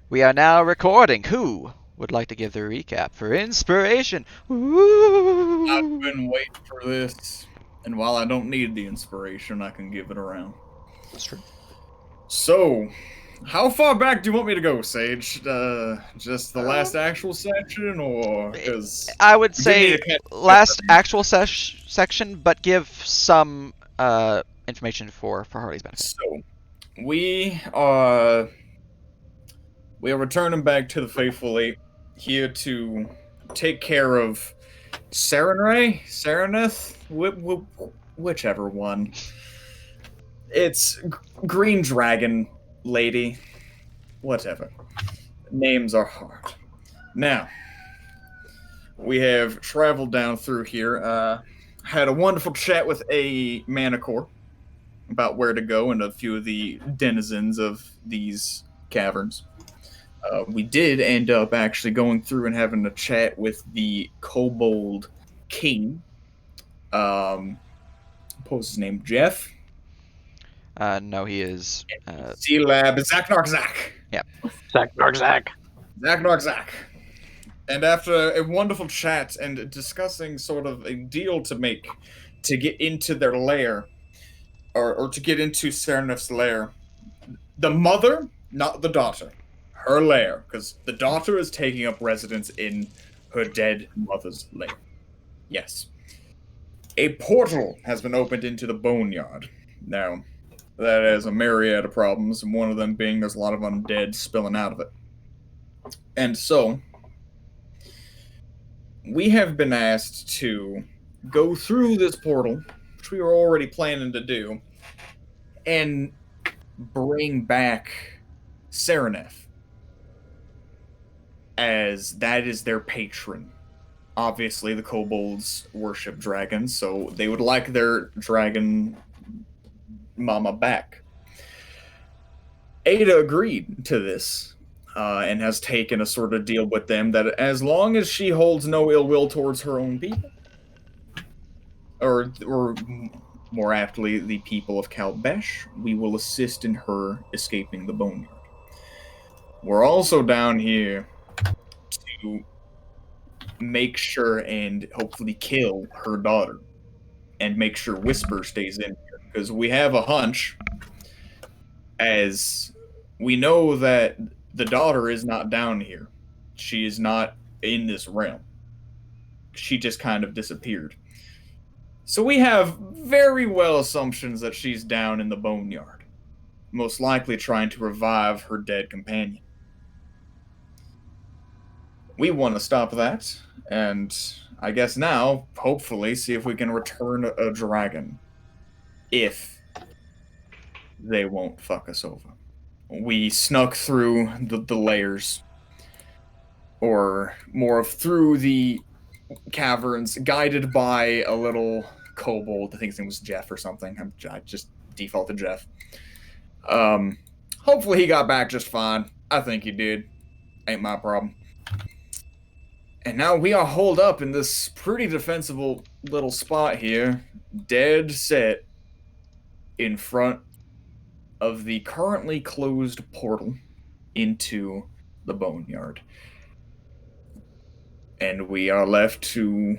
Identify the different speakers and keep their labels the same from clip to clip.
Speaker 1: We are now recording. Who would like to give the recap for inspiration? Ooh.
Speaker 2: Been waiting for this, and while I don't need the inspiration, I can give it around.
Speaker 1: That's true.
Speaker 2: So, how far back do you want me to go, Sage? Just the last actual section, or because
Speaker 1: I would
Speaker 2: we do need
Speaker 1: say
Speaker 2: to catch
Speaker 1: last actual section, but give some information for Harley's benefit.
Speaker 2: So, we are returning back to the Faithful Eight here to take care of Sereneth, whichever one. It's Green Dragon Lady. Whatever. Names are hard. Now, we have traveled down through here, had a wonderful chat with a Manicore about where to go and a few of the denizens of these caverns. We did end up actually going through and having a chat with the Kobold King. What was his name? Jeff?
Speaker 1: No, he is.
Speaker 2: C-Lab, Zach Narkzak.
Speaker 1: Yeah.
Speaker 3: Zach Narkzak.
Speaker 2: Zach Narkzak. And after a wonderful chat and discussing sort of a deal to make to get into their lair, or to get into Sereneth's lair, the mother, not the daughter, her lair, because the daughter is taking up residence in her dead mother's lair. Yes. A portal has been opened into the boneyard. Now, that has a myriad of problems, and one of them being there's a lot of undead spilling out of it. And so, we have been asked to go through this portal, which we were already planning to do, and bring back Sereneth, as that is their patron. Obviously, the kobolds worship dragons, so they would like their dragon mama back. Ada agreed to this, and has taken a sort of deal with them that as long as she holds no ill will towards her own people, or more aptly, the people of Kalbesh, we will assist in her escaping the boneyard. We're also down here to make sure and hopefully kill her daughter, and make sure Whisper stays in here, because we have a hunch, as we know that the daughter is not down here. She is not in this realm. She just kind of disappeared. So we have very well assumptions that she's down in the boneyard, most likely trying to revive her dead companion. We want to stop that, and I guess now, hopefully, see if we can return a dragon. If they won't fuck us over. We snuck through the layers, or more of through the caverns, guided by a little kobold. I think his name was Jeff or something. I just defaulted Jeff. Hopefully he got back just fine. I think he did. Ain't my problem. And now we are holed up in this pretty defensible little spot here, dead set in front of the currently closed portal into the boneyard. And we are left to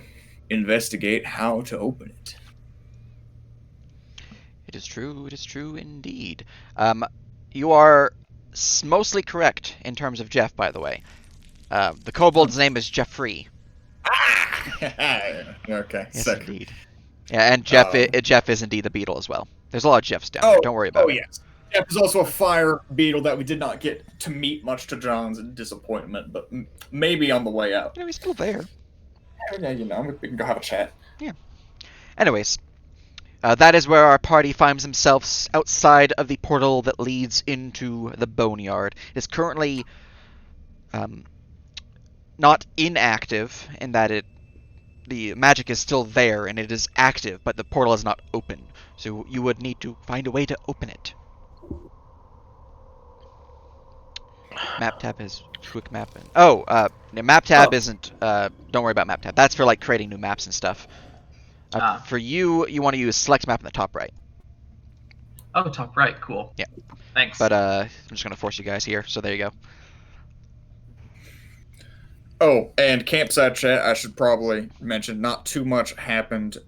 Speaker 2: investigate how to open it.
Speaker 1: It is true indeed. You are mostly correct in terms of Jeff, by the way. The kobold's name is Jeffrey.
Speaker 2: Okay,
Speaker 1: yes,
Speaker 2: sick.
Speaker 1: Indeed. Yeah, and Jeff is indeed the beetle as well. There's a lot of Jeffs down there. Don't worry about it.
Speaker 2: Oh, yes. Jeff is also a fire beetle that we did not get to meet, much to John's disappointment, but maybe on the way out.
Speaker 1: He's still there.
Speaker 2: Yeah, we can go have a chat.
Speaker 1: Yeah. Anyways, that is where our party finds themselves, outside of the portal that leads into the boneyard. It is currently not inactive in that the magic is still there and it is active, but the portal is not open. So you would need to find a way to open it. Map tab is quick map. Map tab isn't. Don't worry about map tab. That's for like creating new maps and stuff. For you want to use select map in the top right.
Speaker 3: Oh, top right. Cool.
Speaker 1: Yeah.
Speaker 3: Thanks.
Speaker 1: But I'm just gonna force you guys here. So there you go.
Speaker 2: Oh, and campsite chat, I should probably mention, not too much happened.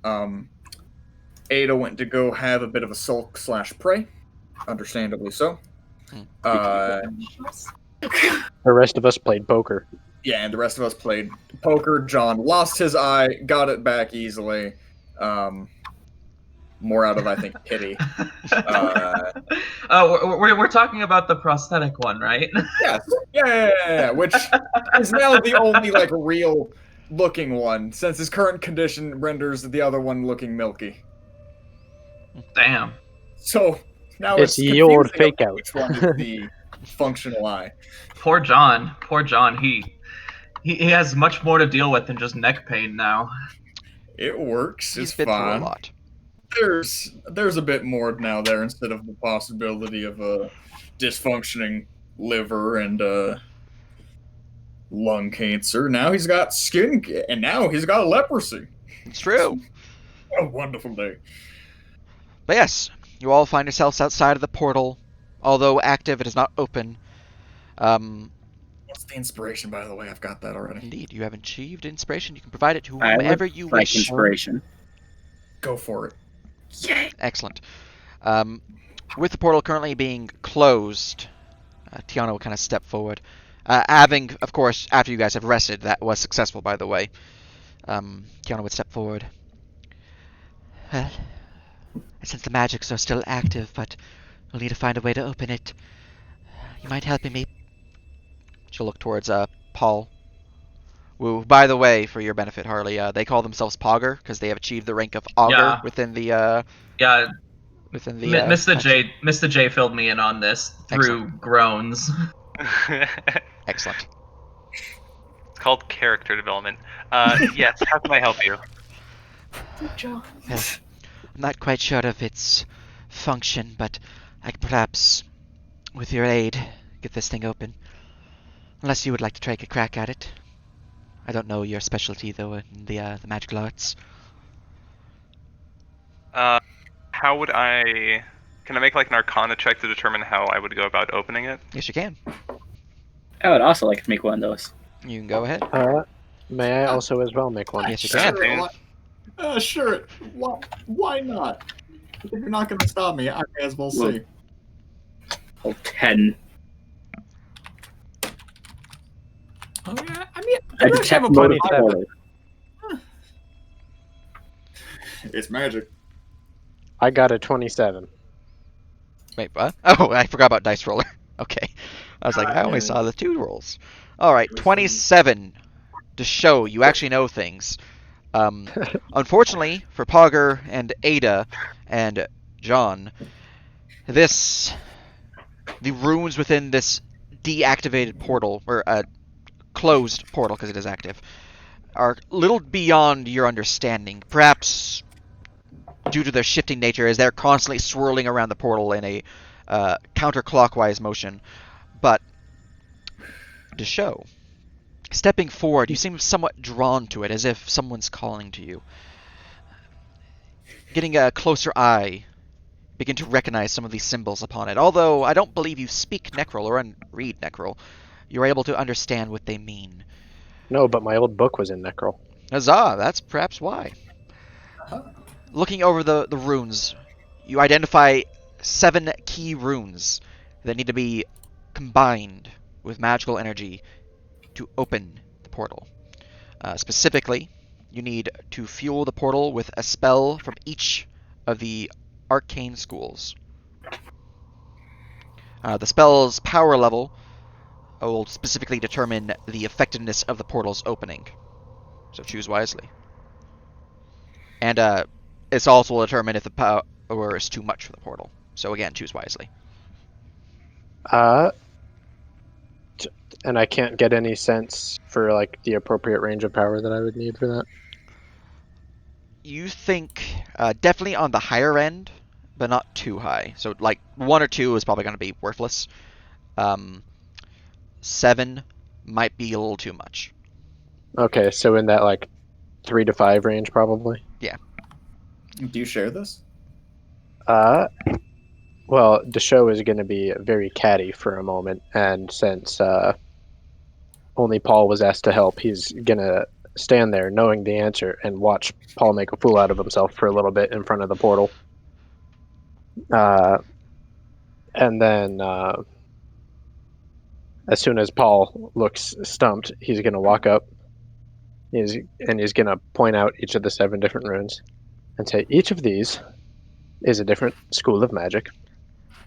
Speaker 2: Ada went to go have a bit of a sulk slash pray, understandably so.
Speaker 1: Hmm.
Speaker 2: Uh,
Speaker 3: The rest of us played poker.
Speaker 2: yeah, and the rest of us played poker. John lost his eye, got it back easily. More out of, I think, pity.
Speaker 4: We're talking about the prosthetic one, right?
Speaker 2: Yes, yeah, which is now the only like real looking one, since his current condition renders the other one looking milky.
Speaker 4: Damn.
Speaker 2: So now
Speaker 3: It's
Speaker 2: it's
Speaker 3: your
Speaker 2: confusing
Speaker 3: fake
Speaker 2: about
Speaker 3: out.
Speaker 2: which one is the functional eye.
Speaker 4: Poor John. Poor John. He has much more to deal with than just neck pain now.
Speaker 2: It works.
Speaker 1: He's
Speaker 2: It's
Speaker 1: been through a
Speaker 2: fine.
Speaker 1: lot.
Speaker 2: There's a bit more now there instead of the possibility of a dysfunctioning liver and lung cancer. Now he's got skin, and now he's got leprosy.
Speaker 1: It's true.
Speaker 2: What a wonderful day.
Speaker 1: But yes, you all find yourselves outside of the portal. Although active, it is not open.
Speaker 2: What's the inspiration, by the way? I've got that already.
Speaker 1: Indeed, you have achieved inspiration. You can provide it to
Speaker 5: I would
Speaker 1: whomever you
Speaker 5: like
Speaker 1: wish.
Speaker 5: inspiration.
Speaker 2: Go for it.
Speaker 5: Yay!
Speaker 1: Excellent. With the portal currently being closed, Tiana will kind of step forward. Having, of course, after you guys have rested, that was successful, by the way. Tiana would step forward. Well, since the magics are still active, but we'll need to find a way to open it. You mind helping me? She'll look towards Paul. Who, by the way, for your benefit, Harley, they call themselves Pogger because they have achieved the rank of Augur
Speaker 4: Yeah.
Speaker 1: within the
Speaker 4: Yeah, Mr. J filled me in on this through groans.
Speaker 1: Excellent.
Speaker 6: It's called character development. Yes, how can I help you?
Speaker 1: Well, I'm not quite sure of its function, but I could perhaps, with your aid, get this thing open. Unless you would like to take a crack at it. I don't know your specialty, though, in the magical arts.
Speaker 6: How would I... Can I make like an Arcana check to determine how I would go about opening it?
Speaker 1: Yes, you can.
Speaker 5: I would also like to make one of those.
Speaker 1: You can go ahead.
Speaker 3: May I also as well make one?
Speaker 1: Yes, you can.
Speaker 2: Sure. Why not? If you're not going to stop me, I may as well see.
Speaker 5: Oh, 10.
Speaker 2: Oh, yeah. I mean,
Speaker 5: I detect motive forward.
Speaker 2: It's magic.
Speaker 3: I got a 27.
Speaker 1: Wait, what? Oh, I forgot about Dice Roller. Okay. I was like, I only saw the 2 rolls. Alright, 27. To show you actually know things. Unfortunately, for Pogger and Ada and John, the runes within this deactivated portal, or closed portal because it is active, are little beyond your understanding. Perhaps due to their shifting nature, as they're constantly swirling around the portal in a counterclockwise motion. But to show, stepping forward, you seem somewhat drawn to it, as if someone's calling to you. Getting a closer eye, begin to recognize some of these symbols upon it. Although I don't believe you speak Necrol or read Necrol, you're able to understand what they mean.
Speaker 3: No, but my old book was in Necrol.
Speaker 1: Huzzah, that's perhaps why. Looking over the runes, you identify 7 key runes that need to be combined with magical energy to open the portal. Specifically, you need to fuel the portal with a spell from each of the arcane schools. The spell's power level will specifically determine the effectiveness of the portal's opening, so choose wisely. And it's also will determine if the power is too much for the portal, so again, choose wisely.
Speaker 3: And I can't get any sense for like the appropriate range of power that I would need for that.
Speaker 1: You think definitely on the higher end, but not too high. So like 1 or 2 is probably going to be worthless. 7 might be a little too much.
Speaker 3: Okay, so in that like 3 to 5 range, probably.
Speaker 1: Yeah.
Speaker 2: Do you share this?
Speaker 3: Well, the show is going to be very catty for a moment, and since only Paul was asked to help, he's gonna stand there knowing the answer and watch Paul make a fool out of himself for a little bit in front of the portal. And then as soon as Paul looks stumped, he's gonna walk up. He's gonna point out each of the 7 different runes and say, each of these is a different school of magic.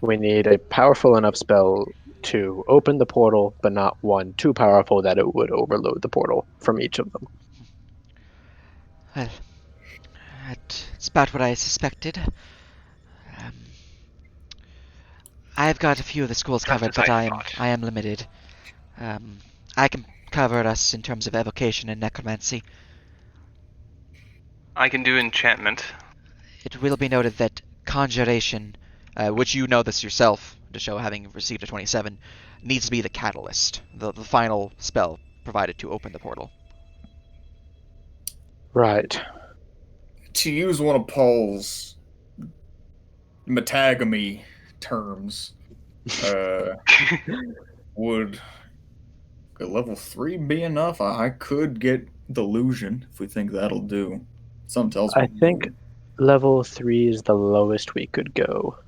Speaker 3: We need a powerful enough spell to open the portal, but not one too powerful that it would overload the portal from each of them.
Speaker 1: Well, that's about what I suspected. Um, I've got a few of the schools
Speaker 6: Just
Speaker 1: covered,
Speaker 6: as
Speaker 1: but
Speaker 6: I
Speaker 1: I
Speaker 6: thought.
Speaker 1: am limited. I can cover us in terms of evocation and necromancy.
Speaker 6: I can do enchantment.
Speaker 1: It will be noted that conjuration, which you know this yourself to show having received a 27, needs to be the catalyst, the final spell provided to open the portal.
Speaker 3: Right.
Speaker 2: To use one of Paul's metagamy terms, would a level 3 be enough? I could get delusion if we think that'll do. Something tells me.
Speaker 3: I think level 3 is the lowest we could go.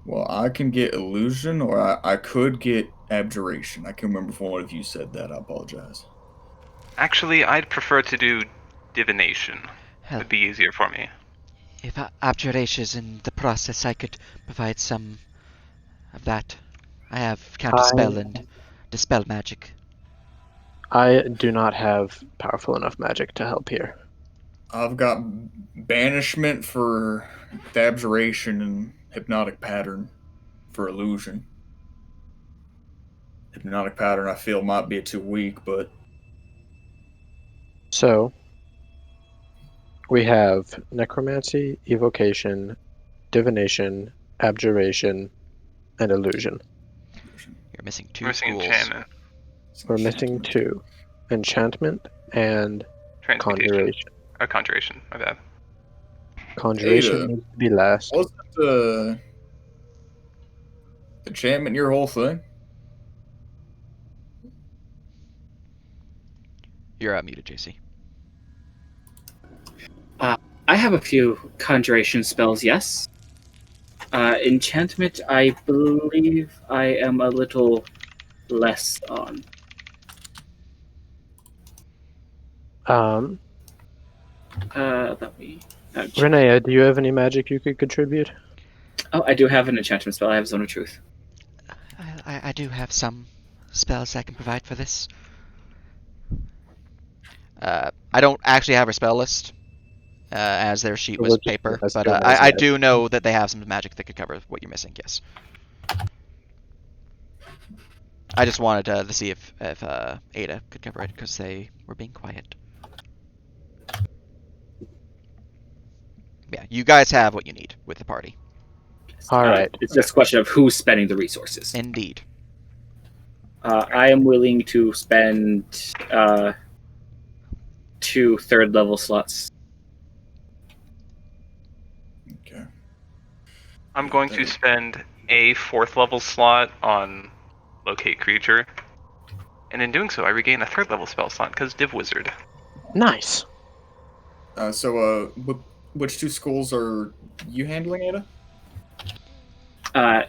Speaker 2: Well, I can get illusion, or I could get abjuration. I can remember if one of you said that. I apologize.
Speaker 6: Actually, I'd prefer to do divination.
Speaker 1: Hell,
Speaker 6: It'd be easier for me.
Speaker 1: if abjuration is in the process, I could provide some of that. I have counterspell and dispel magic.
Speaker 3: I do not have powerful enough magic to help here.
Speaker 2: I've got banishment for the abjuration and hypnotic pattern for illusion. Hypnotic pattern, I feel, might be too weak, but
Speaker 3: So, we have necromancy, evocation, divination, abjuration, and illusion.
Speaker 1: You're missing 2
Speaker 6: We're missing
Speaker 1: schools.
Speaker 6: enchantment.
Speaker 3: We're missing 2. Enchantment and
Speaker 6: Transmutation.
Speaker 3: conjuration.
Speaker 6: Or conjuration, my bad.
Speaker 3: Conjuration
Speaker 2: Ada.
Speaker 3: needs to be last.
Speaker 2: wasn't enchantment your whole thing?
Speaker 1: You're muted, JC.
Speaker 5: I have a few conjuration spells, yes. Enchantment, I believe I am a little less on. Let me.
Speaker 3: Renea, do you have any magic you could contribute?
Speaker 5: Oh, I do have an enchantment spell. I have Zone of Truth.
Speaker 1: I do have some spells I can provide for this. I don't actually have a spell list, as their sheet was paper, but I do know that they have some magic that could cover what you're missing, yes. I just wanted to see if Ada could cover it, because they were being quiet. Yeah, you guys have what you need with the party.
Speaker 3: All right.
Speaker 5: It's just a question of who's spending the resources.
Speaker 1: Indeed.
Speaker 5: I am willing to spend 2 third-level slots.
Speaker 2: Okay.
Speaker 6: I'm going to spend a 4th level slot on locate creature. And in doing so, I regain a 3rd level spell slot because Div Wizard.
Speaker 3: Nice.
Speaker 2: Which 2 schools are you handling, Ada?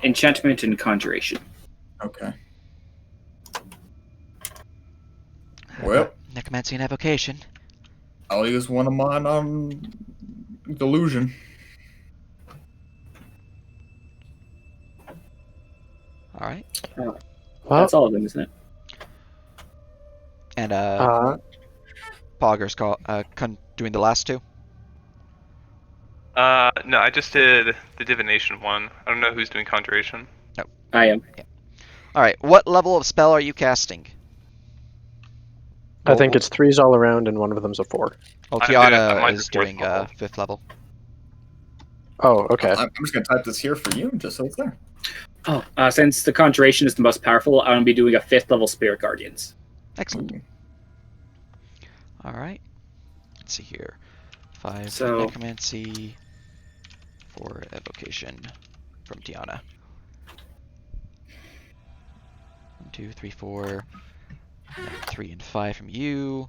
Speaker 5: Enchantment and conjuration.
Speaker 2: Okay. Well,
Speaker 1: Necromancy and evocation.
Speaker 2: I'll use one of mine on delusion.
Speaker 1: All right.
Speaker 3: Well,
Speaker 5: That's all of them, isn't it?
Speaker 1: And Pogger's doing the last 2.
Speaker 6: No, I just did the divination one. I don't know who's doing conjuration.
Speaker 5: I am.
Speaker 1: All right. What level of spell are you casting?
Speaker 3: I think it's 3s all around, and one of them's a 4.
Speaker 1: Well,
Speaker 6: I'm doing-
Speaker 1: Tiana
Speaker 6: mine's
Speaker 1: is
Speaker 6: the 4th
Speaker 1: doing
Speaker 6: level.
Speaker 1: 5th level.
Speaker 3: Oh, okay.
Speaker 2: I'm just gonna type this here for you, just so it's there.
Speaker 5: Oh, since the conjuration is the most powerful, I'm going to be doing a 5th level Spirit Guardians.
Speaker 1: Excellent. All right. Let's see here. 5
Speaker 5: So-
Speaker 1: necromancy, 4 evocation from Tiana. 2, 3, 4, and 3 and 5 from you.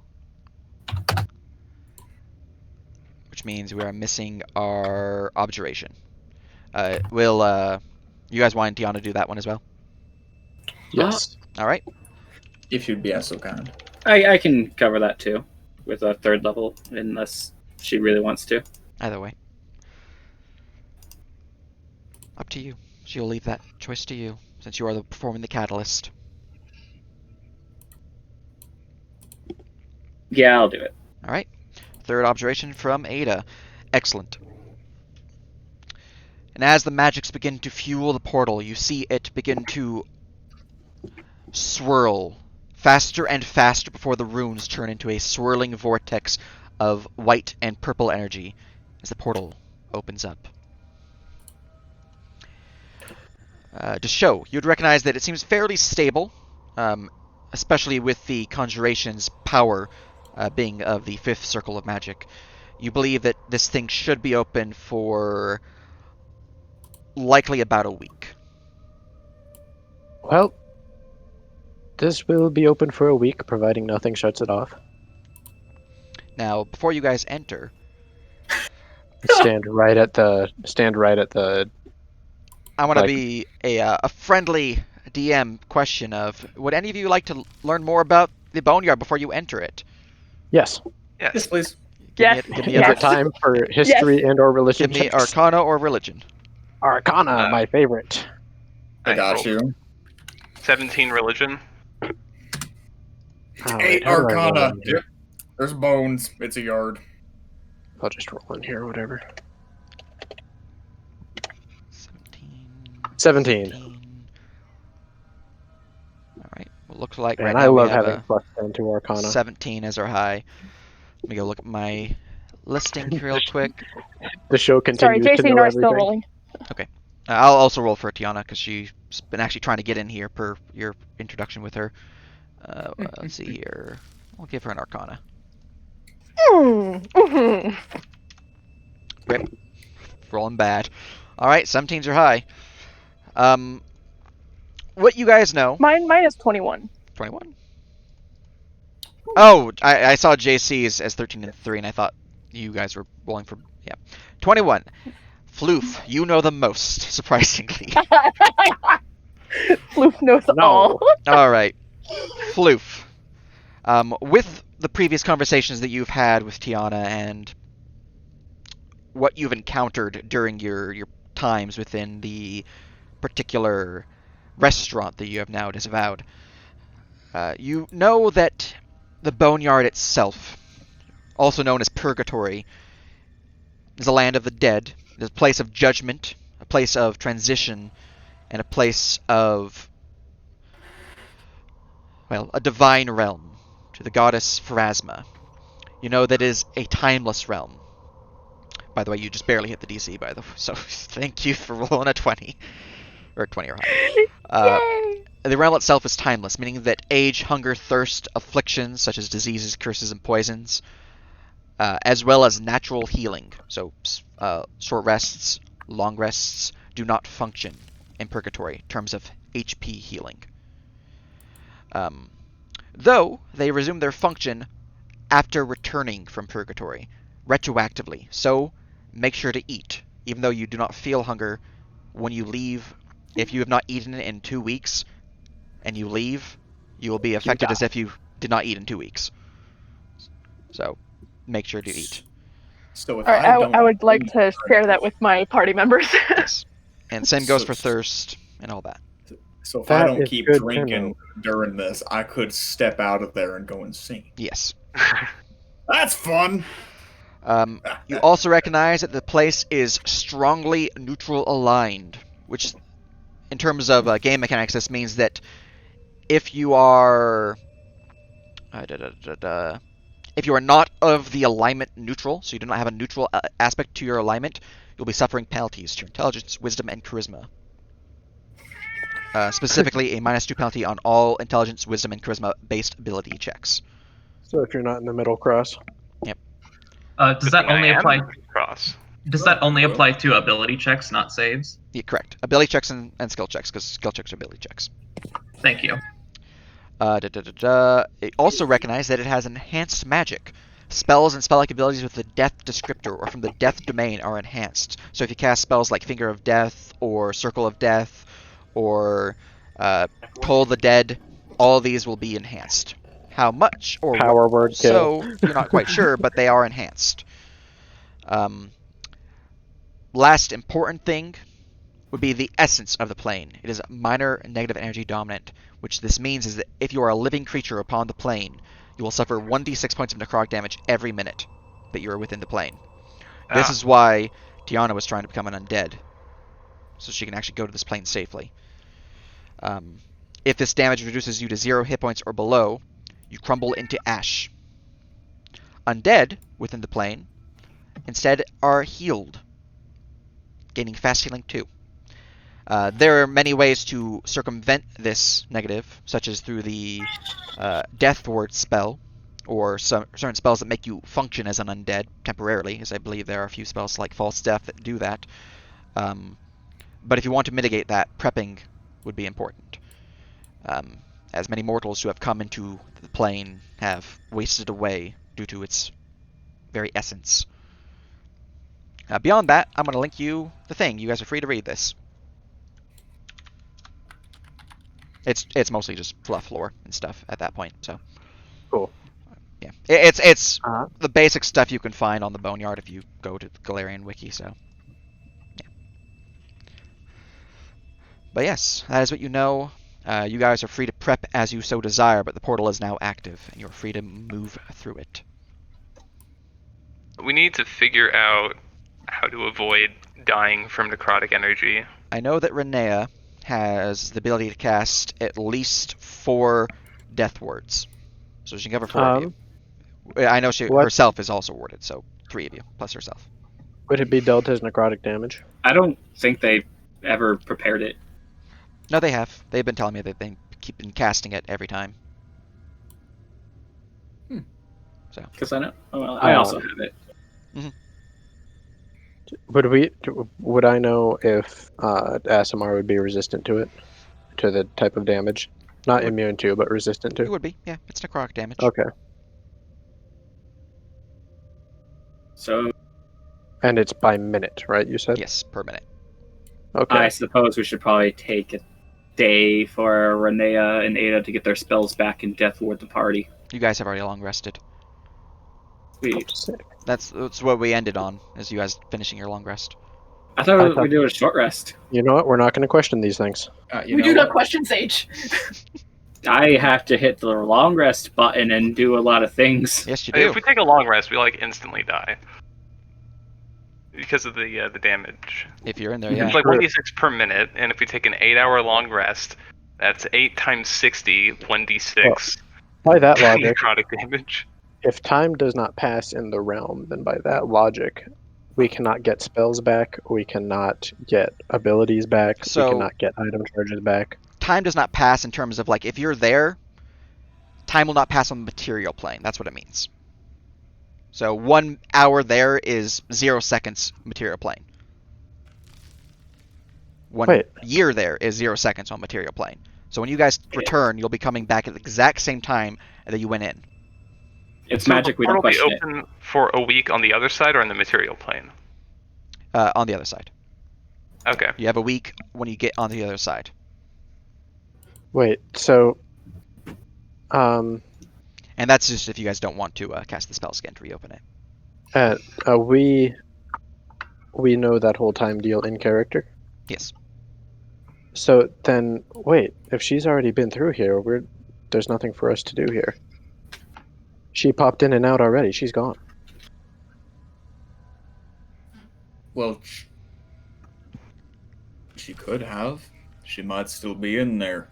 Speaker 1: Which means we are missing our objuration. Will you guys want Tiana to do that one as well?
Speaker 3: Yes.
Speaker 1: All right.
Speaker 2: If you'd be so kind.
Speaker 5: I can cover that too, with a 3rd level, unless she really wants to.
Speaker 1: Either way. Up to you. She'll leave that choice to you, since you are performing the catalyst.
Speaker 5: Yeah, I'll do it.
Speaker 1: All right. 3rd objuration from Ada. Excellent. And as the magics begin to fuel the portal, you see it begin to swirl faster and faster before the runes turn into a swirling vortex of white and purple energy as the portal opens up. To show, you'd recognize that it seems fairly stable, especially with the conjuration's power being of the 5th circle of magic. You believe that this thing should be open for likely about a week.
Speaker 3: Well, this will be open for a week, providing nothing shuts it off.
Speaker 1: Now, before you guys enter,
Speaker 3: Stand right at the.
Speaker 1: I want to
Speaker 3: Like-
Speaker 1: be a friendly DM question of, would any of you like to learn more about the Boneyard before you enter it?
Speaker 3: Yes.
Speaker 6: Yes.
Speaker 2: Yes, please.
Speaker 1: Give
Speaker 7: Yes.
Speaker 1: me
Speaker 3: Is
Speaker 1: a
Speaker 3: it time for history and or religion
Speaker 1: Give me
Speaker 3: checks?
Speaker 1: Arcana or Religion.
Speaker 3: Arcana, my favorite.
Speaker 2: I got
Speaker 6: rolled
Speaker 2: you.
Speaker 6: 17 religion.
Speaker 3: Oh,
Speaker 2: 8
Speaker 3: wait, how do I roll
Speaker 2: Arcana.
Speaker 3: in here?
Speaker 2: Yep. There's bones. It's a yard.
Speaker 3: I'll just roll in here, whatever. 17.
Speaker 1: All right. Well, looks like
Speaker 3: And
Speaker 1: right
Speaker 3: I
Speaker 1: now we
Speaker 3: love
Speaker 1: have
Speaker 3: having plus 10 to Arcana.
Speaker 1: 17 as our high. Let me go look at my listing real quick.
Speaker 3: The show
Speaker 7: Sorry,
Speaker 3: continues to
Speaker 7: JC and
Speaker 3: know
Speaker 7: I are still
Speaker 3: everything.
Speaker 7: rolling.
Speaker 1: I'll also roll for Tiana because she's been actually trying to get in here per your introduction with her. Let's see here. I'll give her an Arcana.
Speaker 7: Mm-hmm.
Speaker 1: Rip. Rolling bad. All right, 17s are high. What you guys know?
Speaker 7: Mine is 21.
Speaker 1: 21. Oh, I saw JC's as 13 and 3, and I thought you guys were rolling for 21. Floof, you know the most, surprisingly.
Speaker 7: Floof knows
Speaker 3: No.
Speaker 7: all.
Speaker 1: All right, Floof. With the previous conversations that you've had with Tiana and what you've encountered during your times within the particular restaurant that you have now disavowed, you know that the Boneyard itself, also known as Purgatory, is a land of the dead. It is a place of judgment, a place of transition, and a place of, well, a divine realm to the goddess Pharasma. You know that it is a timeless realm. By the way, you just barely hit the DC, by the way, so thank you for rolling a 20. Or 20 or higher.
Speaker 7: Yay!
Speaker 1: The realm itself is timeless, meaning that age, hunger, thirst, afflictions such as diseases, curses, and poisons, as well as natural healing, so short rests, long rests, do not function in Purgatory in terms of HP healing. Though they resume their function after returning from Purgatory, retroactively, so make sure to eat, even though you do not feel hunger when you leave. If you have not eaten in 2 weeks and you leave, you will be affected as if you did not eat in 2 weeks. So, make sure to eat.
Speaker 2: So if
Speaker 7: Alright, I would like to share that with my party members.
Speaker 1: Yes. And same goes
Speaker 2: So-
Speaker 1: for thirst and all that.
Speaker 2: So if
Speaker 3: That
Speaker 2: I don't
Speaker 3: is
Speaker 2: keep
Speaker 3: good to
Speaker 2: drinking
Speaker 3: know.
Speaker 2: during this, I could step out of there and go insane.
Speaker 1: Yes.
Speaker 2: That's fun.
Speaker 1: You also recognize that the place is strongly neutral aligned, which, in terms of game mechanics, this means that if you are if you are not of the alignment neutral, so you do not have a neutral aspect to your alignment, you'll be suffering penalties to your intelligence, wisdom, and charisma. Specifically, a -2 penalty on all intelligence, wisdom, and charisma-based ability checks.
Speaker 3: So if you're not in the middle cross.
Speaker 4: Does that only apply?
Speaker 6: Cross.
Speaker 4: Does that only apply to ability checks, not saves?
Speaker 1: Yeah, correct. Ability checks and skill checks, because skill checks are ability checks.
Speaker 4: Thank you.
Speaker 1: It also recognizes that it has enhanced magic. Spells and spell-like abilities with the Death descriptor or from the Death domain are enhanced. So if you cast spells like Finger of Death or Circle of Death or Toll the Dead, all of these will be enhanced. How much or
Speaker 3: Power
Speaker 1: what?
Speaker 3: word kill.
Speaker 1: So you're not quite sure, but they are enhanced. Last important thing would be the essence of the plane. It is minor negative energy dominant, which this means is that if you are a living creature upon the plane, you will suffer 1d6 points of necrotic damage every minute that you are within the plane. This is why Tiana was trying to become an undead, so she can actually go to this plane safely. If this damage reduces you to 0 hit points or below, you crumble into ash. Undead within the plane instead are healed, gaining fast healing too. There are many ways to circumvent this negative, such as through the Death Ward spell, or certain spells that make you function as an undead temporarily, as I believe there are a few spells like False Death that do that. But if you want to mitigate that, prepping would be important. As many mortals who have come into the plane have wasted away due to its very essence. Beyond that, I'm going to link you the thing. You guys are free to read this. It's mostly just fluff lore and stuff at that point. So
Speaker 3: Cool.
Speaker 1: yeah, it's
Speaker 3: Uh-huh.
Speaker 1: the basic stuff you can find on the Boneyard if you go to the Galarian wiki. So yeah. But yes, that is what you know. You guys are free to prep as you so desire, but the portal is now active and you're free to move through it.
Speaker 6: We need to figure out how to avoid dying from necrotic energy.
Speaker 1: I know that Renea has the ability to cast at least 4 death words, so she can cover 4 of you. I know she herself is also warded, so 3 of you plus herself.
Speaker 3: Would it be dealt as necrotic damage?
Speaker 5: I don't think they ever prepared it.
Speaker 1: No, they have. They've been telling me that they keep casting it every time. So.
Speaker 5: Because I know. Well, I also have it.
Speaker 3: Would I know if Asimar would be resistant to it, to the type of damage? Not immune to, but resistant to.
Speaker 1: It would be. Yeah, it's necrotic damage.
Speaker 3: Okay.
Speaker 5: So.
Speaker 3: And it's by minute, right? You said.
Speaker 1: Yes, per minute.
Speaker 3: Okay.
Speaker 5: I suppose we should probably take a day for Renea and Ada to get their spells back and Death Ward the party.
Speaker 1: You guys have already long rested.
Speaker 3: Sick.
Speaker 1: That's what we ended on, is you guys finishing your long rest.
Speaker 5: I thought we do a short rest.
Speaker 3: You know what? We're not going to question these things.
Speaker 7: We do not question Sage.
Speaker 5: I have to hit the long rest button and do a lot of things.
Speaker 1: Yes, you do.
Speaker 6: If we take a long rest, we like instantly die because of the damage.
Speaker 1: If you're in there, yeah.
Speaker 6: It's like 1d6 per minute, and if we take an 8-hour long rest, that's 8 times 60, 1d6.
Speaker 3: By that logic,
Speaker 6: necrotic damage.
Speaker 3: if time does not pass in the realm, then by that logic, we cannot get spells back, we cannot get abilities back,
Speaker 1: So-
Speaker 3: we cannot get item charges back.
Speaker 1: Time does not pass in terms of, like, if you're there, time will not pass on the material plane. That's what it means. So 1 hour there is 0 seconds material plane. 1 year there is 0 seconds on material plane. So when you guys return, you'll be coming back at the exact same time that you went in.
Speaker 5: It's
Speaker 6: So
Speaker 5: magic,
Speaker 6: the
Speaker 5: we don't
Speaker 6: portal
Speaker 5: question
Speaker 6: be
Speaker 5: it.
Speaker 6: open for a week on the other side or on the material plane?
Speaker 1: On the other side.
Speaker 6: Okay.
Speaker 1: You have a week when you get on the other side.
Speaker 3: Wait, so...
Speaker 1: And that's just if you guys don't want to cast the spells again to reopen it.
Speaker 3: We know that whole time deal in character?
Speaker 1: Yes.
Speaker 3: So then, wait, if she's already been through here, there's nothing for us to do here. She popped in and out already. She's gone.
Speaker 2: Well, she could have. She might still be in there.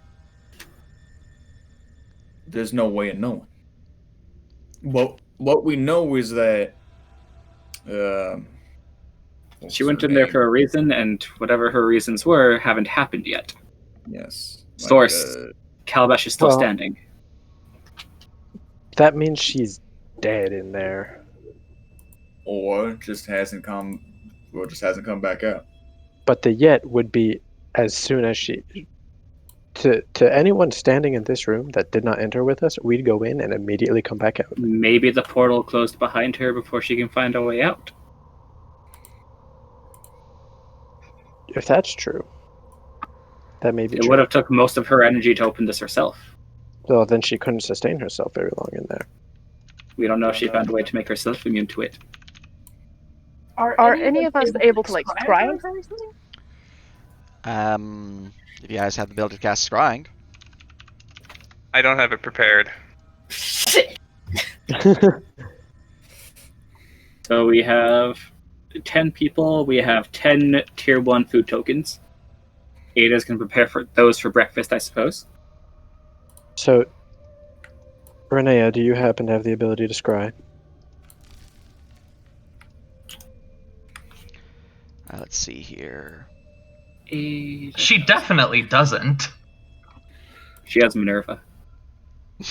Speaker 2: There's no way of knowing. What we know is that
Speaker 5: She went in there for a reason, and whatever her reasons were haven't happened yet.
Speaker 2: Yes.
Speaker 5: Source: Calabash is still standing.
Speaker 3: That means she's dead in there.
Speaker 2: Or just hasn't come back out.
Speaker 3: But the yet would be as soon as she... To anyone standing in this room that did not enter with us, we'd go in and immediately come back out.
Speaker 5: Maybe the portal closed behind her before she can find a way out.
Speaker 3: If that's true, that may be
Speaker 5: It
Speaker 3: true.
Speaker 5: would have took most of her energy to open this herself.
Speaker 3: Well, then she couldn't sustain herself very long in there.
Speaker 5: We don't know if she found a way to make herself immune to it.
Speaker 7: Are any of us able to like scry or something?
Speaker 1: If you guys have the ability to cast scrying.
Speaker 6: I don't have it prepared.
Speaker 7: Shit.
Speaker 5: So we have 10 people. We have 10 tier 1 food tokens. Ada's going to prepare for those for breakfast, I suppose.
Speaker 3: So, Renea, do you happen to have the ability to scry?
Speaker 1: Let's see here.
Speaker 4: She definitely doesn't.
Speaker 5: She has Minerva.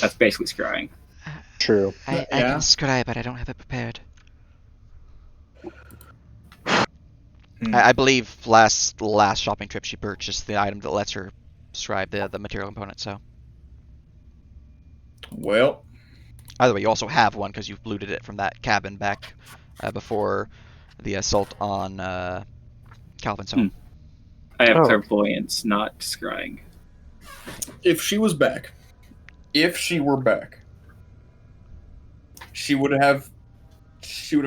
Speaker 5: That's basically scrying.
Speaker 3: True.
Speaker 1: I
Speaker 2: Yeah.
Speaker 1: can scry, but I don't have it prepared. I believe last shopping trip she purchased the item that lets her scribe the material component. So
Speaker 2: Well,
Speaker 1: either way, you also have one because you've looted it from that cabin back before the assault on Calvin's home.
Speaker 5: I have
Speaker 3: Oh.
Speaker 5: clairvoyance, not scrying.
Speaker 2: if she was back, if she were back, she would have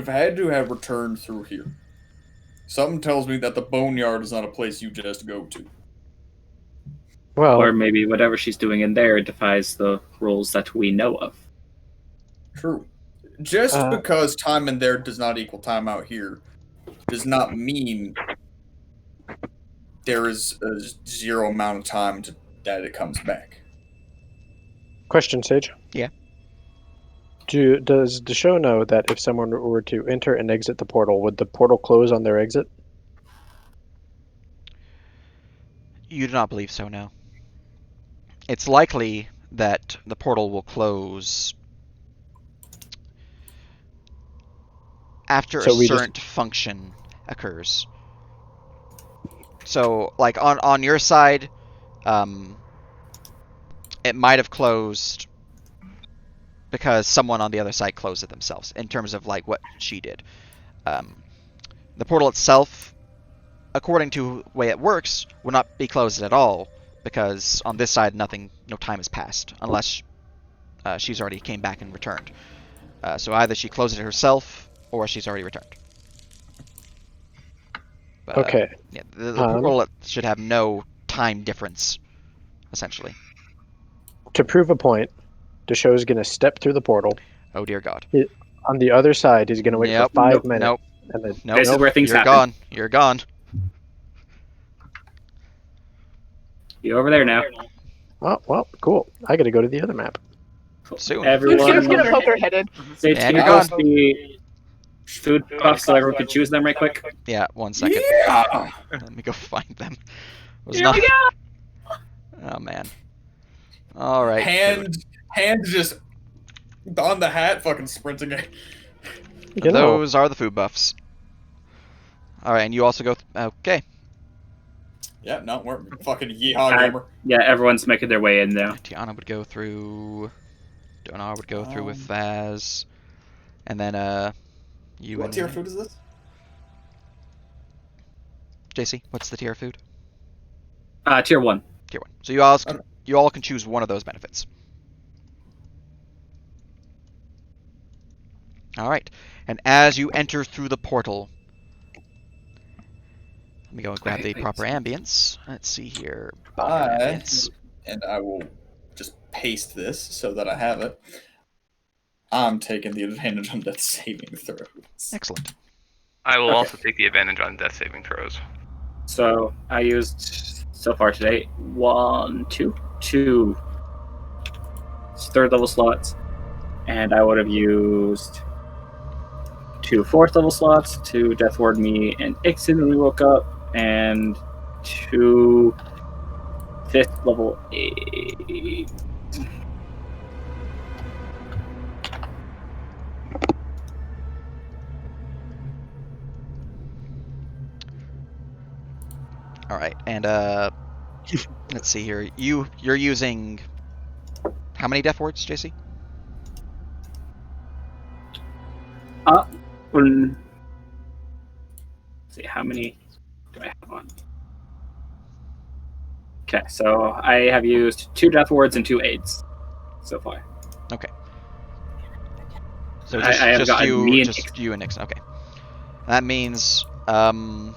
Speaker 2: had to have returned through here. Something tells me that the boneyard is not a place you just go to.
Speaker 3: Well,
Speaker 5: Or maybe whatever she's doing in there defies the rules that we know of.
Speaker 2: True. Just
Speaker 3: Uh,
Speaker 2: because time in there does not equal time out here does not mean there is a zero amount of time that it comes back.
Speaker 3: question, Sage.
Speaker 1: Yeah.
Speaker 3: Does the show know that if someone were to enter and exit the portal, would the portal close on their exit?
Speaker 1: You do not believe so, no. It's likely that the portal will close after
Speaker 3: So
Speaker 1: a
Speaker 3: we just-
Speaker 1: certain function occurs. So, like on your side, it might have closed because someone on the other side closed it themselves. In terms of like what she did, the portal itself, according to the way it works, will not be closed at all because on this side, no time has passed unless she's already came back and returned. So either she closed it herself or she's already returned. But,
Speaker 3: Okay.
Speaker 1: yeah, the portal should have no time difference, essentially.
Speaker 3: To prove a point, the show's going to step through the portal.
Speaker 1: Oh dear God.
Speaker 3: On the other side, he's going to wait
Speaker 1: Yep.
Speaker 3: for 5
Speaker 5: Nope.
Speaker 3: minutes.
Speaker 1: Nope.
Speaker 3: And then,
Speaker 1: Nope.
Speaker 5: This is where things
Speaker 1: You're
Speaker 5: happen.
Speaker 1: gone. You're gone.
Speaker 5: You over there now.
Speaker 3: oh, well, cool. I got to go to the other map.
Speaker 1: Soon.
Speaker 7: Who's just gonna
Speaker 5: Everyone,
Speaker 7: poke her headed?
Speaker 5: Sage,
Speaker 1: And
Speaker 5: can you
Speaker 1: you're
Speaker 5: post the food puffs so everyone can choose them right quick?
Speaker 1: Yeah, 1 second.
Speaker 2: Yeah!
Speaker 1: Let me go find them. Was
Speaker 7: Here
Speaker 1: not...
Speaker 7: we go.
Speaker 1: Oh man. All right.
Speaker 2: Hand just on the hat, fucking sprinting.
Speaker 3: You know,
Speaker 1: Those are the food buffs. All right, and you also go. Okay.
Speaker 2: Yeah, no, we're fucking yeehaw gamer.
Speaker 5: Yeah, everyone's making their way in now.
Speaker 1: Tiana would go through. Donar would go through with Vaz, and then you.
Speaker 2: What
Speaker 1: and
Speaker 2: tier food is this?
Speaker 1: JC, what's the tier food?
Speaker 5: Tier 1.
Speaker 1: Tier 1. So you all can choose one of those benefits. All right, and as you enter through the portal, let me go and grab the proper ambience. Let's see here. Ambience.
Speaker 2: And I will just paste this so that I have it. I'm taking the advantage on death saving throws.
Speaker 1: Excellent.
Speaker 6: I will
Speaker 2: Okay.
Speaker 6: also take the advantage on death saving throws.
Speaker 5: So I used so far today 1, 2 third level slots, and I would have used 2 fourth level slots to death ward me and Ixon when we woke up, and 2 fifth level 8.
Speaker 1: All right, and Let's see here. You're using how many death wards, JC?
Speaker 5: Let's see, how many do I have on? Okay, so I have used 2 death wards and 2 aids so far.
Speaker 1: Okay. So
Speaker 5: I have
Speaker 1: just
Speaker 5: gotten
Speaker 1: you,
Speaker 5: me and
Speaker 1: just
Speaker 5: Nixon.
Speaker 1: you and Nixon. Okay. That means one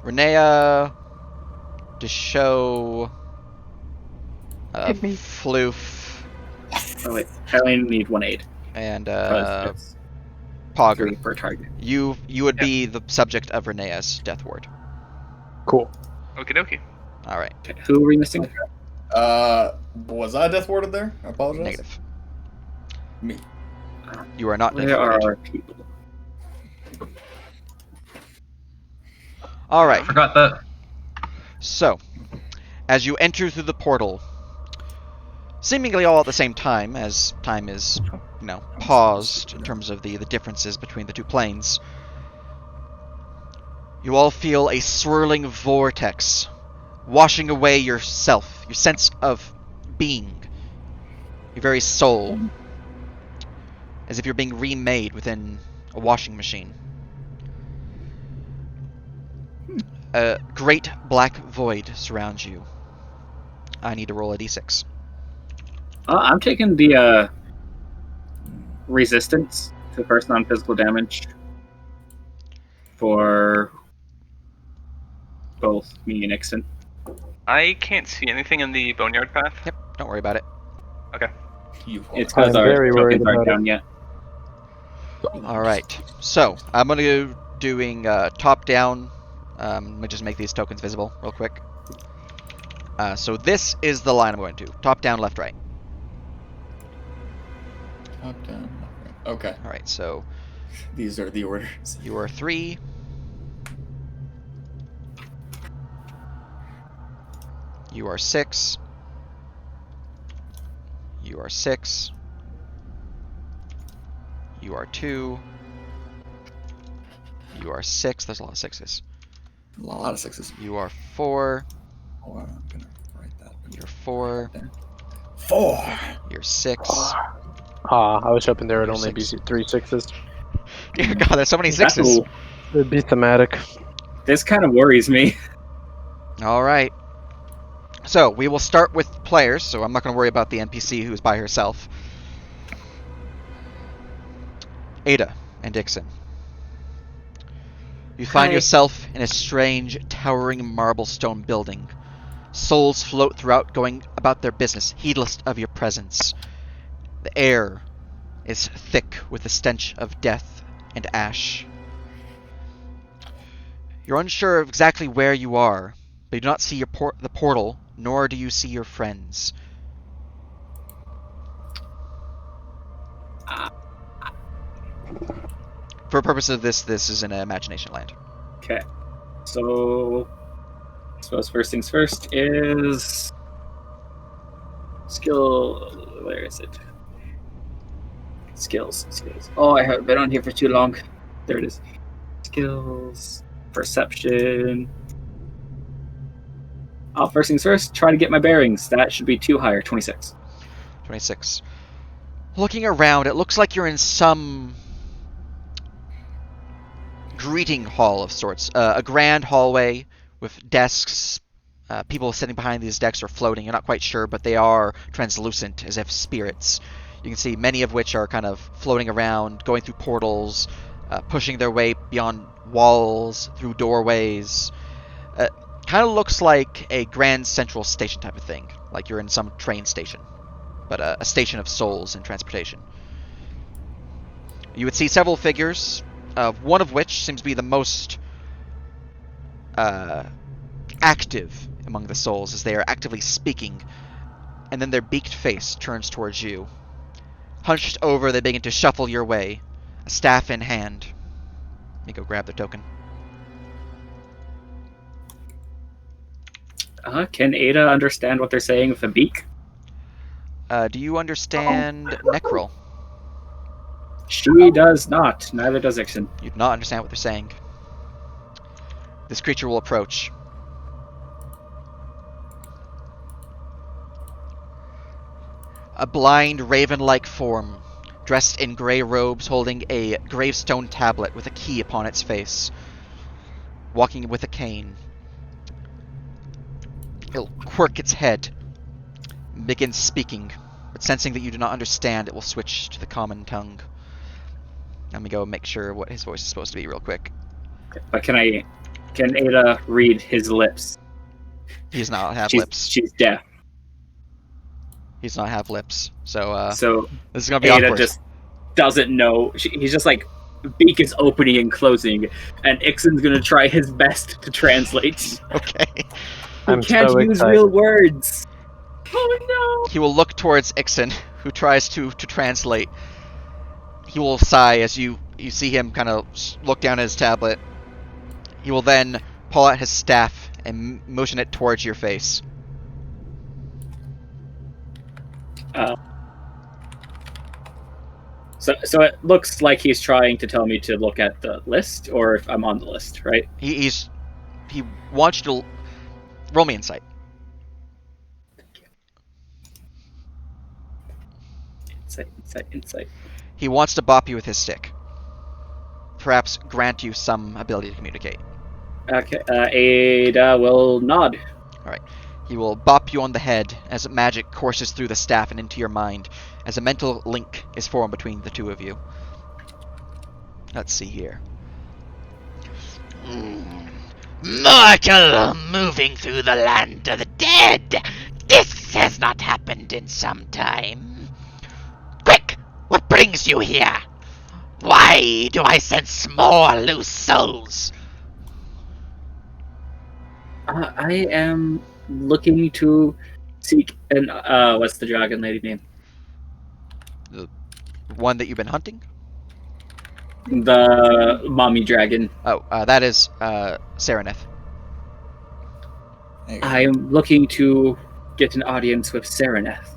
Speaker 1: Renea, Deshow,
Speaker 7: Pick me.
Speaker 1: Floof,
Speaker 5: Oh wait, I only need 1 aid.
Speaker 1: and
Speaker 5: Because it's
Speaker 1: Pogger.
Speaker 5: 3 per target.
Speaker 1: You would be the subject of Renea's death ward.
Speaker 3: Cool.
Speaker 6: Okie dokie.
Speaker 1: All right.
Speaker 5: Okay, who are we missing?
Speaker 2: Was I death warded there? I apologize.
Speaker 1: Negative.
Speaker 2: Me.
Speaker 1: You are not death
Speaker 5: Where are
Speaker 1: warded.
Speaker 5: our people?
Speaker 1: All
Speaker 4: I
Speaker 1: right.
Speaker 4: forgot that.
Speaker 1: So, as you enter through the portal, seemingly all at the same time, as time is, paused in terms of the differences between the two planes, you all feel a swirling vortex washing away yourself, your sense of being, your very soul, as if you're being remade within a washing machine. A great black void surrounds you. I need to roll a d6.
Speaker 5: I'm taking the resistance to first non-physical damage for both me and Nixon.
Speaker 6: I can't see anything in the boneyard path.
Speaker 1: Yep, don't worry about it.
Speaker 5: It's because
Speaker 3: I'm
Speaker 5: our
Speaker 3: very worried
Speaker 5: tokens aren't
Speaker 3: about it.
Speaker 5: down yet.
Speaker 1: Alright, so I'm going to go doing top-down. Let me just make these tokens visible real quick. So this is the line I'm going to. Top, down, left, right.
Speaker 2: Top down. Okay.
Speaker 1: Alright, so
Speaker 2: These are the orders.
Speaker 1: you are 3. You are 6. You are 6. You are 2. You are 6. There's a lot of 6s.
Speaker 2: A lot of 6s.
Speaker 1: You are 4.
Speaker 2: Oh, I'm gonna write that.
Speaker 1: You're 4.
Speaker 2: 4.
Speaker 1: You're 6.
Speaker 3: I was hoping there would
Speaker 1: You're
Speaker 3: only be
Speaker 1: 6.
Speaker 3: 3 6s.
Speaker 1: Dear God, there's so many
Speaker 5: That's
Speaker 1: 6s.
Speaker 5: cool.
Speaker 3: It'd be thematic.
Speaker 5: This kind of worries me.
Speaker 1: Alright. So, we will start with players, so I'm not going to worry about the NPC who's by herself. Ada and Dixon. You find
Speaker 5: Hi.
Speaker 1: yourself in a strange, towering marble stone building. Souls float throughout, going about their business, heedless of your presence. The air is thick with the stench of death and ash. You're unsure of exactly where you are, but you do not see the portal, nor do you see your friends. For purpose of this is an imagination land.
Speaker 5: Okay. So, I suppose first things first is skill. Where is it? Skills. Oh, I haven't been on here for too long. There it is. Skills. Perception. Oh, first things first, try to get my bearings. That should be 2 higher, 26.
Speaker 1: 26. Looking around, it looks like you're in some greeting hall of sorts. A grand hallway with desks. People sitting behind these desks are floating. You're not quite sure, but they are translucent, as if spirits. You can see many of which are kind of floating around, going through portals, pushing their way beyond walls, through doorways. Kind of looks like a Grand Central Station type of thing, like you're in some train station, but a station of souls and transportation. You would see several figures, one of which seems to be the most active among the souls, as they are actively speaking, and then their beaked face turns towards you. Hunched over, they begin to shuffle your way, a staff in hand. Let me go grab the token.
Speaker 5: Can Ada understand what they're saying with a beak?
Speaker 1: Do you understand Necrol?
Speaker 5: She does not. Neither does Ixon.
Speaker 1: You do not understand what they're saying. This creature will approach. A blind, raven-like form, dressed in grey robes, holding a gravestone tablet with a key upon its face, walking with a cane. It'll quirk its head, begin speaking, but sensing that you do not understand, it will switch to the common tongue. Let me go and make sure what his voice is supposed to be real quick.
Speaker 5: But can Ada read his lips?
Speaker 1: He does not have
Speaker 5: she's,
Speaker 1: lips.
Speaker 5: She's deaf.
Speaker 1: He does not have lips. So
Speaker 5: So
Speaker 1: this is gonna be
Speaker 5: Ada
Speaker 1: awkward.
Speaker 5: just doesn't know. He's just like, beak is opening and closing, and Ixon's gonna try his best to translate.
Speaker 1: Okay.
Speaker 3: I'm
Speaker 5: He can't
Speaker 3: so
Speaker 5: use
Speaker 3: excited.
Speaker 5: real words. Oh
Speaker 1: He will look towards Ixon, who tries to translate. He will sigh as you see him kind of look down at his tablet. He will then pull out his staff and motion it towards your face.
Speaker 5: no! So it looks like he's trying to tell me to look at the list, or if I'm on the list, right?
Speaker 1: He wants you to roll me insight.
Speaker 5: Insight.
Speaker 1: He wants to bop you with his stick. Perhaps grant you some ability to communicate.
Speaker 5: Okay, Ada will nod.
Speaker 1: Alright. He will bop you on the head as magic courses through the staff and into your mind, as a mental link is formed between the two of you. Let's see here.
Speaker 8: Mortal moving through the land of the dead. This has not happened in some time. Quick, what brings you here? Why do I sense more loose souls?
Speaker 5: I am looking to seek an what's the dragon lady name?
Speaker 1: The one that you've been hunting?
Speaker 5: The mommy dragon.
Speaker 1: Oh, that is Serenith.
Speaker 2: There you go.
Speaker 5: I am looking to get an audience with Sereneth.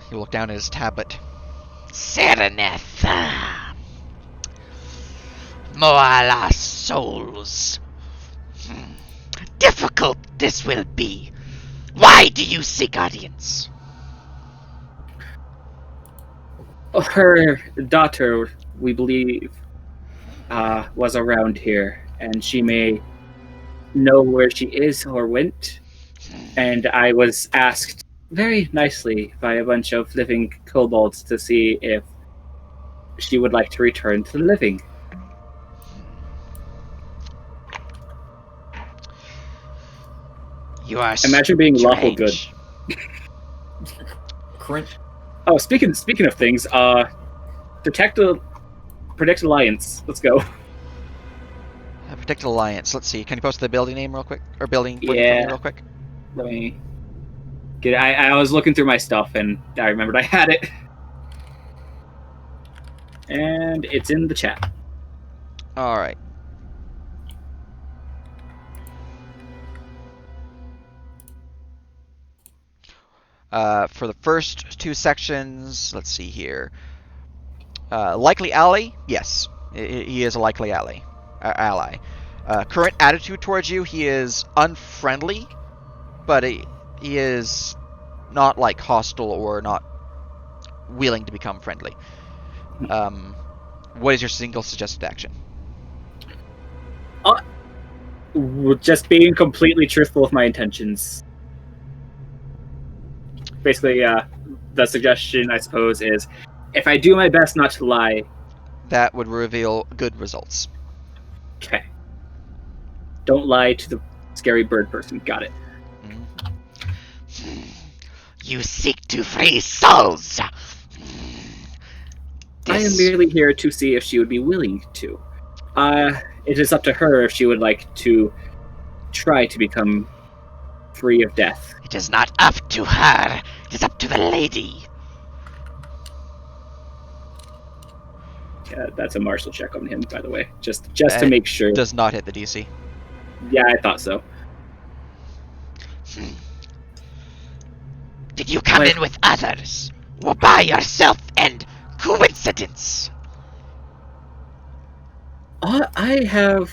Speaker 1: He will look down at his tablet.
Speaker 8: Sereneth. More lost souls. Difficult this will be. Why do you seek audience?
Speaker 5: Her daughter, we believe, was around here, and she may know where she is or went. And I was asked very nicely by a bunch of living kobolds to see if she would like to return to the living.
Speaker 8: You are
Speaker 5: Imagine being lawful good.
Speaker 8: strange.
Speaker 2: Current.
Speaker 5: Oh, speaking of things, protect alliance. Let's go.
Speaker 1: Protected Alliance. Let's see. Can you post the building name real quick? Or building point
Speaker 5: Yeah.
Speaker 1: real quick?
Speaker 5: Let me get. I was looking through my stuff and I remembered I had it, and it's in the chat.
Speaker 1: Alright. For the first two sections, let's see here. Likely ally? Yes. He is a likely ally. Current attitude towards you, he is unfriendly, but he is not like hostile or not willing to become friendly. What is your single suggested action?
Speaker 5: Just being completely truthful with my intentions. Basically, the suggestion, I suppose, is if I do my best not to lie.
Speaker 1: That would reveal good results.
Speaker 5: Okay. Don't lie to the scary bird person. Got it.
Speaker 8: You seek to free souls.
Speaker 5: I am merely here to see if she would be willing to. It is up to her if she would like to try to become free of death.
Speaker 8: It is not up to her. It is up to the lady.
Speaker 5: That's a martial check on him, by the way. Just to make sure.
Speaker 1: Does not hit the DC.
Speaker 5: Yeah, I thought so.
Speaker 8: Did you come in with others? Or by yourself and coincidence?
Speaker 5: I have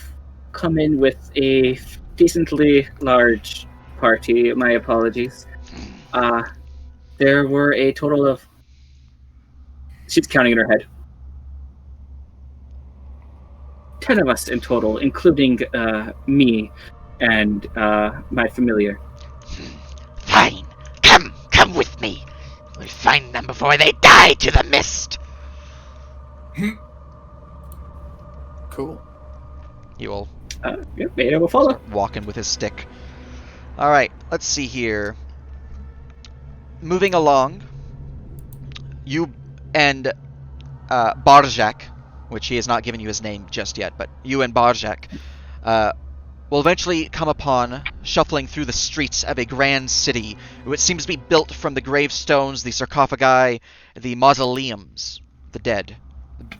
Speaker 5: come in with a decently large party. My apologies. There were a total of... She's counting in her head. 10 of us in total, including me and my familiar.
Speaker 8: Fine. Come with me. We'll find them before they die to the mist.
Speaker 2: Cool.
Speaker 1: He will
Speaker 5: Yep, Ada will follow.
Speaker 1: start walking with his stick. All right, let's see here. Moving along, you and Barjak, which he has not given you his name just yet, but you and Barjak will eventually come upon, shuffling through the streets of a grand city, which seems to be built from the gravestones, the sarcophagi, the mausoleums, the dead.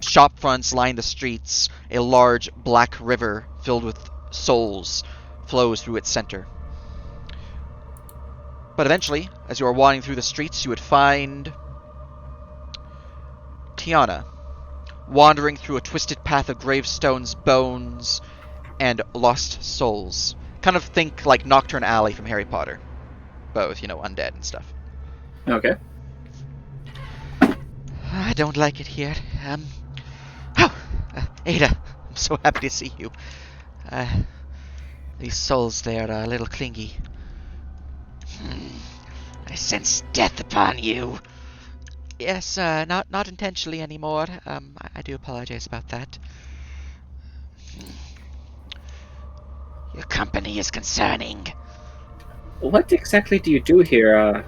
Speaker 1: Shop fronts line the streets. A large black river filled with souls flows through its center. But eventually, as you are wandering through the streets, you would find Tiana, wandering through a twisted path of gravestones, bones, and lost souls. Kind of think like Nocturne Alley from Harry Potter. Both, undead and stuff.
Speaker 5: Okay.
Speaker 8: I don't like it here. Ada, I'm so happy to see you. These souls there are a little clingy. I sense death upon you. Yes, not intentionally anymore. I do apologize about that. Your company is concerning.
Speaker 5: What exactly do you do here,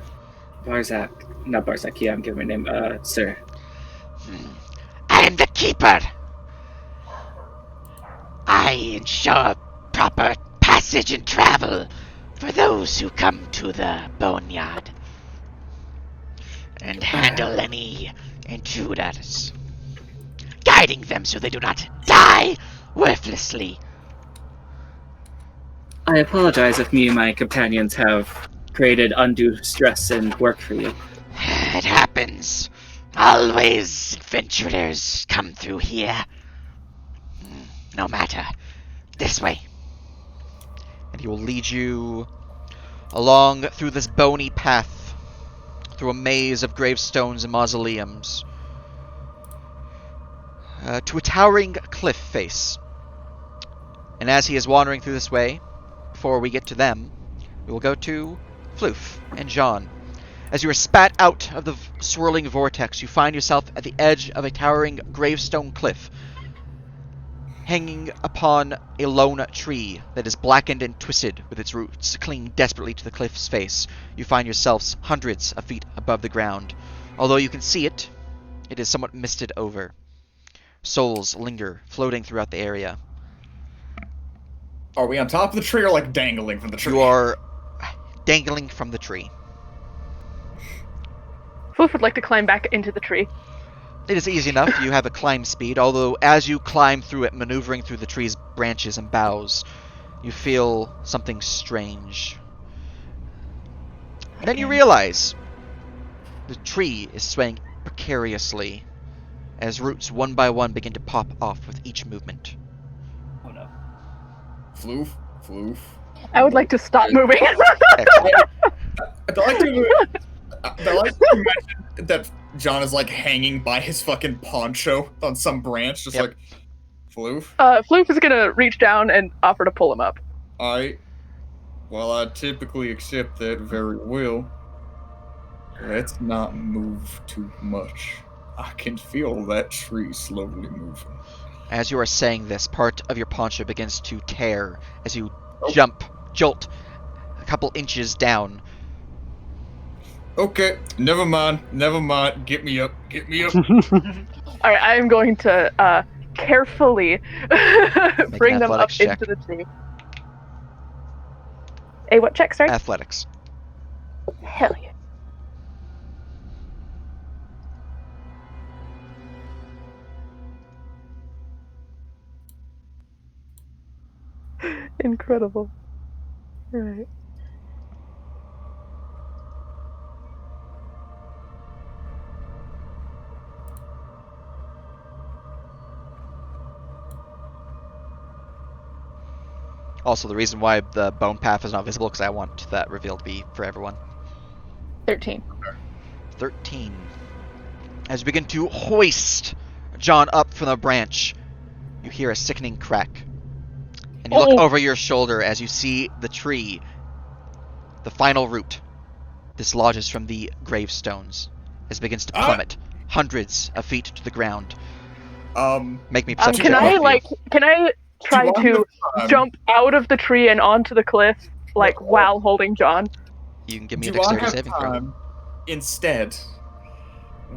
Speaker 5: Barzak? Not Barzak, yeah, I'm giving him, sir.
Speaker 8: I am the keeper. I ensure proper passage and travel for those who come to the boneyard, and handle any intruders, guiding them so they do not die worthlessly.
Speaker 5: I apologize if me and my companions have created undue stress and work for you.
Speaker 8: It happens. Always adventurers come through here. No matter. This way.
Speaker 1: And he will lead you along through this bony path, through a maze of gravestones and mausoleums, to a towering cliff face. And as he is wandering through this way, before we get to them, we will go to Floof and John. As you are spat out of the swirling vortex, you find yourself at the edge of a towering gravestone cliff, hanging upon a lone tree that is blackened and twisted with its roots clinging desperately to the cliff's face. You find yourselves hundreds of feet above the ground. Although you can see it, it is somewhat misted over. Souls linger, floating throughout the area.
Speaker 2: Are we on top of the tree or like dangling from the tree?
Speaker 1: You are dangling from the tree.
Speaker 7: Floof would like to climb back into the tree.
Speaker 1: It is easy enough. You have a climb speed, although as you climb through it, maneuvering through the tree's branches and boughs, you feel something strange. And then you realize the tree is swaying precariously as roots one by one begin to pop off with each movement.
Speaker 5: Oh no.
Speaker 2: Floof.
Speaker 7: I would like to stop moving.
Speaker 1: Excellent.
Speaker 2: I'd like to mention that John is like hanging by his fucking poncho on some branch, just like Floof.
Speaker 7: Floof is gonna reach down and offer to pull him up.
Speaker 2: I typically accept that very well. Let's not move too much. I can feel that tree slowly moving.
Speaker 1: As you are saying this, part of your poncho begins to tear as you jolt a couple inches down.
Speaker 2: Okay, never mind. Get me up.
Speaker 7: Alright, I am going to carefully bring them up
Speaker 1: athletics check.
Speaker 7: into the tree. A what check, sorry?
Speaker 1: Athletics.
Speaker 7: Hell yeah. Incredible. Right.
Speaker 1: also the reason why the bone path is not visible, because I want that reveal to be for everyone.
Speaker 7: 13.
Speaker 1: 13. As you begin to hoist John up from the branch, you hear a sickening crack. And you look over your shoulder as you see the tree, the final root, dislodges from the gravestones as it begins to plummet hundreds of feet to the ground. Make me perception
Speaker 7: Can
Speaker 1: check,
Speaker 7: I
Speaker 1: both of you.
Speaker 7: can I try to jump out of the tree and onto the cliff while holding John?
Speaker 1: You can give me a
Speaker 2: Do I
Speaker 1: dexterity
Speaker 2: have
Speaker 1: saving throw.
Speaker 2: time instead,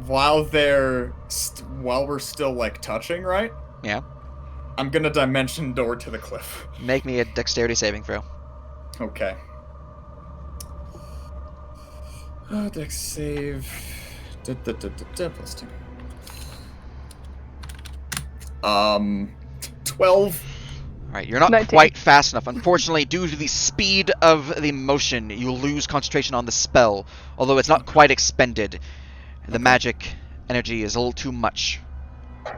Speaker 2: while we're still like touching, right?
Speaker 1: Yeah.
Speaker 2: I'm gonna dimension door to the cliff.
Speaker 1: Make me a dexterity saving throw.
Speaker 2: Okay. Dex save. Plus 2. 12.
Speaker 1: Alright, you're not
Speaker 7: 19.
Speaker 1: quite fast enough. Unfortunately, due to the speed of the motion, you lose concentration on the spell, although it's not quite expended. The magic energy is a little too much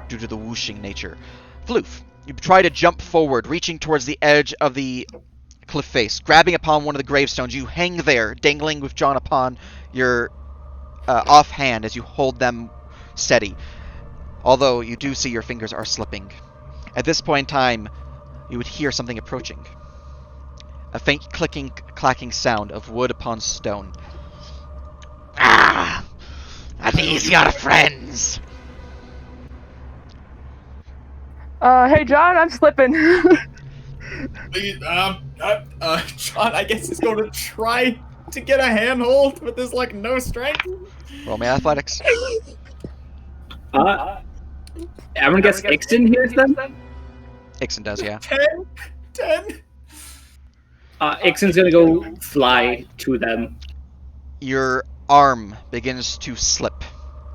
Speaker 1: due to the whooshing nature. Floof, you try to jump forward, reaching towards the edge of the cliff face, grabbing upon one of the gravestones. You hang there, dangling with John upon your offhand as you hold them steady, although you do see your fingers are slipping. At this point in time, you would hear something approaching. A faint clicking, clacking sound of wood upon stone.
Speaker 8: Ah! Are these your friends?
Speaker 7: Hey John, I'm slipping.
Speaker 2: John, I guess he's going to try to get a handhold, but there's like no strength.
Speaker 1: Roll me athletics.
Speaker 5: I'm gonna guess Ixton hears them.
Speaker 1: Ixon does, yeah.
Speaker 2: 10.
Speaker 5: Ixton's gonna go fly to them.
Speaker 1: Your arm begins to slip.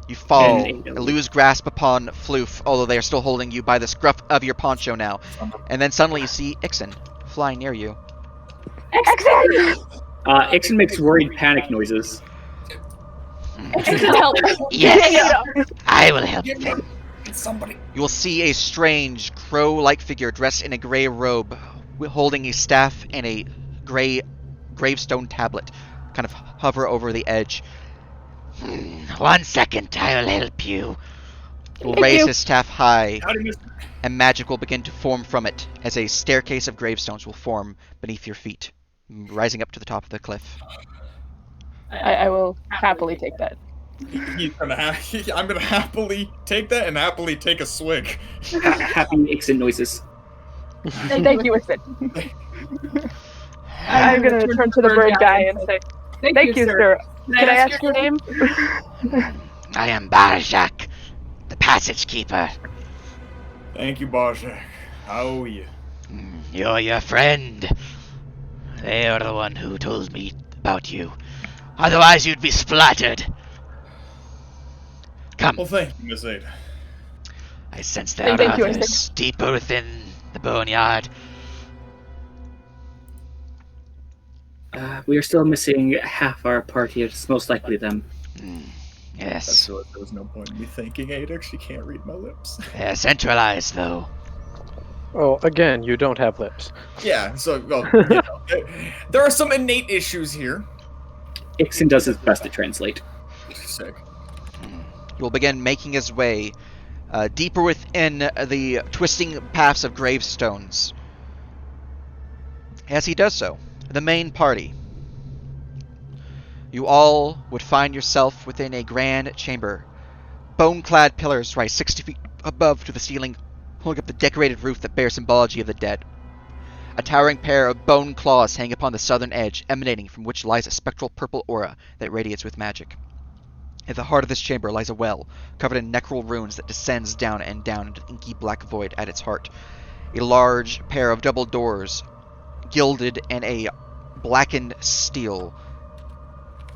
Speaker 1: You fall, lose grasp upon Floof, although they are still holding you by the scruff of your poncho now. And then suddenly you see Ixon fly near you.
Speaker 5: Ixton makes worried panic noises.
Speaker 7: Help.
Speaker 8: Yes, I will help them.
Speaker 2: Somebody.
Speaker 1: You will see a strange, crow-like figure dressed in a gray robe, holding a staff and a gray gravestone tablet, kind of hover over the edge.
Speaker 8: 1 second, I will help you.
Speaker 1: He will raise his staff high, and magic will begin to form from it, as a staircase of gravestones will form beneath your feet, rising up to the top of the cliff.
Speaker 7: I will happily take that.
Speaker 2: I'm gonna happily take that and happily take a swig.
Speaker 5: Happy Ixton noises.
Speaker 7: Thank you, Ixon. I'm gonna turn to the bird guy and say, "Thank you, sir. Can I ask your name?"
Speaker 8: I am Barjak, the passage keeper.
Speaker 2: Thank you, Barjak. How are you?
Speaker 8: You're your friend. They are the one who told me about you. Otherwise, you'd be splattered. Come.
Speaker 2: Well, thank you, Miss Ada.
Speaker 8: I sense there are
Speaker 7: Thank you,
Speaker 8: others deeper within the boneyard.
Speaker 5: We are still missing half our party. It's most likely them.
Speaker 8: Yes.
Speaker 2: So there was no point in me thinking Ada. She can't read my lips.
Speaker 8: They're centralized, though.
Speaker 3: Oh, again, you don't have lips.
Speaker 2: Yeah, so well, there are some innate issues here.
Speaker 5: Ixton does his best to translate.
Speaker 2: Sick.
Speaker 1: He will begin making his way deeper within the twisting paths of gravestones. As he does so, the main party, you all would find yourself within a grand chamber. Bone-clad pillars rise 60 feet above to the ceiling, holding up the decorated roof that bears symbology of the dead. A towering pair of bone claws hang upon the southern edge, emanating from which lies a spectral purple aura that radiates with magic. At the heart of this chamber lies a well, covered in necral runes that descends down and down into the inky black void at its heart. A large pair of double doors, gilded in a blackened steel,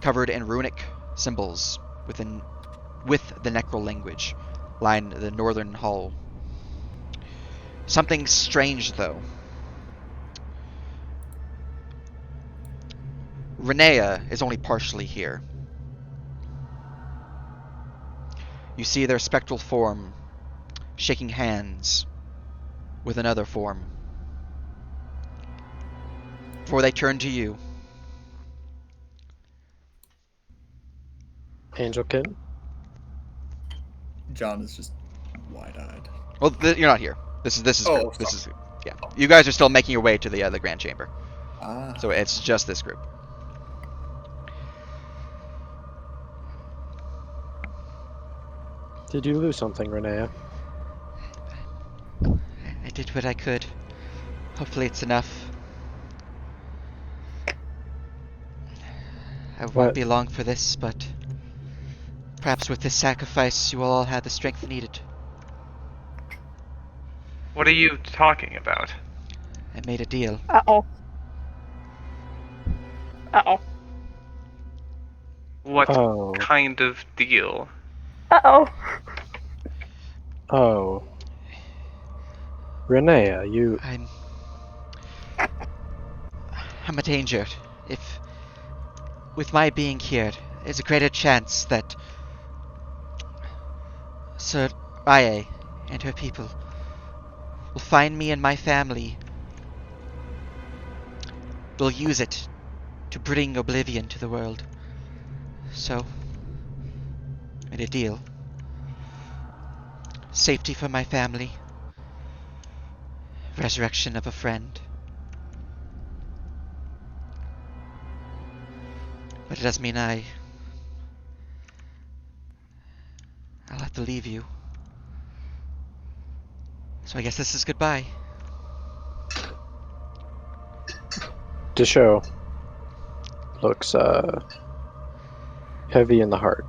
Speaker 1: covered in runic symbols with the necral language, line the northern hall. Something strange, though. Renea is only partially here. You see their spectral form shaking hands with another form. before they turn to you.
Speaker 3: Angelkin.
Speaker 2: John is just wide-eyed.
Speaker 1: Well, you're not here. This is
Speaker 2: Oh,
Speaker 1: group. This
Speaker 2: sorry.
Speaker 1: is yeah. You guys are still making your way to the Grand Chamber,
Speaker 2: Ah.
Speaker 1: so it's just this group.
Speaker 3: Did you lose something, Renea?
Speaker 1: I did what I could. Hopefully, it's enough. I won't
Speaker 3: What?
Speaker 1: be long for this, but perhaps with this sacrifice, you will all have the strength needed.
Speaker 6: What are you talking about?
Speaker 1: I made a deal.
Speaker 7: Uh-oh. Uh-oh.
Speaker 6: What
Speaker 3: Oh.
Speaker 6: kind of deal?
Speaker 7: Uh-oh.
Speaker 3: Oh. Renea, you...
Speaker 1: I'm a danger. If, with my being here, there's a greater chance that Sir Raye and her people will find me and my family. Will use it to bring oblivion to the world. So, made a deal. Safety for my family. Resurrection of a friend. But it does mean I'll have to leave you. So I guess this is goodbye.
Speaker 3: Desho looks heavy in the heart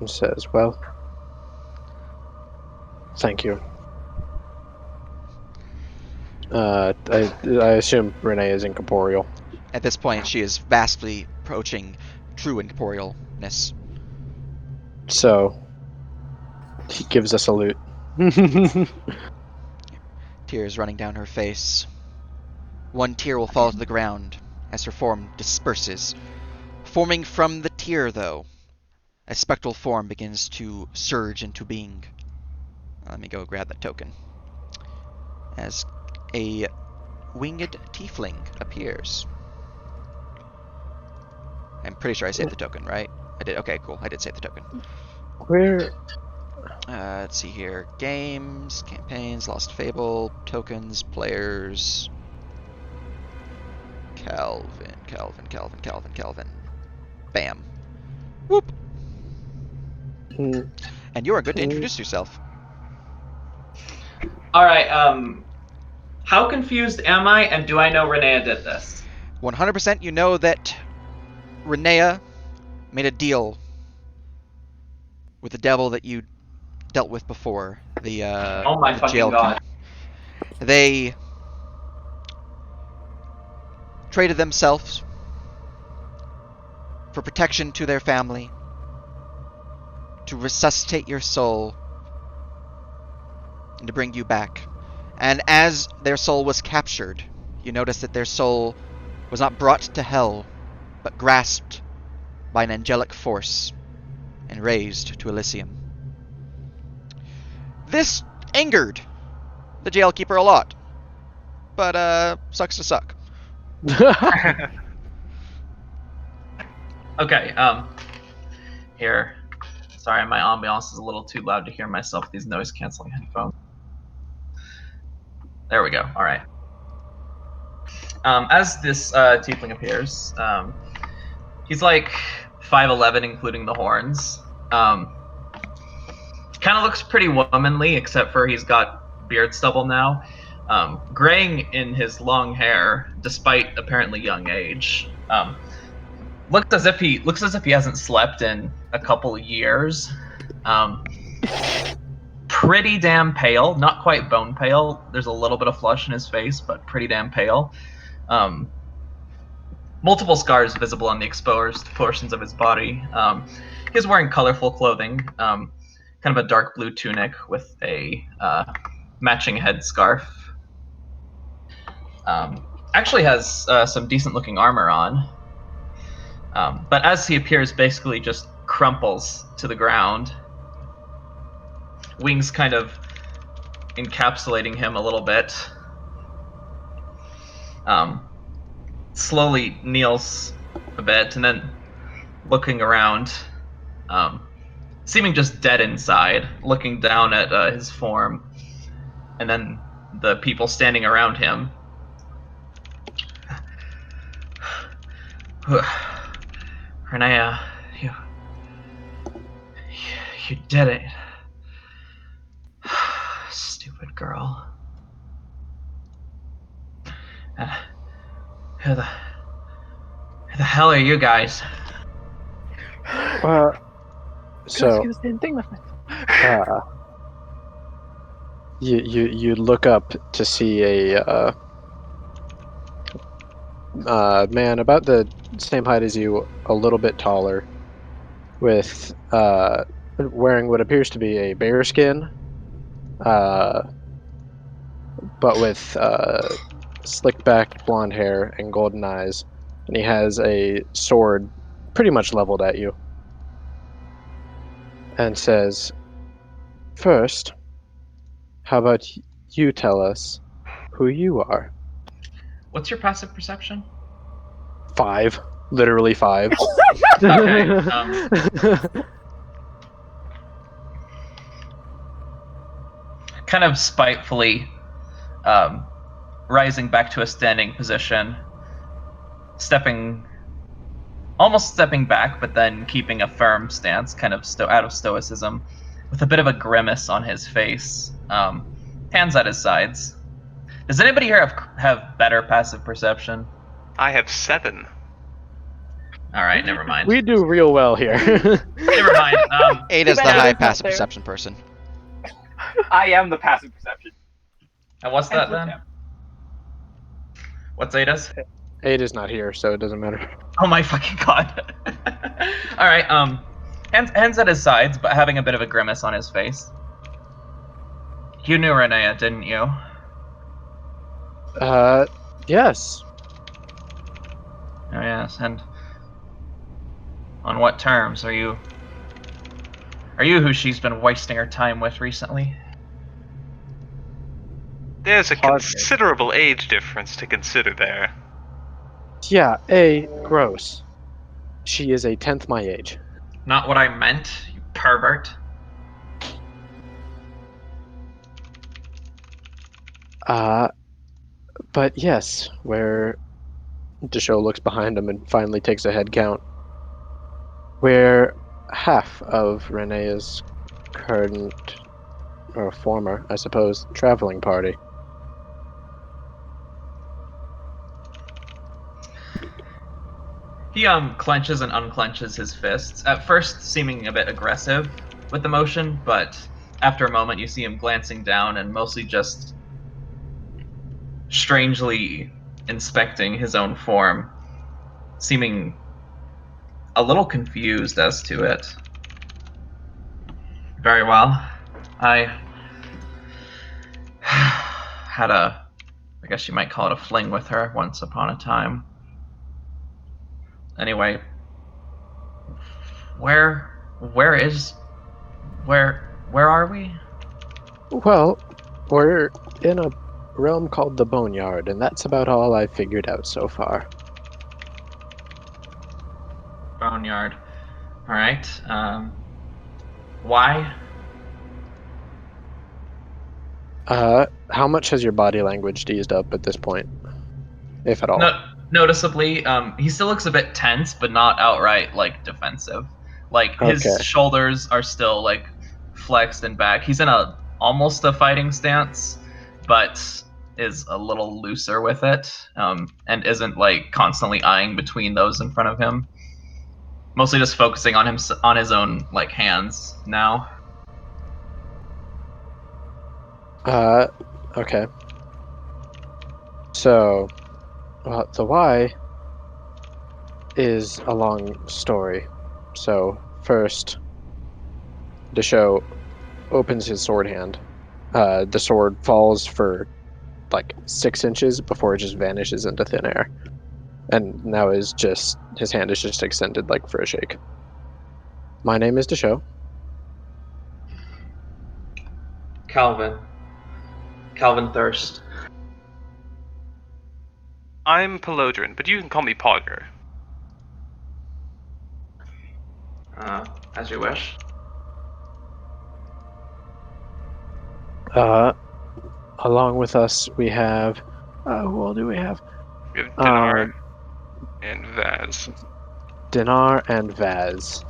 Speaker 3: and says, well, thank you. I assume Renee is incorporeal.
Speaker 1: At this point, she is vastly approaching true incorporealness.
Speaker 3: So, he gives a salute.
Speaker 1: Tears running down her face. One tear will fall to the ground as her form disperses. Forming from the tear, though, a spectral form begins to surge into being. Let me go grab that token. As a winged tiefling appears. I'm pretty sure I saved the token, right? I did. Okay, cool. I did save the token.
Speaker 3: Where?
Speaker 1: Let's see here. Games, campaigns, Lost Fable, tokens, players. Calvin. Bam. Whoop.
Speaker 3: Mm,
Speaker 1: And you are good to introduce yourself.
Speaker 4: All right. How confused am I, and do I know Renea did this?
Speaker 1: 100% you know that Renea made a deal with the devil that you dealt with before. The
Speaker 4: Oh my
Speaker 1: the
Speaker 4: fucking
Speaker 1: jail
Speaker 4: god.
Speaker 1: keep. They traded themselves for protection to their family, to resuscitate your soul, and to bring you back. And as their soul was captured, you notice that their soul was not brought to hell, but grasped by an angelic force and raised to Elysium. This angered the jailkeeper a lot, but sucks to suck.
Speaker 4: Okay. Here. Sorry, my ambiance is a little too loud to hear myself with these noise canceling headphones. There we go. All right. As this tiefling appears, he's like 5'11", including the horns. Kind of looks pretty womanly, except for he's got beard stubble now. Graying in his long hair, despite apparently young age. Looks as if he hasn't slept in a couple of years. Pretty damn pale, not quite bone pale. There's a little bit of flush in his face, but pretty damn pale. Multiple scars visible on the exposed portions of his body. He's wearing colorful clothing, kind of a dark blue tunic with a matching headscarf. Actually has some decent looking armor on. But as he appears, basically just crumples to the ground. Wings kind of encapsulating him a little bit. slowly kneels a bit, and then looking around, seeming just dead inside, looking down at his form, and then the people standing around him. Renea, you did it. Stupid girl. And who the hell are you guys?
Speaker 3: So
Speaker 7: the same thing with myself.
Speaker 3: you look up to see a man about the same height as you, a little bit taller, with wearing what appears to be a bear skin, but with slick back blonde hair and golden eyes, and he has a sword pretty much leveled at you, and says, "First, how about you tell us who you are?"
Speaker 4: What's your passive perception?
Speaker 3: 5, literally 5.
Speaker 4: Okay. Kind of spitefully, rising back to a standing position, almost stepping back, but then keeping a firm stance, kind of out of stoicism, with a bit of a grimace on his face, hands at his sides. Does anybody here have better passive perception?
Speaker 6: I have 7.
Speaker 4: All right, never mind.
Speaker 3: We do real well here.
Speaker 4: Never mind.
Speaker 1: Ada's the
Speaker 7: bad
Speaker 1: high
Speaker 7: Ada's not
Speaker 1: passive
Speaker 7: there.
Speaker 1: perception person.
Speaker 5: I am the passive perception.
Speaker 4: And what's that
Speaker 5: And flip
Speaker 4: then?
Speaker 5: tab.
Speaker 4: What's Ada's?
Speaker 3: 8 is not here, so it doesn't matter.
Speaker 4: Oh my fucking god. All right. Hands at his sides, but having a bit of a grimace on his face. You knew Renea, didn't you?
Speaker 3: Yes.
Speaker 4: Oh yes, and on what terms are you? Are you who she's been wasting her time with recently?
Speaker 6: There's a
Speaker 3: Hardly.
Speaker 6: considerable age difference to consider there.
Speaker 3: Yeah, gross. She is a 10th my age.
Speaker 4: Not what I meant, you pervert.
Speaker 3: But yes, where Desho looks behind him and finally takes a head count. We're half of Renea's current, or former, I suppose, traveling party.
Speaker 4: He clenches and unclenches his fists, at first seeming a bit aggressive with the motion, but after a moment you see him glancing down and mostly just strangely inspecting his own form, seeming a little confused as to it. Very well. I had I guess you might call it a fling with her once upon a time. Anyway, where are we?
Speaker 3: Well, we're in a realm called the Boneyard, and that's about all I've figured out so far.
Speaker 4: Boneyard. All right. Why?
Speaker 3: How much has your body language eased up at this point, if at all?
Speaker 4: No, noticeably, he still looks a bit tense, but not outright like defensive. Like his
Speaker 3: Okay.
Speaker 4: shoulders are still like flexed and back. He's in almost a fighting stance, but is a little looser with it, and isn't like constantly eyeing between those in front of him. Mostly just focusing on his own like hands now.
Speaker 3: Okay. So, the why is a long story. So, first, Desho opens his sword hand. The sword falls for like 6 inches before it just vanishes into thin air. And now his hand is just extended like for a shake. My name is Desho.
Speaker 4: Calvin Thirst.
Speaker 6: I'm Pelodrin, but you can call me Pogger.
Speaker 4: As you wish.
Speaker 3: Along with us, we have. Who all do we have?
Speaker 6: We have Dinar and Vaz.
Speaker 3: Dinar and Vaz.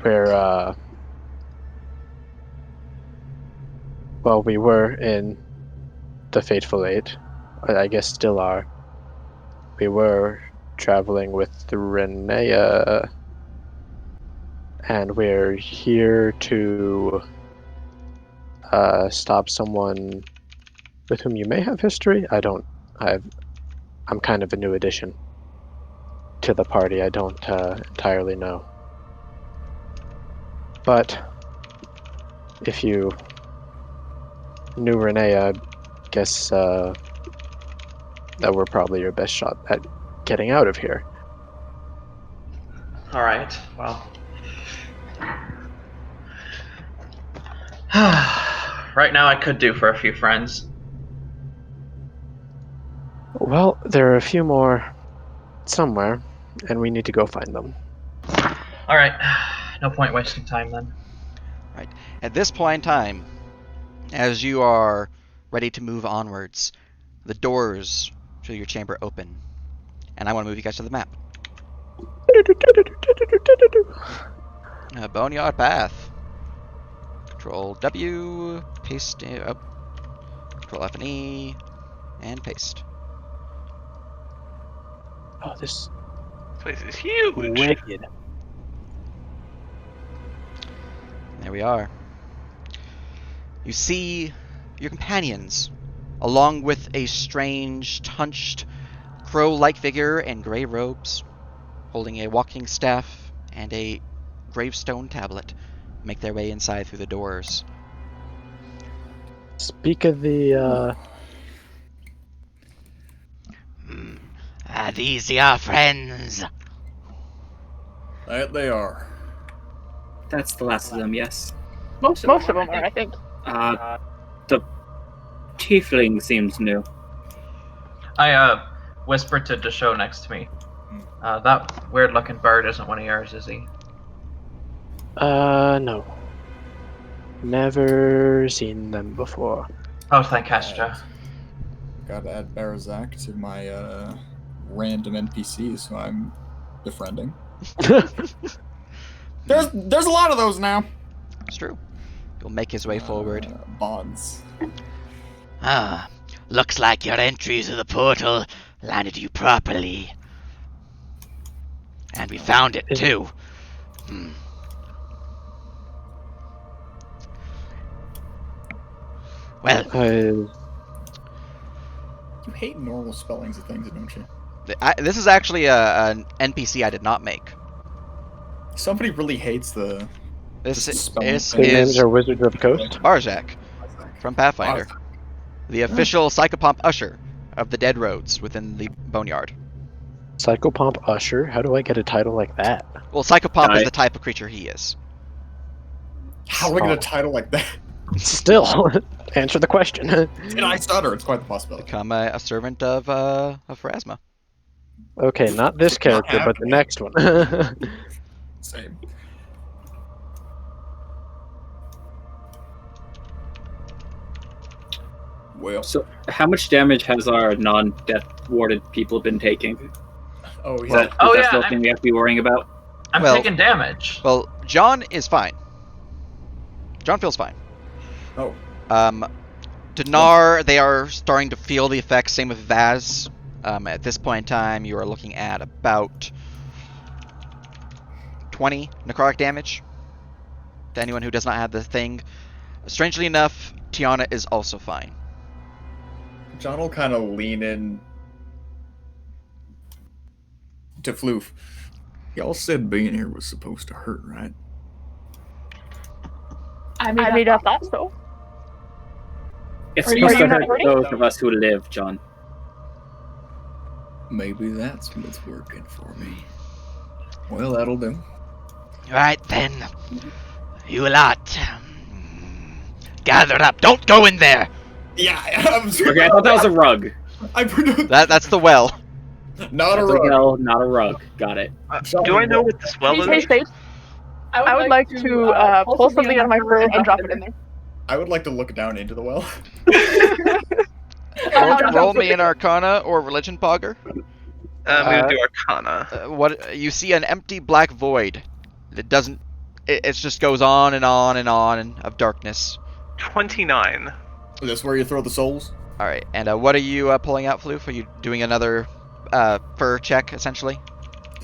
Speaker 3: Where well, we were in the Fateful Eight. I guess still are. We were traveling with Renea, and we're here to stop someone with whom you may have history. I'm kind of a new addition to the party. I don't entirely know. But if you knew Renee, I guess that we're probably your best shot at getting out of here.
Speaker 4: All right. Well. Right now, I could do for a few friends.
Speaker 3: Well, there are a few more somewhere, and we need to go find them.
Speaker 4: All right. No point wasting time then.
Speaker 1: Right. At this point in time, as you are ready to move onwards, the doors to your chamber open, and I want to move you guys to the map. Boneyard Path. Control W, paste up. Control F and E, and paste.
Speaker 3: Oh, this
Speaker 6: place is huge.
Speaker 3: wicked.
Speaker 1: There we are. You see your companions, along with a strange, hunched, crow-like figure in gray robes, holding a walking staff and a gravestone tablet, make their way inside through the doors.
Speaker 3: Speak of the
Speaker 8: Are these your friends?
Speaker 2: That they are.
Speaker 5: That's the last of them, yes.
Speaker 7: Most of them are, I think.
Speaker 5: The tiefling seems new.
Speaker 4: I whispered to Desho next to me. That weird-looking bird isn't one of yours, is he?
Speaker 3: no. Never seen them before.
Speaker 4: Oh, thank Castra.
Speaker 2: Gotta add Barazak to my random NPCs who I'm befriending. There's a lot of those now.
Speaker 1: It's true. You'll make his way forward.
Speaker 2: Bonds.
Speaker 8: Ah, looks like your entry to the portal landed you properly. And we found it too. Well,
Speaker 2: You hate normal spellings of things, don't you?
Speaker 1: This is actually an NPC I did not make.
Speaker 2: Somebody really hates the.
Speaker 1: This
Speaker 2: spelling
Speaker 1: is
Speaker 2: thing.
Speaker 3: Their names are Wizards of the Coast.
Speaker 1: Barzak from Pathfinder, the official psychopomp usher of the Dead Roads within the Boneyard.
Speaker 3: Psychopomp Usher? How do I get a title like that?
Speaker 1: Well, psychopomp is the type of creature he is.
Speaker 2: How do we get a title like that?
Speaker 3: Still, answer the question.
Speaker 2: Did I stutter? It's quite the possibility.
Speaker 1: Become a servant of Pharasma.
Speaker 3: Okay, not this character, but the next one.
Speaker 2: Same. Well.
Speaker 5: So, how much damage has our non-death warded people been taking?
Speaker 2: Oh,
Speaker 5: Is
Speaker 2: yeah.
Speaker 5: that,
Speaker 4: Oh,
Speaker 5: is that
Speaker 4: yeah,
Speaker 5: still a thing we have to be worrying about?
Speaker 4: I'm
Speaker 1: Well-
Speaker 4: taking damage.
Speaker 1: Well, John is fine. John feels fine.
Speaker 2: Oh.
Speaker 1: Dinar, they are starting to feel the effects. Same with Vaz. At this point in time, you are looking at about 20 necrotic damage to anyone who does not have the thing. Strangely enough, Tiana is also fine.
Speaker 2: John will kind of lean in to Floof. Y'all said being here was supposed to hurt, right?
Speaker 7: I mean, I thought so.
Speaker 5: It's
Speaker 7: Are
Speaker 5: supposed
Speaker 7: you
Speaker 5: to
Speaker 7: not
Speaker 5: hurt
Speaker 7: hurting?
Speaker 5: those of us who live, John.
Speaker 2: Maybe that's what's working for me. Well, that'll do.
Speaker 8: right then. You lot. gather up. Don't go in there.
Speaker 2: Yeah, I'm sorry.
Speaker 5: Okay, I thought that was a rug.
Speaker 2: I pronounced
Speaker 1: That's the well.
Speaker 2: not a
Speaker 5: That's a
Speaker 2: rug.
Speaker 5: well, not a rug. Got it.
Speaker 6: Do I know what this well
Speaker 7: Hey,
Speaker 6: is?
Speaker 7: Sage, I would like to pull something out of my fur and drop it in there.
Speaker 2: I would like to look down into the well.
Speaker 1: Roll me an Arcana or Religion, Pogger.
Speaker 6: I'm gonna do Arcana.
Speaker 1: What you see an empty black void that doesn't. It just goes on and on and on of darkness.
Speaker 6: 29.
Speaker 2: Is this where you throw the souls?
Speaker 1: All right, and what are you pulling out, Floof? Are you doing another fur check essentially?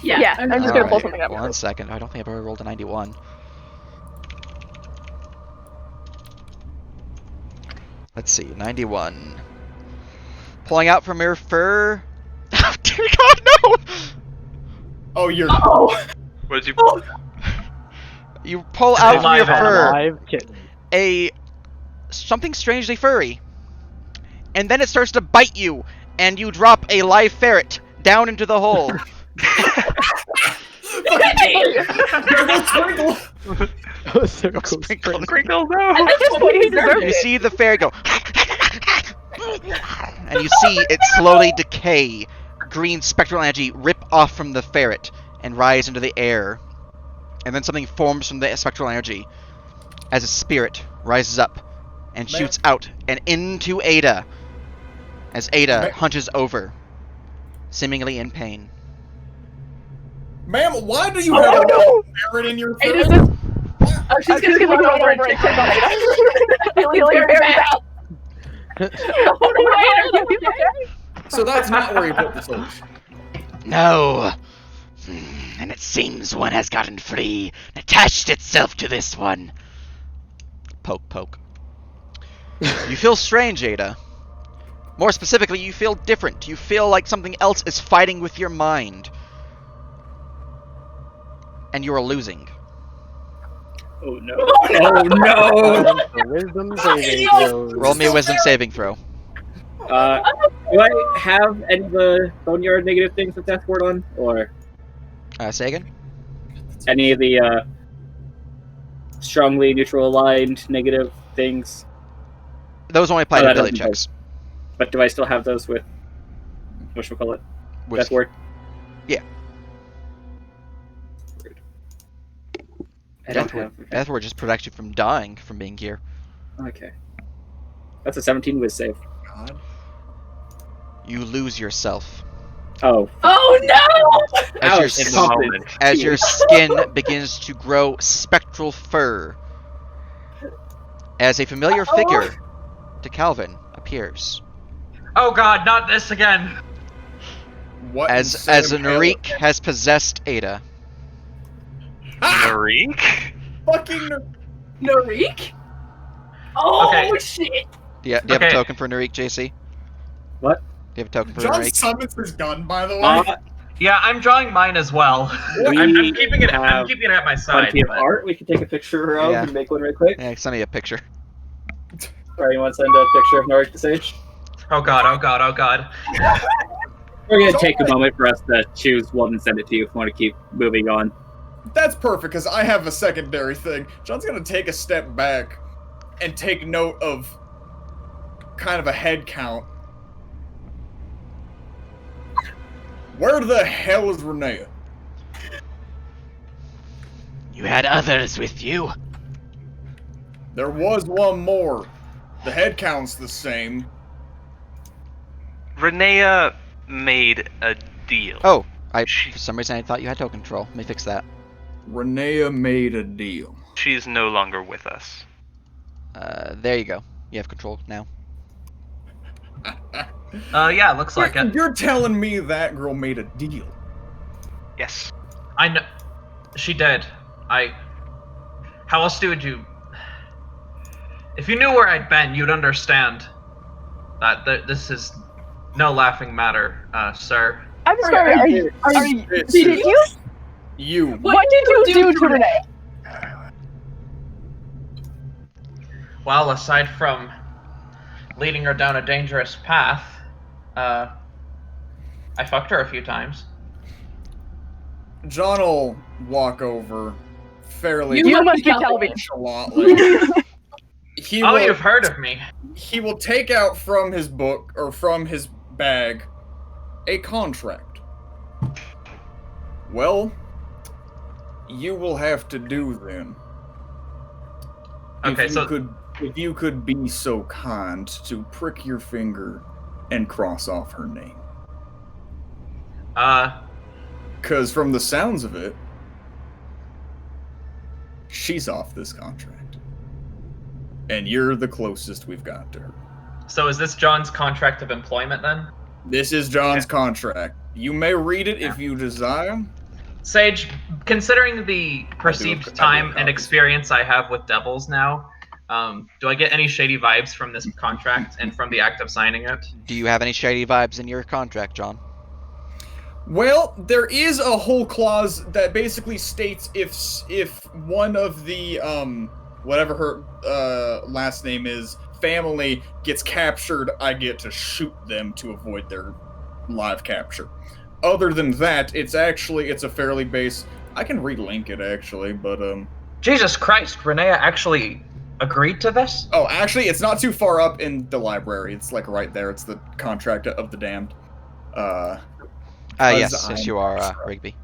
Speaker 7: Yeah, I'm just gonna pull something up.
Speaker 1: 1 second. I don't think I've ever rolled a 91. Let's see, 91. Pulling out from your fur. Oh dear God, no!
Speaker 2: Oh, you're.
Speaker 6: What did you pull?
Speaker 1: You pull out from your
Speaker 4: Live
Speaker 1: fur
Speaker 3: Live kitten.
Speaker 1: something strangely furry, and then it starts to bite you, and you drop a live ferret down into the hole.
Speaker 3: Sprinkle.
Speaker 6: Crinkle, no!
Speaker 7: At this point, he deserved
Speaker 1: You
Speaker 7: it.
Speaker 1: see the ferret go, and you see it slowly decay. Green spectral energy rip off from the ferret and rise into the air. And then something forms from the spectral energy as a spirit rises up and shoots out and into Ada as Ada hunches over, seemingly in pain.
Speaker 2: Ma'am, why do you have a ferret in your
Speaker 7: Ada's
Speaker 2: throat?
Speaker 7: just, she's gonna run over and take her on Ada. Feeling very bad. Oh, no, Ada, you okay?
Speaker 2: So that's not where you put the souls.
Speaker 8: No. And it seems one has gotten free and attached itself to this one.
Speaker 1: Poke, poke. You feel strange, Ada. More specifically, you feel different. You feel like something else is fighting with your mind. And you are losing.
Speaker 5: Oh no. Oh no.
Speaker 3: Wisdom saving throws.
Speaker 1: Roll me a wisdom saving throw.
Speaker 5: Do I have any of the boneyard negative things with Death Ward on? Or
Speaker 1: Say again?
Speaker 5: any of the strongly neutral aligned negative things?
Speaker 1: Those only apply
Speaker 5: Oh,
Speaker 1: to
Speaker 5: that
Speaker 1: ability
Speaker 5: doesn't
Speaker 1: checks.
Speaker 5: But do I still have those with whatchamacallit?
Speaker 1: With-
Speaker 5: Death Ward?
Speaker 1: Yeah.
Speaker 5: Rude. I don't have.
Speaker 1: Death Ward just protects you from dying from being here.
Speaker 5: Okay. That's a 17 whiz save.
Speaker 2: God.
Speaker 1: You lose yourself.
Speaker 5: Oh.
Speaker 7: Oh no!
Speaker 1: As
Speaker 5: Ouch.
Speaker 1: your,
Speaker 6: In the moment.
Speaker 1: as your skin begins to grow spectral fur. As a familiar figure to Calvin appears.
Speaker 4: Oh god, not this again.
Speaker 2: What?
Speaker 1: As
Speaker 2: insane
Speaker 1: Narik has possessed Ada.
Speaker 6: Narik?
Speaker 2: Fucking.
Speaker 7: Narik? Oh
Speaker 4: Okay.
Speaker 7: shit!
Speaker 1: Do you have a
Speaker 4: Okay.
Speaker 1: token for Narik, JC?
Speaker 5: What?
Speaker 1: Do you have a token for
Speaker 2: John
Speaker 1: Narik?
Speaker 2: summons his gun, by the way.
Speaker 4: Yeah, I'm drawing mine as well.
Speaker 5: We
Speaker 4: I'm keeping it. I'm
Speaker 5: have
Speaker 4: keeping it at my side.
Speaker 5: plenty of
Speaker 4: but-
Speaker 5: art we can take a picture of
Speaker 1: Yeah.
Speaker 5: and make one right quick.
Speaker 1: Yeah, send me a picture.
Speaker 5: Or you want to send a picture of Norwich to Sage?
Speaker 4: Oh god! Oh god! Oh god!
Speaker 5: We're gonna take a moment for us to choose one and send it to you if you want to keep moving on.
Speaker 2: That's perfect, because I have a secondary thing. John's gonna take a step back and take note of kind of a head count. Where the hell is Renea?
Speaker 8: You had others with you.
Speaker 2: There was one more. The head count's the same.
Speaker 6: Renea made a deal.
Speaker 1: Oh, for some reason I thought you had token control. Let me fix that.
Speaker 2: Renea made a deal.
Speaker 6: She's no longer with us.
Speaker 1: There you go. You have control now.
Speaker 4: Yeah, looks like it.
Speaker 2: You're telling me that girl made a deal?
Speaker 6: Yes.
Speaker 4: I know. She did. How else would you? If you knew where I'd been, you'd understand that this is no laughing matter, sir.
Speaker 7: I'm sorry. Are you?
Speaker 2: It's
Speaker 7: Did you?
Speaker 2: You.
Speaker 7: What did you do to Renee?
Speaker 4: Well, aside from leading her down a dangerous path, I fucked her a few times.
Speaker 2: John will walk over fairly
Speaker 7: You must be Calvin.
Speaker 2: nonchalantly.
Speaker 4: you've heard of me.
Speaker 2: He will take out from his book or from his bag a contract. Well, you will have to do then.
Speaker 4: Okay,
Speaker 2: If you could be so kind to prick your finger and cross off her name. Because from the sounds of it, she's off this contract. And you're the closest we've got to her.
Speaker 4: So is this John's contract of employment then?
Speaker 2: This is John's contract. You may read it if you desire.
Speaker 4: Sage, considering the perceived time and experience I have with devils now, do I get any shady vibes from this contract and from the act of signing it?
Speaker 1: Do you have any shady vibes in your contract, John?
Speaker 2: Well, there is a whole clause that basically states if one of the whatever her last name is family gets captured, I get to shoot them to avoid their live capture. Other than that, it's a fairly base. I can relink it actually, but
Speaker 4: Jesus Christ, Renea actually agreed to this?
Speaker 2: Oh, actually, it's not too far up in the library. It's like right there. It's the contract of the damned.
Speaker 1: Yes, you are, Rigby.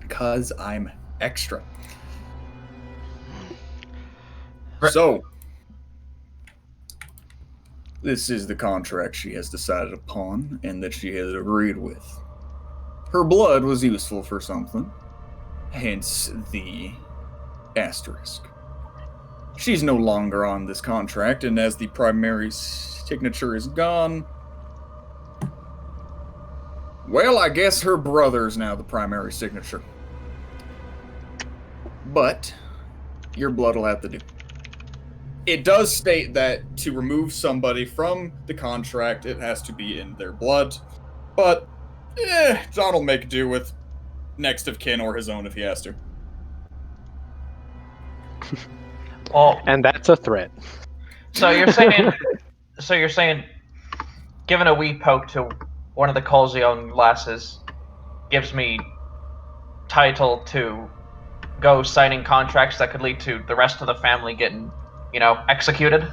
Speaker 2: Because I'm extra. So, this is the contract she has decided upon and that she has agreed with. Her blood was useful for something, hence the asterisk. She's no longer on this contract, and as the primary signature is gone, well, I guess her brother's now the primary signature. But your blood will have to do. It does state that to remove somebody from the contract, it has to be in their blood. But, John will make do with next of kin or his own if he has to.
Speaker 4: Well,
Speaker 3: And that's a threat.
Speaker 4: so you're saying, giving a wee poke to one of the Colzion lasses gives me title to go signing contracts that could lead to the rest of the family getting, executed?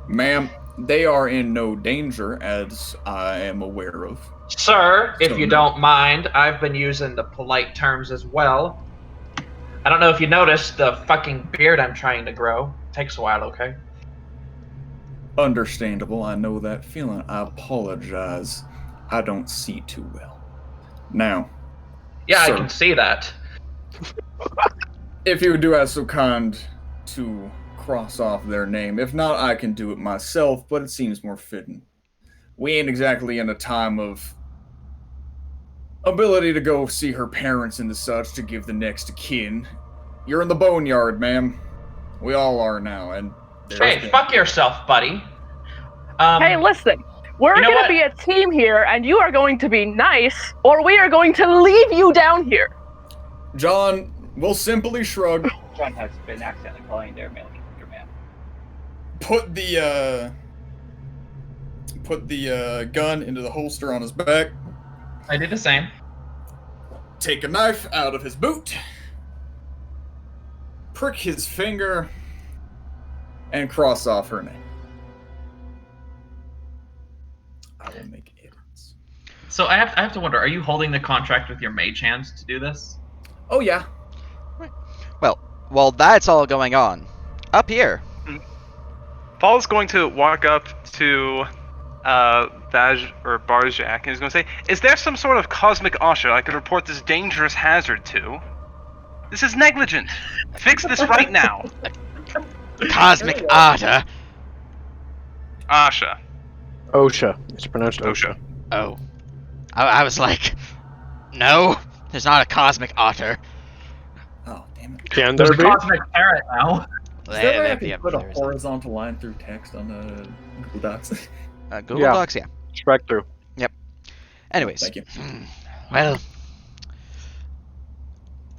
Speaker 2: Ma'am, they are in no danger, as I am aware of.
Speaker 4: Sir, if you don't mind, I've been using the polite terms as well. I don't know if you noticed the fucking beard I'm trying to grow. Takes a while, okay?
Speaker 2: Understandable, I know that feeling. I apologize. I don't see too well. Now,
Speaker 4: Yeah,
Speaker 2: sir,
Speaker 4: I can see that.
Speaker 2: if you would do as so kind to cross off their name. If not, I can do it myself, but it seems more fitting. We ain't exactly in a time of ability to go see her parents and the such to give the next of kin. You're in the boneyard, ma'am. We all are now, and
Speaker 4: Hey, fuck yourself, buddy.
Speaker 7: Hey, listen. We're
Speaker 4: You know
Speaker 7: going to
Speaker 4: what?
Speaker 7: be a team here, and you are going to be nice, or we are going to leave you down here.
Speaker 2: John will simply shrug,
Speaker 5: John has been accidentally calling their man.
Speaker 2: put the gun into the holster on his back,
Speaker 4: I did the same.
Speaker 2: take a knife out of his boot, prick his finger, and cross off her name. I will make edits.
Speaker 4: So I have to wonder, are you holding the contract with your mage hand to do this?
Speaker 2: Oh yeah.
Speaker 1: Well, while that's all going on, up here.
Speaker 6: Paul's going to walk up to Barzak and he's going to say, "Is there some sort of cosmic usher I could report this dangerous hazard to? This is negligent. Fix this right now."
Speaker 8: Cosmic Otter.
Speaker 6: Asha.
Speaker 3: OSHA. It's pronounced OSHA.
Speaker 8: Oh. I was like, no, there's not a Cosmic Otter.
Speaker 2: Oh damn it.
Speaker 3: Can
Speaker 4: There's
Speaker 3: there
Speaker 4: a
Speaker 3: be?
Speaker 4: cosmic parrot now.
Speaker 2: Is there a way I
Speaker 8: Yeah,
Speaker 2: can put a
Speaker 8: there is.
Speaker 2: horizontal line through text on the Google Docs?
Speaker 1: Google
Speaker 3: Yeah.
Speaker 1: Docs, yeah.
Speaker 3: Strike through.
Speaker 1: Anyways,
Speaker 2: Thank you.
Speaker 8: Well,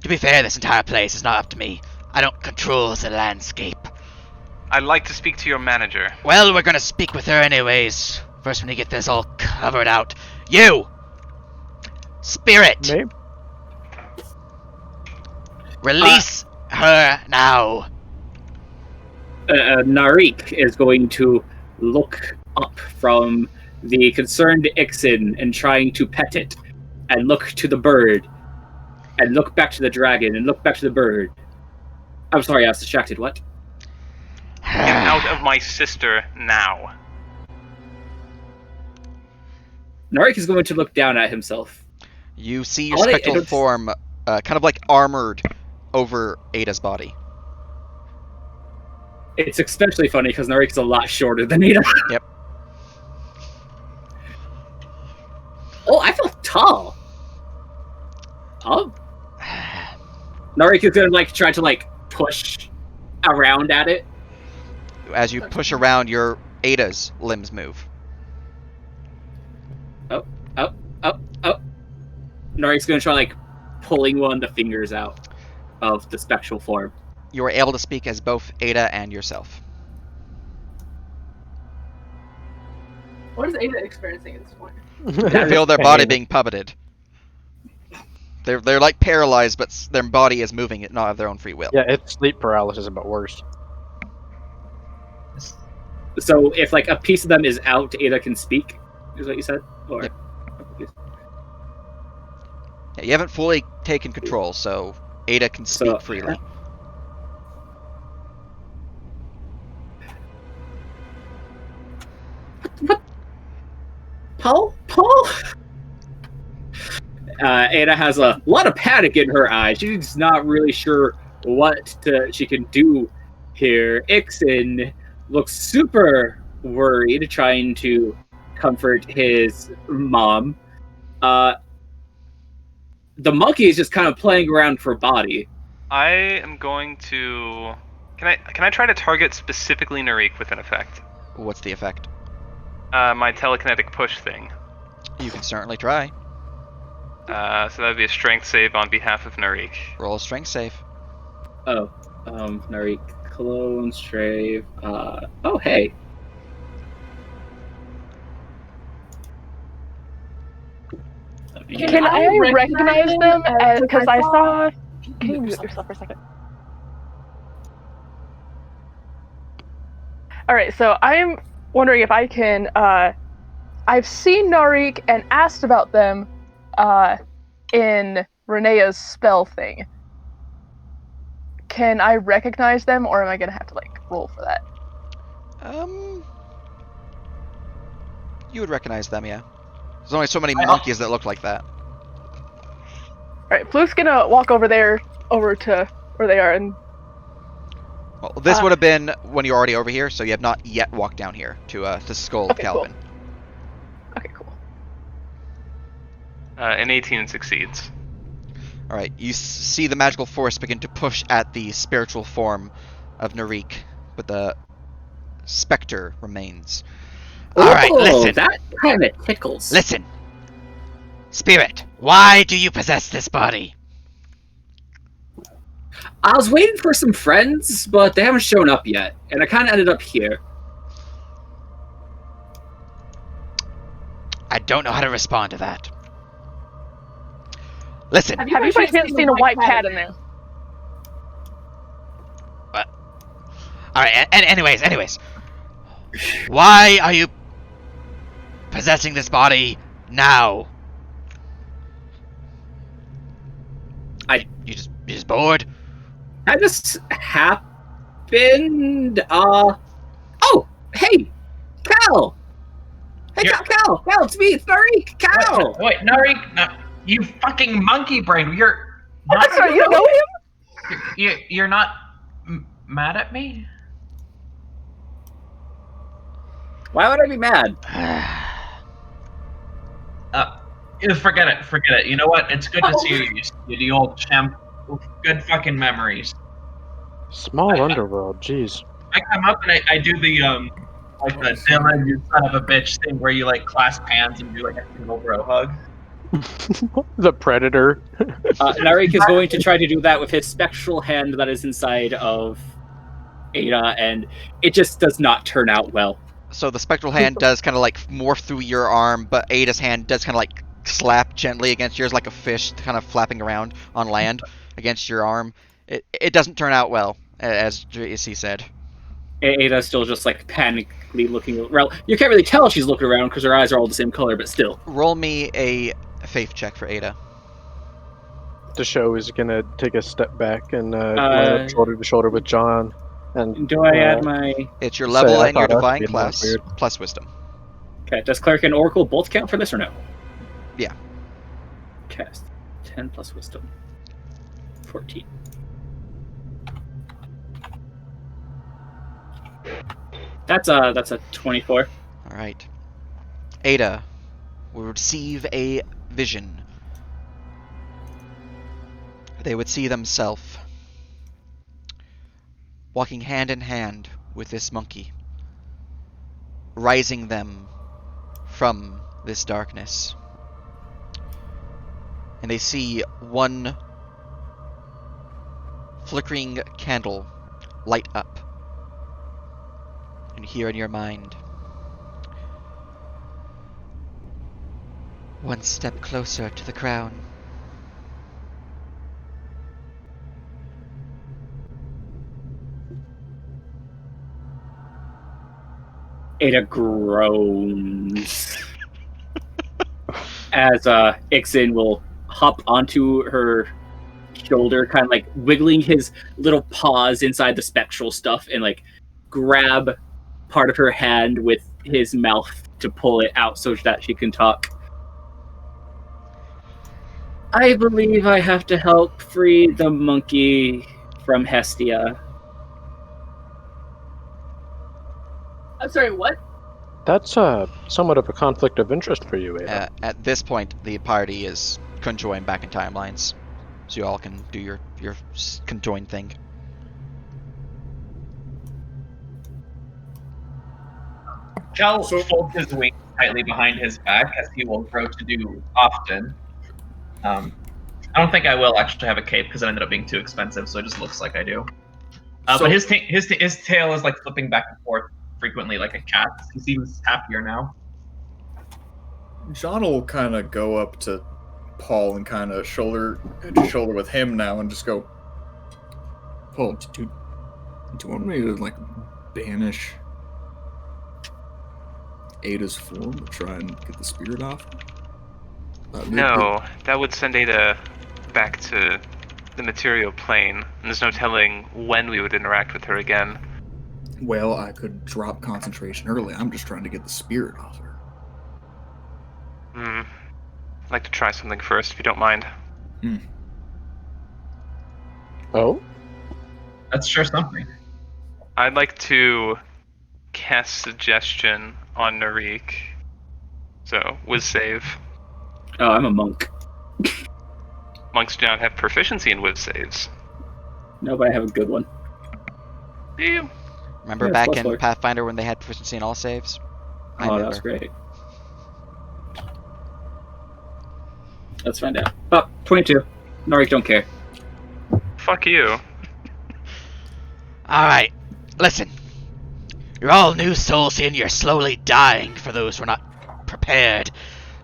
Speaker 8: to be fair, this entire place is not up to me. I don't control the landscape.
Speaker 6: I'd like to speak to your manager.
Speaker 8: Well, we're gonna speak with her anyways. First, when you get this all covered out. You! Spirit!
Speaker 3: Maybe.
Speaker 8: Release her now.
Speaker 5: Narik is going to look up from the concerned Ixin and trying to pet it, and look to the bird, and look back to the dragon, and look back to the bird. I'm sorry, I was distracted. What?
Speaker 6: Get out of my sister now.
Speaker 5: Narik is going to look down at himself.
Speaker 1: You see your spectral form kind of like armored over Ada's body.
Speaker 5: It's especially funny because Narik is a lot shorter than Ada.
Speaker 1: Yep.
Speaker 5: Oh, I feel tall. Oh. Narik is going to try to push around at it.
Speaker 1: As you push around, your Ada's limbs move.
Speaker 5: Oh. Narik's going to try pulling one of the fingers out of the spectral form.
Speaker 1: You are able to speak as both Ada and yourself.
Speaker 7: What is Ada experiencing at this point?
Speaker 1: They feel their body being puppeted. They're like paralyzed, but their body is moving, not of their own free will.
Speaker 3: Yeah, it's sleep paralysis, but worse.
Speaker 5: So if a piece of them is out, Ada can speak, is what you said? Or...
Speaker 1: Yep. Yeah, you haven't fully taken control, so Ada can speak freely.
Speaker 5: What? Paul? Ada has a lot of panic in her eyes. She's not really sure what she can do here. Ixin looks super worried, trying to comfort his mom. The monkey is just kind of playing around for body.
Speaker 6: I am going to... Can I try to target specifically Narik with an effect?
Speaker 1: What's the effect?
Speaker 6: My telekinetic push thing.
Speaker 1: You can certainly try.
Speaker 6: So that would be a strength save on behalf of Narik.
Speaker 1: Roll a strength save.
Speaker 5: Oh, Narik, clone, strave. Oh, hey.
Speaker 7: Can I recognize them? Because I saw. Can you mute yourself for a second? Alright, so I'm wondering if I can. I've seen Narik and asked about them in Renea's spell thing. Can I recognize them, or am I gonna have to roll for that?
Speaker 1: You would recognize them, yeah. There's only so many monkeys that look like that.
Speaker 7: Alright, Fluke's gonna walk over to where they are, and...
Speaker 1: Well, this would have been when you're already over here, so you have not yet walked down here to the skull of Calvin.
Speaker 7: Cool. Okay, cool.
Speaker 6: An 18 succeeds.
Speaker 1: Alright, you see the magical force begin to push at the spiritual form of Narik, but the specter remains.
Speaker 8: Alright, listen.
Speaker 5: That kind of tickles.
Speaker 8: Listen. Spirit, why do you possess this body?
Speaker 5: I was waiting for some friends, but they haven't shown up yet, and I kind of ended up here.
Speaker 8: I don't know how to respond to that. Listen.
Speaker 7: Have you by chance seen a white cat in there?
Speaker 8: Alright, anyways. Why are you possessing this body now? You just bored?
Speaker 5: That just happened. Oh, hey, Cal. Hey, Cal, it's me, it's Narik, Cal.
Speaker 4: Wait, Narik, no, you fucking monkey brain. You're
Speaker 7: Oh,
Speaker 4: not.
Speaker 7: that's right, you know him?
Speaker 4: You're not mad at me?
Speaker 5: Why would I be mad?
Speaker 4: Forget it. You know what? It's good to see you, the old champ. Good fucking memories.
Speaker 3: Small underworld, jeez.
Speaker 4: I come up and I do the the Dylan, you son of a bitch thing where you clasp hands and do a single bro hug.
Speaker 3: The Predator.
Speaker 5: Narik is going to try to do that with his spectral hand that is inside of Ada, and it just does not turn out well.
Speaker 1: So the spectral hand does kind of morph through your arm, but Ada's hand does kind of slap gently against yours like a fish kind of flapping around on land against your arm. It doesn't turn out well, as JC said.
Speaker 5: Ada's still just like panically looking around. You can't really tell she's looking around because her eyes are all the same color, but still.
Speaker 1: Roll me a faith check for Ada.
Speaker 3: The show is gonna take a step back and line up shoulder to shoulder with John. And
Speaker 5: Do I add my?
Speaker 1: It's your level
Speaker 3: I
Speaker 1: and your
Speaker 3: thought that would
Speaker 1: divine
Speaker 3: be more
Speaker 1: class
Speaker 3: weird.
Speaker 1: plus wisdom.
Speaker 5: Okay, does cleric and oracle both count for this or no?
Speaker 1: Yeah.
Speaker 5: Cast 10 plus wisdom. 14. That's a 24.
Speaker 1: All right. Ada will receive a vision. They would see themselves walking hand in hand with this monkey, rising them from this darkness. And they see one flickering candle light up. And hear in your mind, one step closer to the crown.
Speaker 5: Ada groans as Ixin will hop onto her shoulder, kind of like wiggling his little paws inside the spectral stuff, and like grab part of her hand with his mouth to pull it out so that she can talk. I believe I have to help free the monkey from Hestia.
Speaker 7: I'm sorry, what?
Speaker 3: That's somewhat of a conflict of interest for you, Ada.
Speaker 1: At this point, the party is conjoined back in timelines, so you all can do your conjoined thing.
Speaker 4: Cal folds his wings tightly behind his back, as he will grow to do often. I don't think I will actually have a cape because it ended up being too expensive, so it just looks like I do. But his tail is like flipping back and forth frequently like a cat. He seems happier now.
Speaker 2: John will kind of go up to Paul and kind of shoulder to shoulder with him now and just go, Paul, do you want me to like banish Ada's form to try and get the spirit off?
Speaker 6: No, that would send Ada back to the material plane, and there's no telling when we would interact with her again.
Speaker 2: Well, I could drop concentration early. I'm just trying to get the spirit off her.
Speaker 6: I'd like to try something first, if you don't mind.
Speaker 3: Oh?
Speaker 4: That's sure something.
Speaker 6: I'd like to cast Suggestion on Narik. So, whiz save.
Speaker 5: Oh, I'm a monk.
Speaker 6: Monks do not have proficiency in whiz saves.
Speaker 5: No, but I have a good one.
Speaker 6: Do you?
Speaker 1: Remember
Speaker 5: Yeah,
Speaker 1: back
Speaker 5: plus
Speaker 1: in
Speaker 5: four.
Speaker 1: Pathfinder when they had proficiency in all saves? I
Speaker 5: Oh,
Speaker 1: remember.
Speaker 5: that's great. Let's find out. Oh, 22. Norik don't care.
Speaker 6: Fuck you.
Speaker 8: Alright, listen. You're all new souls here and you're slowly dying for those who are not prepared.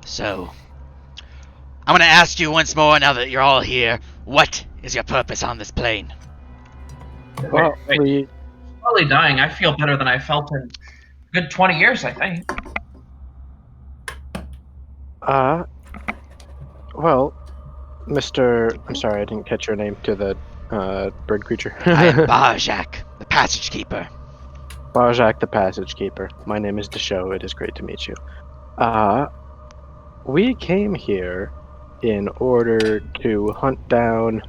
Speaker 8: So, I'm gonna ask you once more now that you're all here, what is your purpose on this plane?
Speaker 3: Well,
Speaker 4: Wait. Slowly dying, I feel better than I felt in a good 20 years, I think.
Speaker 3: Well, Mr. I'm sorry, I didn't catch your name to the bird creature.
Speaker 8: I am Barjak, the Passage Keeper.
Speaker 3: Barjak the Passage Keeper. My name is Desho. It is great to meet you. We came here in order to hunt down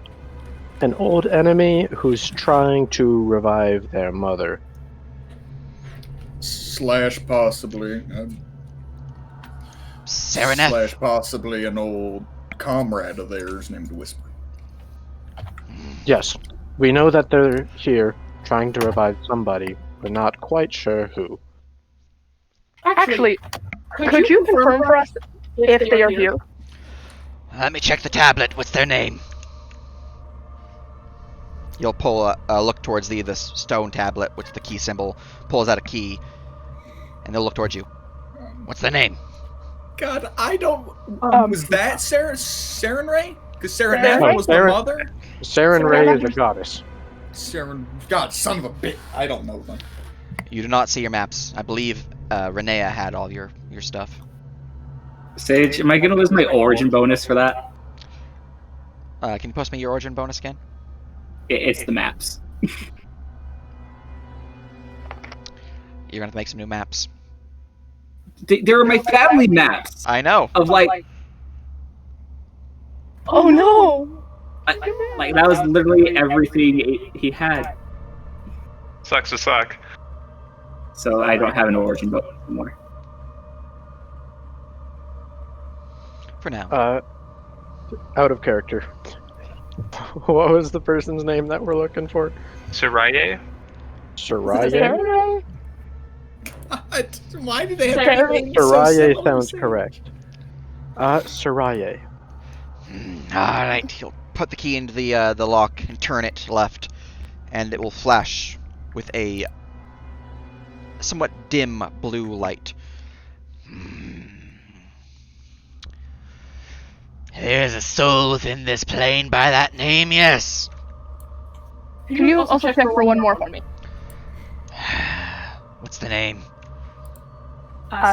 Speaker 3: an old enemy who's trying to revive their mother.
Speaker 2: Slash possibly.
Speaker 8: Sereneth.
Speaker 2: Slash possibly an old comrade of theirs named Whisper.
Speaker 3: Yes, we know that they're here trying to revive somebody. We're not quite sure who.
Speaker 7: Actually, could you confirm for us if they are here?
Speaker 8: Let me check the tablet. What's their name?
Speaker 1: You'll pull a look towards the stone tablet, which the key symbol pulls out a key, and they'll look towards you.
Speaker 8: What's their name?
Speaker 2: God, I don't. Was that Saren Ray? Because Saren
Speaker 7: Saren Ray?
Speaker 2: was the mother.
Speaker 3: Saren Ray is a goddess.
Speaker 2: Saren, God, son of a bitch. I don't know them.
Speaker 1: You do not see your maps. I believe Renea had all your stuff.
Speaker 5: Sage, am I gonna lose my origin bonus for that?
Speaker 1: Can you post me your origin bonus again?
Speaker 5: It's the maps.
Speaker 1: You're gonna have to make some new maps.
Speaker 5: There are my family maps
Speaker 1: I know.
Speaker 5: of like
Speaker 7: Oh no!
Speaker 5: like that was literally everything he had.
Speaker 6: Sucks to suck.
Speaker 5: So I don't have an origin bonus anymore.
Speaker 1: For now.
Speaker 3: Out of character. What was the person's name that we're looking for?
Speaker 6: Saraye?
Speaker 3: Soraya?
Speaker 2: God, why do they have
Speaker 7: Sarah-
Speaker 2: to make so
Speaker 3: Soraya
Speaker 2: similar
Speaker 3: sounds
Speaker 2: things?
Speaker 3: correct. Soraya.
Speaker 1: Alright, he'll put the key into the lock and turn it left, and it will flash with a somewhat dim blue light.
Speaker 8: There's a soul within this plane by that name, yes.
Speaker 7: Can you also check for one more for me?
Speaker 8: What's the name?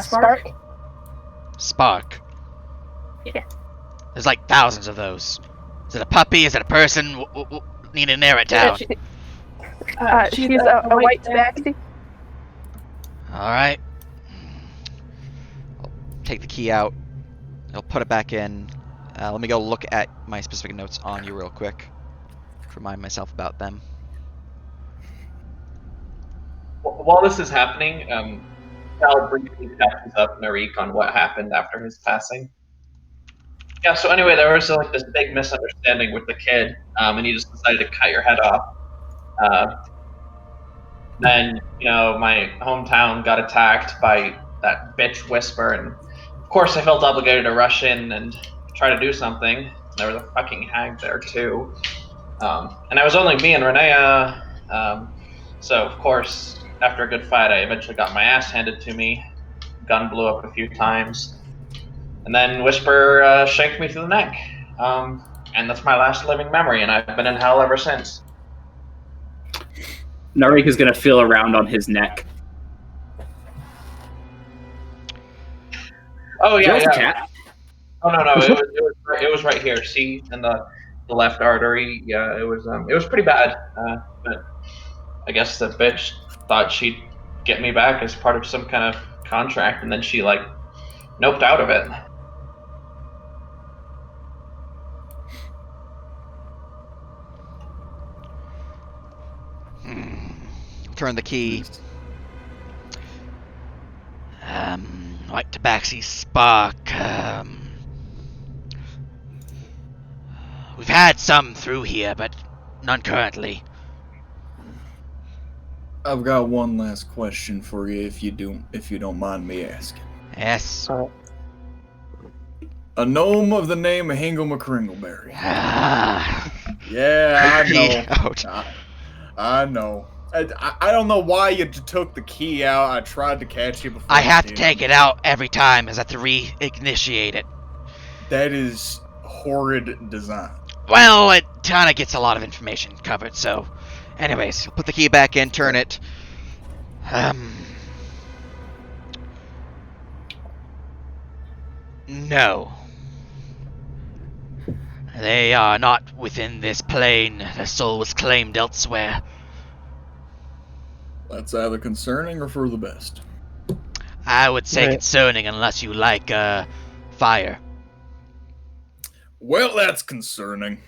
Speaker 7: Spark?
Speaker 8: Spark.
Speaker 7: Yeah.
Speaker 8: There's like thousands of those. Is it a puppy? Is it a person? Need to narrow it down.
Speaker 7: She's a white taxi.
Speaker 8: Alright.
Speaker 1: I'll take the key out. I'll put it back in. Let me go look at my specific notes on you real quick. To remind myself about them.
Speaker 4: While this is happening, Cal briefly catches up Narik on what happened after his passing. Yeah, so anyway, there was like this big misunderstanding with the kid, and he just decided to cut your head off. Then, my hometown got attacked by that bitch Whisper, and of course I felt obligated to rush in and try to do something. There was a fucking hag there too. And it was only me and Renea, so of course, after a good fight, I eventually got my ass handed to me. Gun blew up a few times. And then Whisper shanked me through the neck. And that's my last living memory, and I've been in hell ever since.
Speaker 5: Narik is gonna feel around on his neck.
Speaker 4: Oh yeah,
Speaker 5: Just
Speaker 4: yeah.
Speaker 5: cat.
Speaker 4: Oh no, it was right here. See, in the left artery. Yeah, it was pretty bad. But I guess the bitch thought she'd get me back as part of some kind of contract, and then she noped out of it.
Speaker 1: Turn the key.
Speaker 8: White Tabaxi Spark. We've had some through here, but none currently.
Speaker 2: I've got one last question for you, if you don't mind me asking.
Speaker 8: Yes.
Speaker 2: A gnome of the name of Hingle McCringleberry.
Speaker 8: Ah.
Speaker 2: Yeah, I know.
Speaker 1: Out.
Speaker 2: I know. I don't know why you took the key out. I tried to catch you before.
Speaker 8: I
Speaker 2: you
Speaker 8: have to
Speaker 2: did.
Speaker 8: take it out every time as I have to re-initiate it.
Speaker 2: That is horrid design.
Speaker 8: Well, it kind of gets a lot of information covered, so... Anyways,
Speaker 1: Put the key back in, turn it.
Speaker 8: No. They are not within this plane. Their soul was claimed elsewhere.
Speaker 2: That's either concerning or for the best.
Speaker 8: I would say
Speaker 3: Right.
Speaker 8: concerning unless you like, fire.
Speaker 2: Well, that's concerning.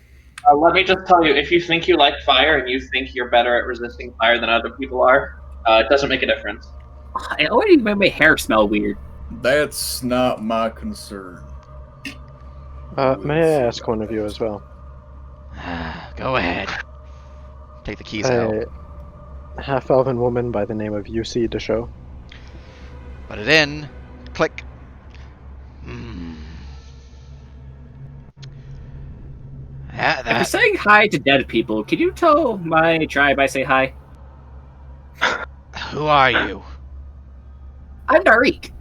Speaker 4: Let me just tell you, if you think you like fire and you think you're better at resisting fire than other people are, it doesn't make a difference.
Speaker 5: It already made my hair smell weird.
Speaker 2: That's not my concern.
Speaker 3: May I ask one of you as well?
Speaker 8: Go ahead.
Speaker 1: Take the keys out.
Speaker 3: A half-elven woman by the name of UC Deshow.
Speaker 1: Put it in. Click.
Speaker 8: Yeah,
Speaker 5: If you're
Speaker 8: that...
Speaker 5: saying hi to dead people, can you tell my tribe I say hi?
Speaker 8: Who are you?
Speaker 5: I'm Narik.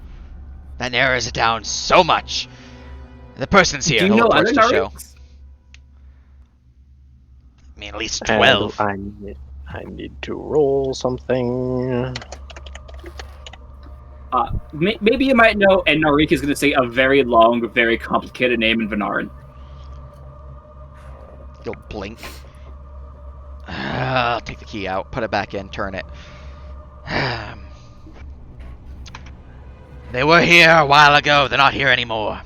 Speaker 8: That narrows it down so much. The person's here.
Speaker 5: Do you
Speaker 8: He'll
Speaker 5: know
Speaker 8: approach
Speaker 5: other
Speaker 8: the show.
Speaker 5: Nariks?
Speaker 8: I mean, at least
Speaker 3: And
Speaker 8: 12.
Speaker 3: I need to roll something.
Speaker 5: Maybe you might know, and Narik is going to say a very long, very complicated name in Venaran.
Speaker 1: You'll blink. I'll take the key out, put it back in, turn it. They were here a while ago. They're not here anymore.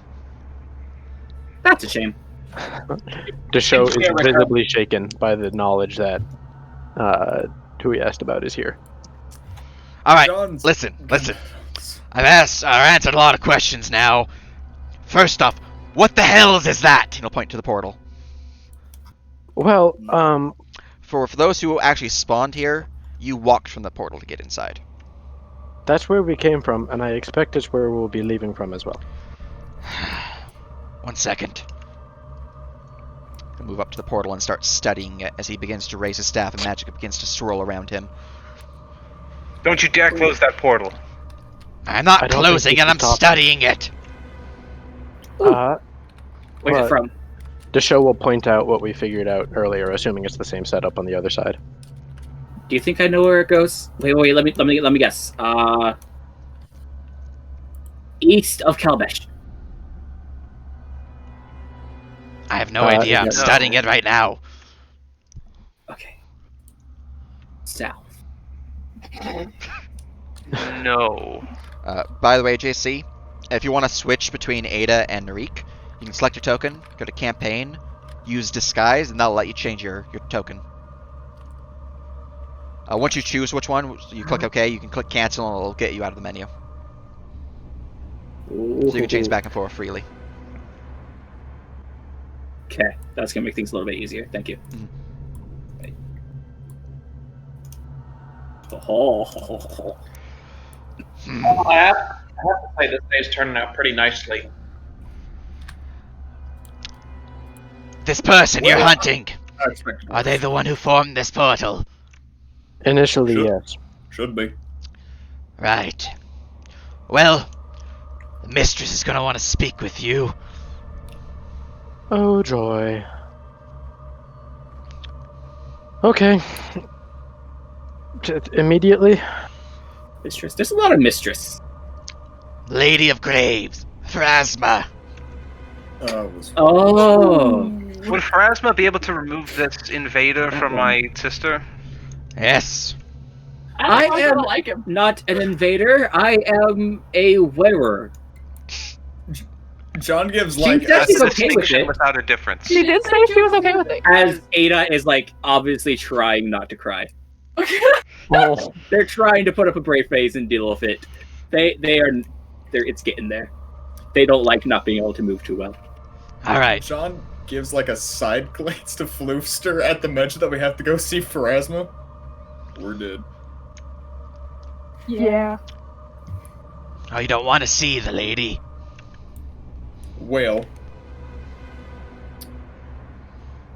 Speaker 5: That's a shame.
Speaker 3: The show is
Speaker 5: Yeah,
Speaker 3: visibly shaken by the knowledge that who he asked about is here.
Speaker 1: All right,
Speaker 2: John's
Speaker 1: listen.
Speaker 2: gonna-
Speaker 1: I've answered a lot of questions now. First off, what the hells is that? And he'll point to the portal.
Speaker 3: Well,
Speaker 1: For those who actually spawned here, you walked from the portal to get inside.
Speaker 3: that's where we came from, and I expect it's where we'll be leaving from as well.
Speaker 1: 1 second. He'll move up to the portal and start studying it as he begins to raise his staff and magic begins to swirl around him.
Speaker 6: Don't you dare close that portal.
Speaker 1: I'm not
Speaker 3: I don't
Speaker 1: closing
Speaker 3: think
Speaker 1: it,
Speaker 3: we
Speaker 1: I'm
Speaker 3: can stop
Speaker 1: studying it.
Speaker 3: Uh,
Speaker 5: Where's
Speaker 3: Well,
Speaker 5: it from?
Speaker 3: the show will point out what we figured out earlier, assuming it's the same setup on the other side.
Speaker 5: Do you think I know where it goes? Wait, let me guess. East of Kalbesh.
Speaker 1: I have no idea, I'm
Speaker 3: no.
Speaker 1: studying it right now.
Speaker 5: Okay. South.
Speaker 6: No.
Speaker 1: By the way, JC, if you want to switch between Ada and Narik, you can select your token, go to campaign, use disguise, and that'll let you change your token. Once you choose which one, you click OK, you can click cancel and it'll get you out of the menu. So you can change back and forth freely.
Speaker 5: Okay, that's gonna make things a little bit easier. Thank you. Wait. Oh.
Speaker 9: I have to say this day's turning out pretty nicely.
Speaker 1: This person you're hunting,
Speaker 2: I expect
Speaker 1: are they the one who formed this portal?
Speaker 3: Initially,
Speaker 2: Should-
Speaker 3: yes.
Speaker 2: Should be.
Speaker 1: Right. Well, the mistress is gonna want to speak with you.
Speaker 3: Oh, joy. Okay. Immediately?
Speaker 5: Mistress. There's a lot of mistress.
Speaker 1: Lady of Graves, Phrasma.
Speaker 5: Oh.
Speaker 6: Would Pharasma be able to remove this invader from my sister?
Speaker 1: Yes.
Speaker 5: I
Speaker 7: don't
Speaker 5: am
Speaker 7: like him.
Speaker 5: not an invader. I am a wearer.
Speaker 2: John gives
Speaker 5: She
Speaker 2: like
Speaker 5: said
Speaker 6: That's
Speaker 5: she's
Speaker 6: a
Speaker 5: okay with
Speaker 6: distinction
Speaker 5: it.
Speaker 6: without a difference.
Speaker 7: She did say she was okay with it.
Speaker 5: As Ada is like obviously trying not to cry.
Speaker 3: Oh.
Speaker 5: They're trying to put up a brave face and deal with it. They're it's getting there. They don't like not being able to move too well.
Speaker 1: All right.
Speaker 2: John gives like a side glance to Floofster at the mention that we have to go see Pharasma. We're dead.
Speaker 7: Yeah.
Speaker 1: Oh, you don't want to see the lady?
Speaker 2: Well,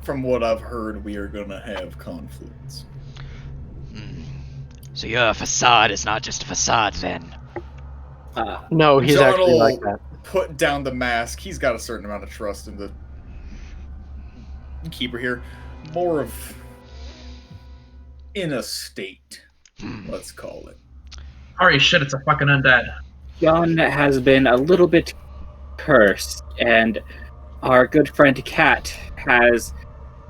Speaker 2: from what I've heard, we are gonna have conflicts.
Speaker 1: So your facade is not just a facade, then?
Speaker 3: No, he's
Speaker 2: John
Speaker 3: actually
Speaker 2: will
Speaker 3: like that.
Speaker 2: put down the mask. He's got a certain amount of trust in the keeper here. More of in a state, let's call it.
Speaker 9: Holy shit, it's a fucking undead.
Speaker 5: John has been a little bit cursed, and our good friend Kat has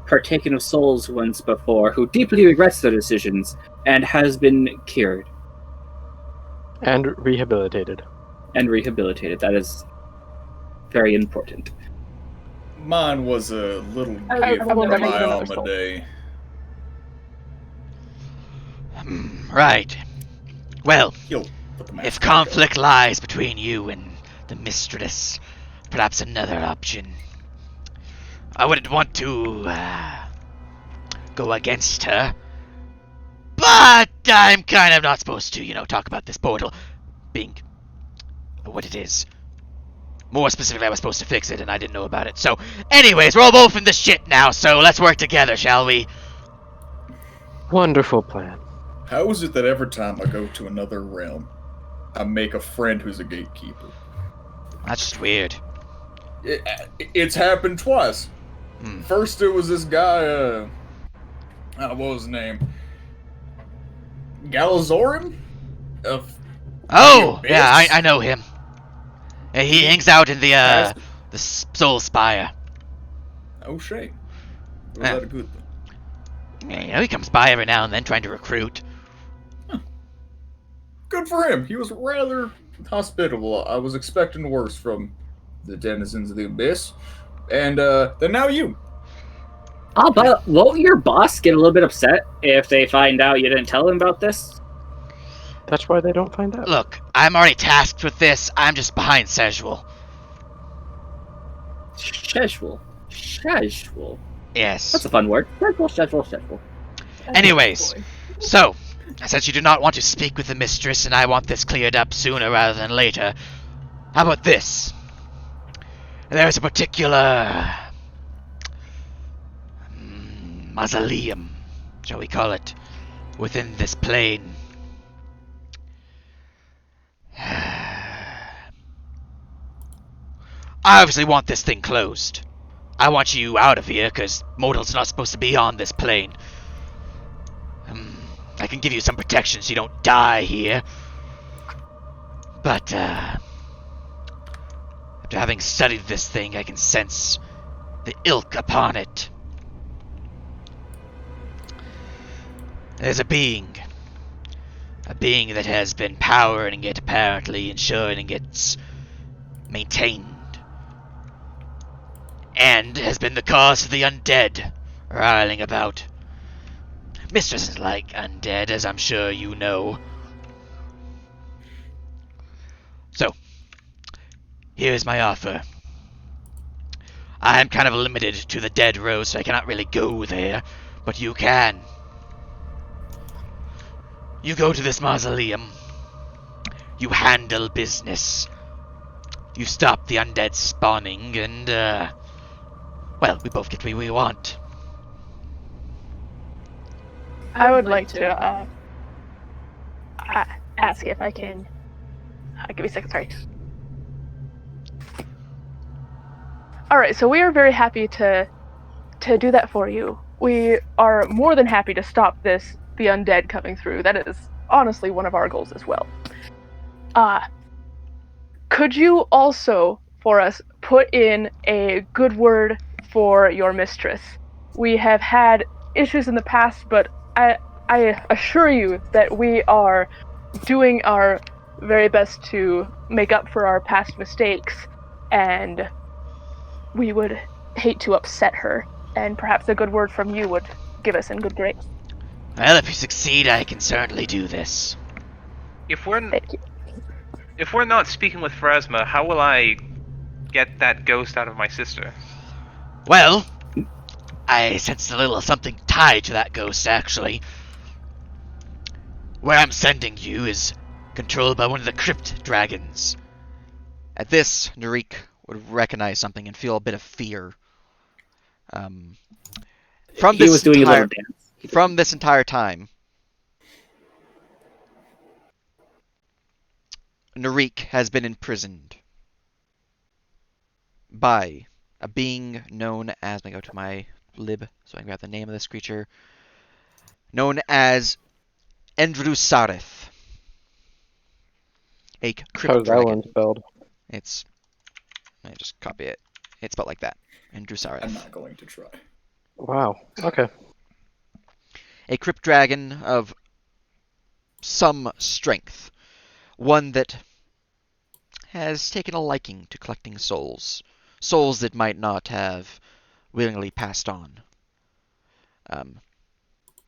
Speaker 5: partaken of souls once before, who deeply regrets their decisions and has been cured
Speaker 3: And rehabilitated.
Speaker 5: and rehabilitated. That is very important.
Speaker 2: Mine was a little
Speaker 7: I
Speaker 2: gift
Speaker 7: will
Speaker 2: from
Speaker 7: never
Speaker 2: my
Speaker 7: give another soul.
Speaker 2: Almaday.
Speaker 1: Right. Well,
Speaker 2: He'll put the mask
Speaker 1: if
Speaker 2: back on.
Speaker 1: conflict lies between you and the mistress, perhaps another option. I wouldn't want to go against her, but I'm kind of not supposed to, talk about this portal being what it is. More specifically, I was supposed to fix it and I didn't know about it. So, anyways, we're all both in this shit now, so let's work together, shall we?
Speaker 3: Wonderful plan.
Speaker 2: How is it that every time I go to another realm, I make a friend who's a gatekeeper?
Speaker 1: That's just weird.
Speaker 2: It's happened twice.
Speaker 1: Hmm.
Speaker 2: First, it was this guy, what was his name? Galazorin?
Speaker 1: Oh,
Speaker 2: The
Speaker 1: yeah,
Speaker 2: abyss?
Speaker 1: I know him. He hangs out in
Speaker 2: Has-
Speaker 1: the Soul Spire.
Speaker 2: Oh, shame. Was
Speaker 1: Yeah.
Speaker 2: that a good thing?
Speaker 1: Yeah, you know, he comes by every now and then trying to recruit.
Speaker 2: Good for him. He was rather hospitable. I was expecting worse from the denizens of the abyss. And then now you.
Speaker 5: Oh, but won't your boss get a little bit upset if they find out you didn't tell him about this?
Speaker 3: That's why they don't find out.
Speaker 1: Look, I'm already tasked with this. I'm just behind Sejual.
Speaker 5: Schedule. Schedule.
Speaker 1: Yes.
Speaker 5: That's a fun word. Schedule.
Speaker 1: Anyways, so, since you do not want to speak with the mistress and I want this cleared up sooner rather than later, how about this? There's a particular mausoleum, shall we call it, within this plane. I obviously want this thing closed. I want you out of here, because mortals not supposed to be on this plane. I can give you some protection so you don't die here. But, after having studied this thing, I can sense the ilk upon it. There's a being that has been powering it, apparently, ensuring it's maintained. And has been the cause of the undead riling about. Mistress is like undead, as I'm sure you know. So, here's my offer. I am kind of limited to the dead row, so I cannot really go there, but you can. You go to this mausoleum. You handle business. You stop the undead spawning, and, well, we both get what we want.
Speaker 7: I would like to ask if I can. Give me a second, sorry. All right, so we are very happy to do that for you. We are more than happy to stop the undead coming through. That is honestly one of our goals as well. Could you also, for us, put in a good word for your mistress? We have had issues in the past, but I assure you that we are doing our very best to make up for our past mistakes, and we would hate to upset her, and perhaps a good word from you would give us in good grace.
Speaker 1: Well, if you succeed, I can certainly do this.
Speaker 6: If we're
Speaker 7: Thank you.
Speaker 6: if we're not speaking with Pharasma, how will I get that ghost out of my sister?
Speaker 1: Well, I sensed a little something tied to that ghost, actually. Where I'm sending you is controlled by one of the crypt dragons. At this, Narik would recognize something and feel a bit of fear. From
Speaker 5: He was doing a little dance.
Speaker 1: From this entire time, Narik has been imprisoned by a being known as, let me go to my lib so I can grab the name of this creature, known as Endrusareth. A crypt
Speaker 3: How's that
Speaker 1: dragon.
Speaker 3: one spelled?
Speaker 1: Let me just copy it. It's spelled like that.
Speaker 2: I'm
Speaker 1: Endrusareth.
Speaker 2: not going to try.
Speaker 3: Wow. Okay.
Speaker 1: A crypt dragon of some strength. One that has taken a liking to collecting souls. Souls that might not have willingly passed on.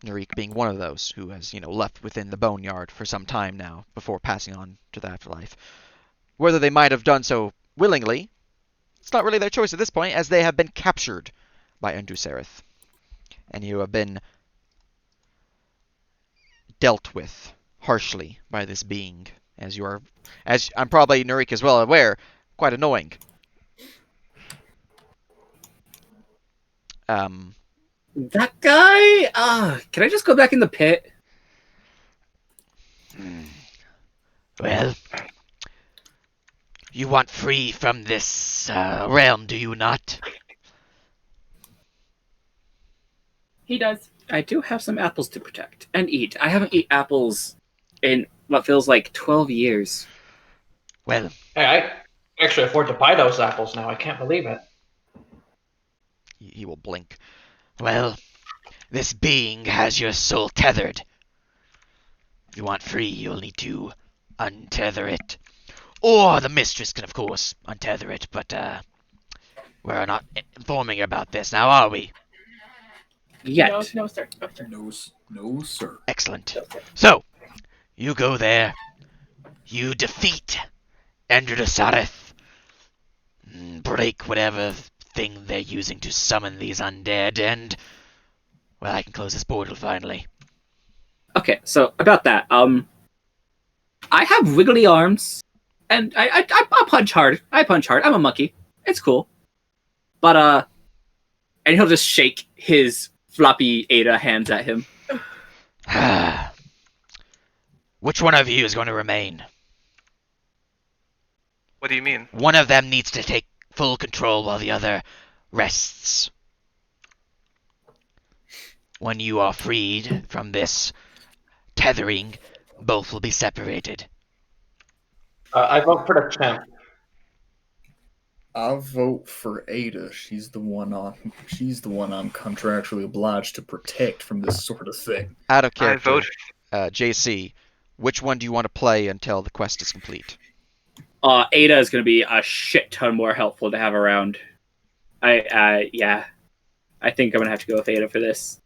Speaker 1: Narik being one of those who has, left within the boneyard for some time now before passing on to the afterlife. Whether they might have done so willingly, it's not really their choice at this point, as they have been captured by Endrusareth. And you have been dealt with harshly by this being, as I'm probably, Narik, as well aware, quite annoying.
Speaker 5: That guy? Can I just go back in the pit?
Speaker 1: Well, you want free from this realm, do you not?
Speaker 5: He does. I do have some apples to protect and eat. I haven't eaten apples in what feels like 12 years.
Speaker 8: Well,
Speaker 9: Hey, I can actually afford to buy those apples now. I can't believe it.
Speaker 1: He will blink.
Speaker 8: well, this being has your soul tethered. If you want free, you'll need to untether it. Or the mistress can, of course, untether it, but, we're not informing you about this now, are we?
Speaker 5: Yet.
Speaker 7: No, sir.
Speaker 2: No, sir.
Speaker 8: Excellent. So, you go there, you defeat Endridasareth, break whatever thing they're using to summon these undead, and, well, I can close this portal finally.
Speaker 5: Okay, so about that, I have wiggly arms, and I punch hard. I punch hard. I'm a monkey. It's cool. But, and he'll just shake his floppy Ada hands at him.
Speaker 8: Which one of you is going to remain?
Speaker 6: What do you mean?
Speaker 8: One of them needs to take full control while the other rests. When you are freed from this tethering, both will be separated.
Speaker 9: I vote for the champ.
Speaker 2: I'll vote for Ada. She's the one I'm contractually obliged to protect from this sort of thing.
Speaker 1: Out of
Speaker 6: I
Speaker 1: character,
Speaker 6: vote.
Speaker 1: JC, which one do you want to play until the quest is complete?
Speaker 5: Ada is going to be a shit ton more helpful to have around. Yeah. I think I'm going to have to go with Ada for this.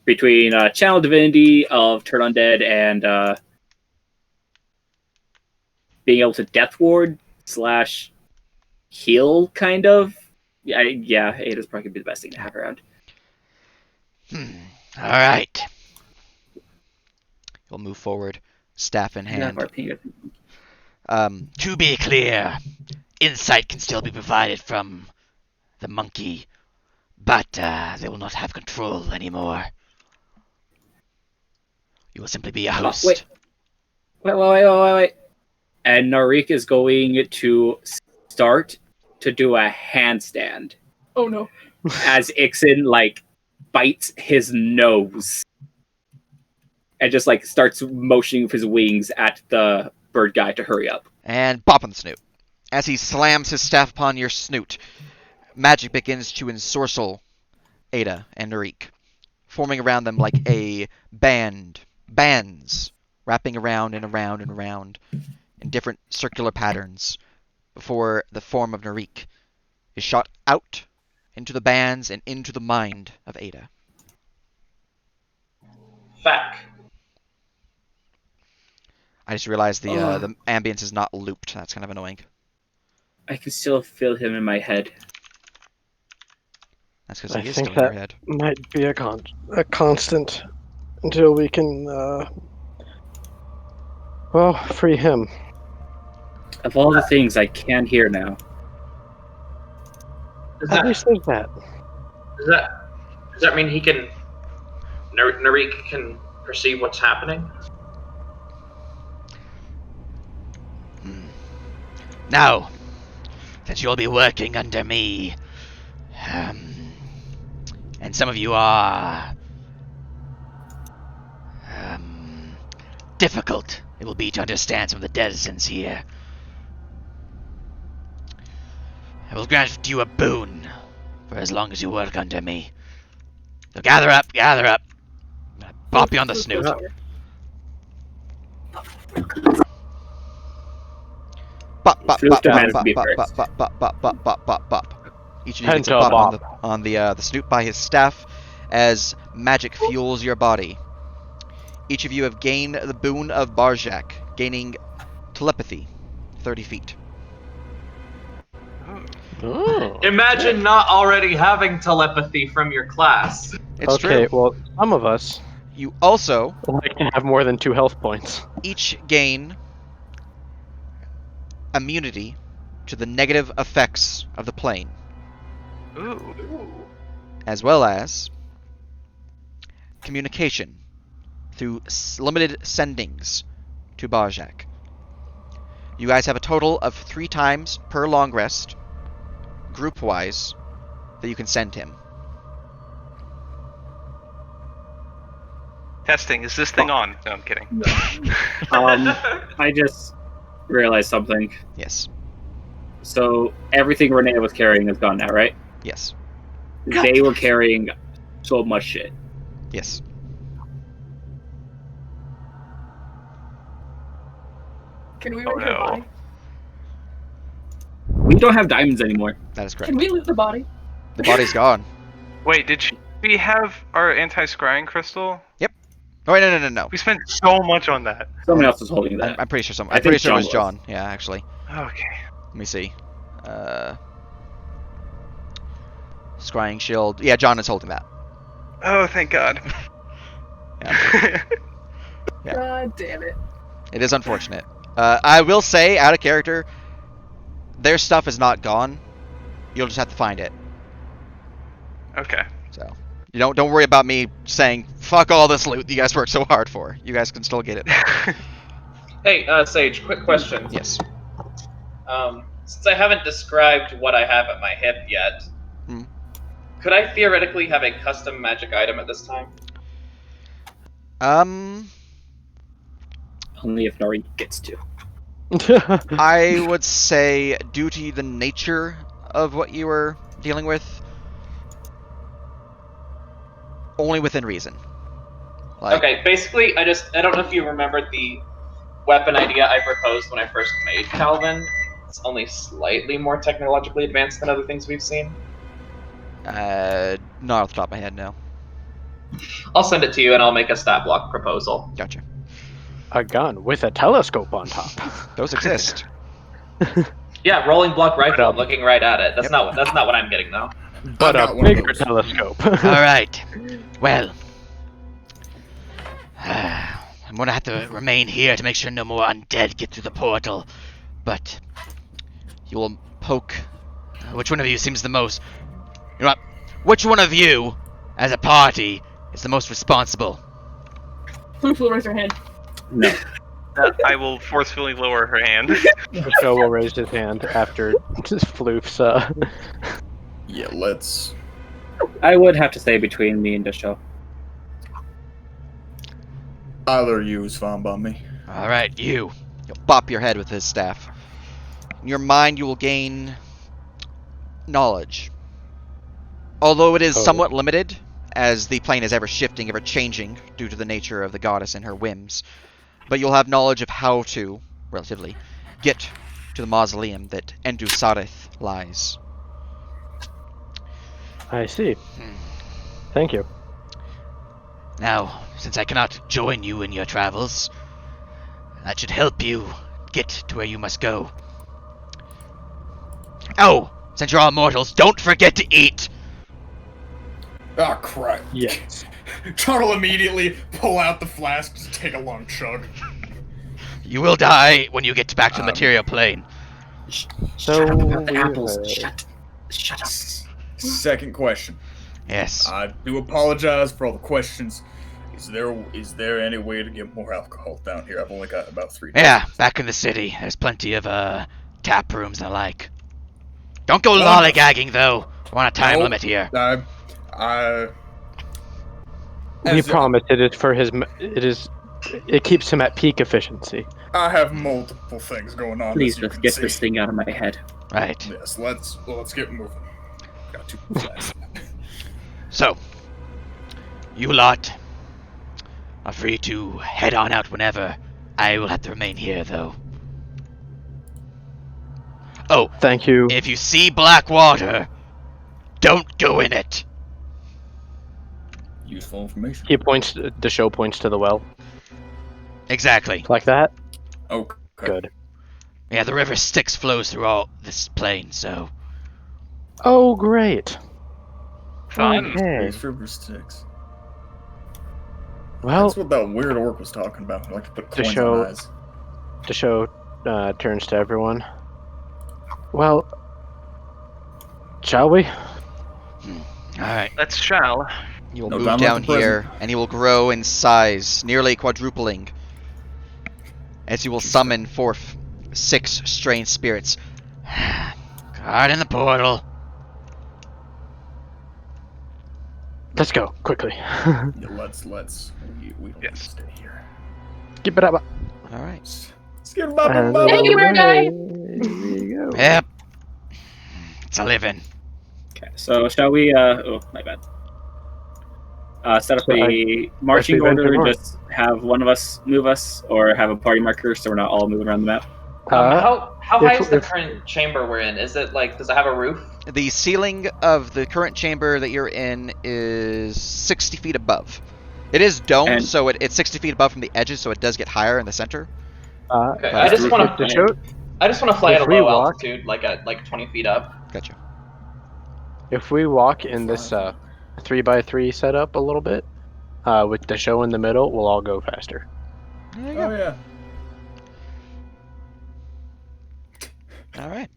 Speaker 5: Between Channel Divinity of Turn Undead and being able to Death Ward / heal, kind of. Yeah, Ada's probably going to be the best thing to have around.
Speaker 8: Alright.
Speaker 1: He'll move forward, staff in hand.
Speaker 8: To be clear, insight can still be provided from the monkey, but they will not have control anymore. You will simply be a host.
Speaker 5: Wait. And Narik is going to start to do a handstand.
Speaker 7: Oh no.
Speaker 5: As Ixen, bites his nose. And just, starts motioning with his wings at the bird guy to hurry up.
Speaker 1: And bop on the snoot. As he slams his staff upon your snoot, magic begins to ensorcel Ada and Narik, forming around them like a bands, wrapping around and around and around in different circular patterns before the form of Narik is shot out into the bands and into the mind of Ada.
Speaker 9: Fact.
Speaker 1: I just realized the ambience is not looped. That's kind of annoying.
Speaker 5: I can still feel him in my head.
Speaker 1: That's because
Speaker 3: I
Speaker 1: he is
Speaker 3: think
Speaker 1: still in your
Speaker 3: that
Speaker 1: head.
Speaker 3: might be a constant until we can, free him.
Speaker 5: Of all the things I can hear now.
Speaker 3: How do you say that?
Speaker 9: Does that mean he can... Narik can perceive what's happening?
Speaker 8: Now, since you'll be working under me, and some of you are difficult, it will be to understand some of the denizens here. I will grant you a boon for as long as you work under me. So gather up. Bop you on the snoot.
Speaker 1: Bop, bop,
Speaker 5: Flute
Speaker 1: bop, bop,
Speaker 5: demands to
Speaker 1: bop,
Speaker 5: be
Speaker 1: bop,
Speaker 5: first.
Speaker 1: bop, bop, bop, bop, bop, bop, bop. Each of you gets a
Speaker 3: Penta
Speaker 1: bop on the snoot by his staff as magic fuels your body. Each of you have gained the boon of Barjak, gaining telepathy, 30 feet.
Speaker 3: Oh.
Speaker 4: Imagine not already having telepathy from your class.
Speaker 1: It's
Speaker 3: Okay,
Speaker 1: true.
Speaker 3: well, some of us
Speaker 1: You also
Speaker 3: like to have more than 2 health points.
Speaker 1: each gain immunity to the negative effects of the plane,
Speaker 6: Ooh.
Speaker 1: as well as communication through limited sendings to Barjak. You guys have a total of 3 times per long rest, group-wise, that you can send him.
Speaker 6: Testing. Is this thing on? No, I'm kidding.
Speaker 5: I just realized something.
Speaker 1: Yes.
Speaker 5: So everything Renee was carrying is gone now, right?
Speaker 1: Yes.
Speaker 5: They were carrying so much shit.
Speaker 1: Yes.
Speaker 7: Can we
Speaker 6: Oh,
Speaker 7: raise her
Speaker 6: no.
Speaker 7: body?
Speaker 5: We don't have diamonds anymore.
Speaker 1: That is correct.
Speaker 7: Can we loot the body?
Speaker 1: The body's gone.
Speaker 6: Wait, we have our anti-scrying crystal?
Speaker 1: Oh, wait, no.
Speaker 6: We spent so much on that.
Speaker 5: Someone else is holding that.
Speaker 1: I'm pretty sure
Speaker 5: I
Speaker 1: I'm pretty
Speaker 5: think
Speaker 1: sure it was
Speaker 5: John
Speaker 1: John. Yeah, actually.
Speaker 6: Okay.
Speaker 1: Let me see. Scrying shield. Yeah, John is holding that.
Speaker 6: Oh, thank God.
Speaker 1: Yeah. Yeah.
Speaker 7: God damn it.
Speaker 1: It is unfortunate. I will say, out of character, their stuff is not gone. You'll just have to find it.
Speaker 6: Okay.
Speaker 1: So you don't worry about me saying fuck all this loot you guys worked so hard for. You guys can still get it.
Speaker 9: Hey, Sage, quick question.
Speaker 1: Yes.
Speaker 9: Since I haven't described what I have at my hip yet, could I theoretically have a custom magic item at this time?
Speaker 5: Only if Nori gets to.
Speaker 1: I would say, due to the nature of what you were dealing with, only within reason. Like,
Speaker 9: Okay, basically, I don't know if you remembered the weapon idea I proposed when I first made Calvin. It's only slightly more technologically advanced than other things we've seen.
Speaker 1: not off the top of my head, no.
Speaker 9: I'll send it to you and I'll make a stat block proposal.
Speaker 1: Gotcha.
Speaker 3: A gun with a telescope on top.
Speaker 1: Those exist.
Speaker 9: Yeah, rolling block rifle. I'm looking right at it. That's
Speaker 1: Yep.
Speaker 9: not what I'm getting though.
Speaker 3: But
Speaker 2: I've
Speaker 3: a
Speaker 2: got one of
Speaker 3: bigger
Speaker 2: those.
Speaker 3: telescope.
Speaker 8: Alright. Well. I'm gonna have to remain here to make sure no more undead get through the portal. But
Speaker 1: You will poke.
Speaker 8: which one of you seems the most... You know what? Which one of you, as a party, is the most responsible?
Speaker 7: Floof will raise her hand.
Speaker 5: No.
Speaker 6: I will forcefully lower her hand.
Speaker 3: Joe will raise his hand after Floof's.
Speaker 2: Yeah, let's.
Speaker 5: I would have to say between me and Disho.
Speaker 2: Either you is fine by me.
Speaker 8: Alright, you.
Speaker 1: You'll bop your head with his staff. In your mind, you will gain knowledge. Although it is somewhat limited, as the plane is ever shifting, ever changing, due to the nature of the goddess and her whims. But you'll have knowledge of how to, relatively, get to the mausoleum that Endu Sareth lies.
Speaker 3: I see. Thank you.
Speaker 8: Now, since I cannot join you in your travels, that should help you get to where you must go. Oh, since you're all mortals, don't forget to eat!
Speaker 2: Oh, crap.
Speaker 3: Yes.
Speaker 2: John will immediately pull out the flask to take a long chug.
Speaker 8: You will die when you get back to the material plane.
Speaker 3: So
Speaker 5: Shut up about the
Speaker 3: we
Speaker 5: apples.
Speaker 3: heard.
Speaker 5: Shut up.
Speaker 2: Second question.
Speaker 8: Yes.
Speaker 2: I do apologize for all the questions. Is there any way to get more alcohol down here? I've only got about 3 days.
Speaker 8: Yeah, back in the city, there's plenty of, tap rooms and the like. Don't go
Speaker 2: No.
Speaker 8: lollygagging, though. We're on a time
Speaker 2: Nope.
Speaker 8: limit here.
Speaker 3: We
Speaker 2: As-
Speaker 3: promise it is for his. It keeps him at peak efficiency.
Speaker 2: I have multiple things going on.
Speaker 5: Please
Speaker 2: as you
Speaker 5: just
Speaker 2: can
Speaker 5: get
Speaker 2: see.
Speaker 5: this thing out of my head.
Speaker 8: Right.
Speaker 2: Yes, let's get moving. Got 2 flasks.
Speaker 8: So, you lot are free to head on out whenever. I will have to remain here, though. Oh,
Speaker 3: Thank you.
Speaker 8: if you see black water, don't go in it.
Speaker 2: Useful information.
Speaker 3: He points. The show points to the well.
Speaker 8: Exactly.
Speaker 3: Like that.
Speaker 2: Okay.
Speaker 3: Good.
Speaker 8: Yeah, the river Styx flows through all this plain, so...
Speaker 3: Oh, great.
Speaker 6: Fun.
Speaker 3: Okay.
Speaker 2: These river sticks.
Speaker 3: Well,
Speaker 2: That's what that weird orc was talking about. I like to put
Speaker 3: The
Speaker 2: coins
Speaker 3: show-
Speaker 2: on eyes.
Speaker 3: the show turns to everyone. Well, shall we?
Speaker 8: Alright.
Speaker 6: Let's shall.
Speaker 1: You will
Speaker 2: No
Speaker 1: move
Speaker 2: time like
Speaker 1: down
Speaker 2: the present.
Speaker 1: here, and he will grow in size, nearly quadrupling, as you will summon forth 6 strange spirits.
Speaker 8: Guard in the portal.
Speaker 3: Let's go quickly.
Speaker 2: Yeah, let's. We don't need to
Speaker 6: Yes.
Speaker 2: stay here.
Speaker 3: Keep it up.
Speaker 1: All right.
Speaker 2: Let's get bop,
Speaker 3: And
Speaker 2: bop,
Speaker 7: Thank you,
Speaker 2: bop.
Speaker 7: bear guy.
Speaker 3: away we go.
Speaker 1: Yep. It's a living.
Speaker 5: Okay, so shall we? Oh, my bad. Set up
Speaker 3: So
Speaker 5: a marching
Speaker 3: we venture
Speaker 5: order.
Speaker 3: north.
Speaker 5: Just have one of us move us, or have a party marker, so we're not all moving around the map.
Speaker 9: How high
Speaker 3: if-
Speaker 9: is the
Speaker 3: if-
Speaker 9: current chamber we're in? Is it like, does it have a roof?
Speaker 1: The ceiling of the current chamber that you're in is 60 feet above. It is domed,
Speaker 5: And-
Speaker 1: so it's 60 feet above from the edges, so it does get higher in the center.
Speaker 9: Okay,
Speaker 1: But
Speaker 9: I just
Speaker 1: if
Speaker 9: want
Speaker 3: to
Speaker 9: to.
Speaker 3: show,
Speaker 9: I just want to fly
Speaker 3: if
Speaker 9: at a
Speaker 3: we
Speaker 9: low
Speaker 3: walk-
Speaker 9: altitude, like at like 20 feet up.
Speaker 1: Gotcha.
Speaker 3: if we walk in this 3x3 setup a little bit, with the show in the middle, we'll all go faster.
Speaker 1: There you
Speaker 2: Oh
Speaker 1: go.
Speaker 2: yeah.
Speaker 1: All right.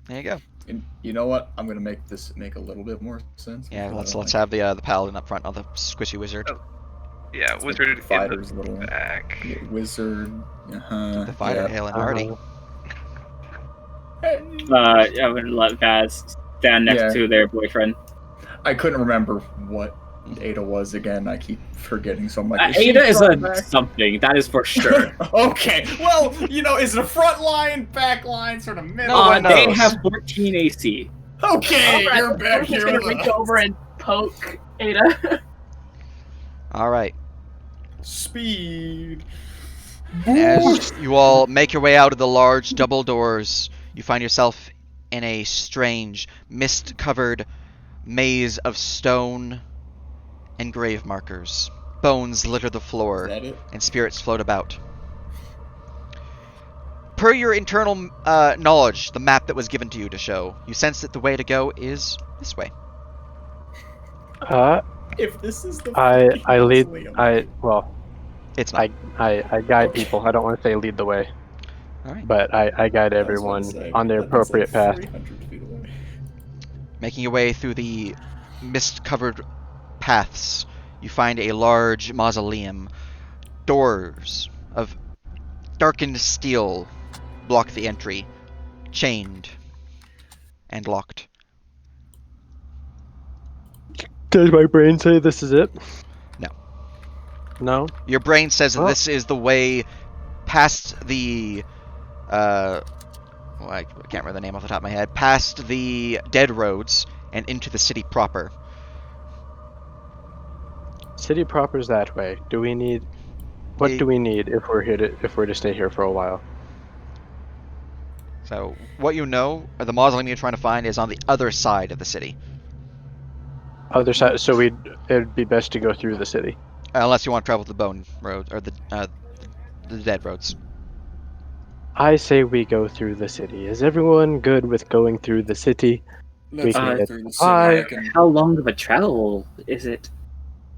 Speaker 1: There you go.
Speaker 2: And you know what? I'm gonna make this make a little bit more sense.
Speaker 1: Yeah,
Speaker 2: because,
Speaker 1: let's have the paladin up front on the squishy wizard.
Speaker 6: Oh. Yeah,
Speaker 2: like
Speaker 6: wizard in
Speaker 2: fighters,
Speaker 6: the
Speaker 2: little
Speaker 6: back.
Speaker 2: wizard.
Speaker 1: The fighter, Hale and Hardy.
Speaker 5: I would let Vaz stand next
Speaker 2: Yeah.
Speaker 5: to their boyfriend.
Speaker 2: I couldn't remember what Ada was again. I keep forgetting. So I'm like, is she
Speaker 5: Ada is
Speaker 2: front
Speaker 5: a
Speaker 2: back?
Speaker 5: something, that is for sure.
Speaker 2: Okay. Well, is it a front line, back line, sort of middle?
Speaker 1: No one
Speaker 5: They
Speaker 1: knows.
Speaker 5: have 14 AC.
Speaker 2: Okay,
Speaker 7: Alright,
Speaker 2: you're back
Speaker 7: I'm just
Speaker 2: here.
Speaker 7: gonna
Speaker 2: with
Speaker 7: reach
Speaker 2: us.
Speaker 7: over and poke Ada.
Speaker 1: All right.
Speaker 2: Speed.
Speaker 1: As you all make your way out of the large double doors, you find yourself in a strange, mist-covered maze of stone and grave markers. Bones litter the
Speaker 2: Is
Speaker 1: floor,
Speaker 2: that it?
Speaker 1: and spirits float about. Per your internal knowledge, the map that was given to you to show, you sense that the way to go is this way.
Speaker 2: If this is the
Speaker 3: I lead.
Speaker 2: mausoleum.
Speaker 1: It's not.
Speaker 3: I guide people. I don't want to say lead the way,
Speaker 1: All right.
Speaker 3: but I guide
Speaker 2: I was gonna
Speaker 3: everyone
Speaker 2: say,
Speaker 3: on their
Speaker 2: but that's
Speaker 3: appropriate
Speaker 2: like
Speaker 3: path.
Speaker 2: 300 feet away.
Speaker 1: Making your way through the mist-covered paths, you find a large mausoleum. Doors of darkened steel block the entry, chained and locked.
Speaker 3: Does my brain say this is it?
Speaker 1: No.
Speaker 3: No?
Speaker 1: Your brain says that
Speaker 3: Oh.
Speaker 1: this is the way past the I can't remember the name off the top of my head. Past the dead roads and into the city proper.
Speaker 3: City proper's that way. Do we need... What
Speaker 1: The-
Speaker 3: do we need if we're to stay here for a while?
Speaker 1: So what you know, or the mausoleum you're trying to find, is on the other side of the city.
Speaker 3: Other side, so it'd be best to go through the city.
Speaker 1: Unless you want to travel the bone road or the dead roads.
Speaker 3: I say we go through the city. Is everyone good with going through the city?
Speaker 2: Let's
Speaker 3: can
Speaker 2: go
Speaker 3: get
Speaker 2: through the city. I
Speaker 3: five.
Speaker 2: can,
Speaker 5: How long of a travel is it?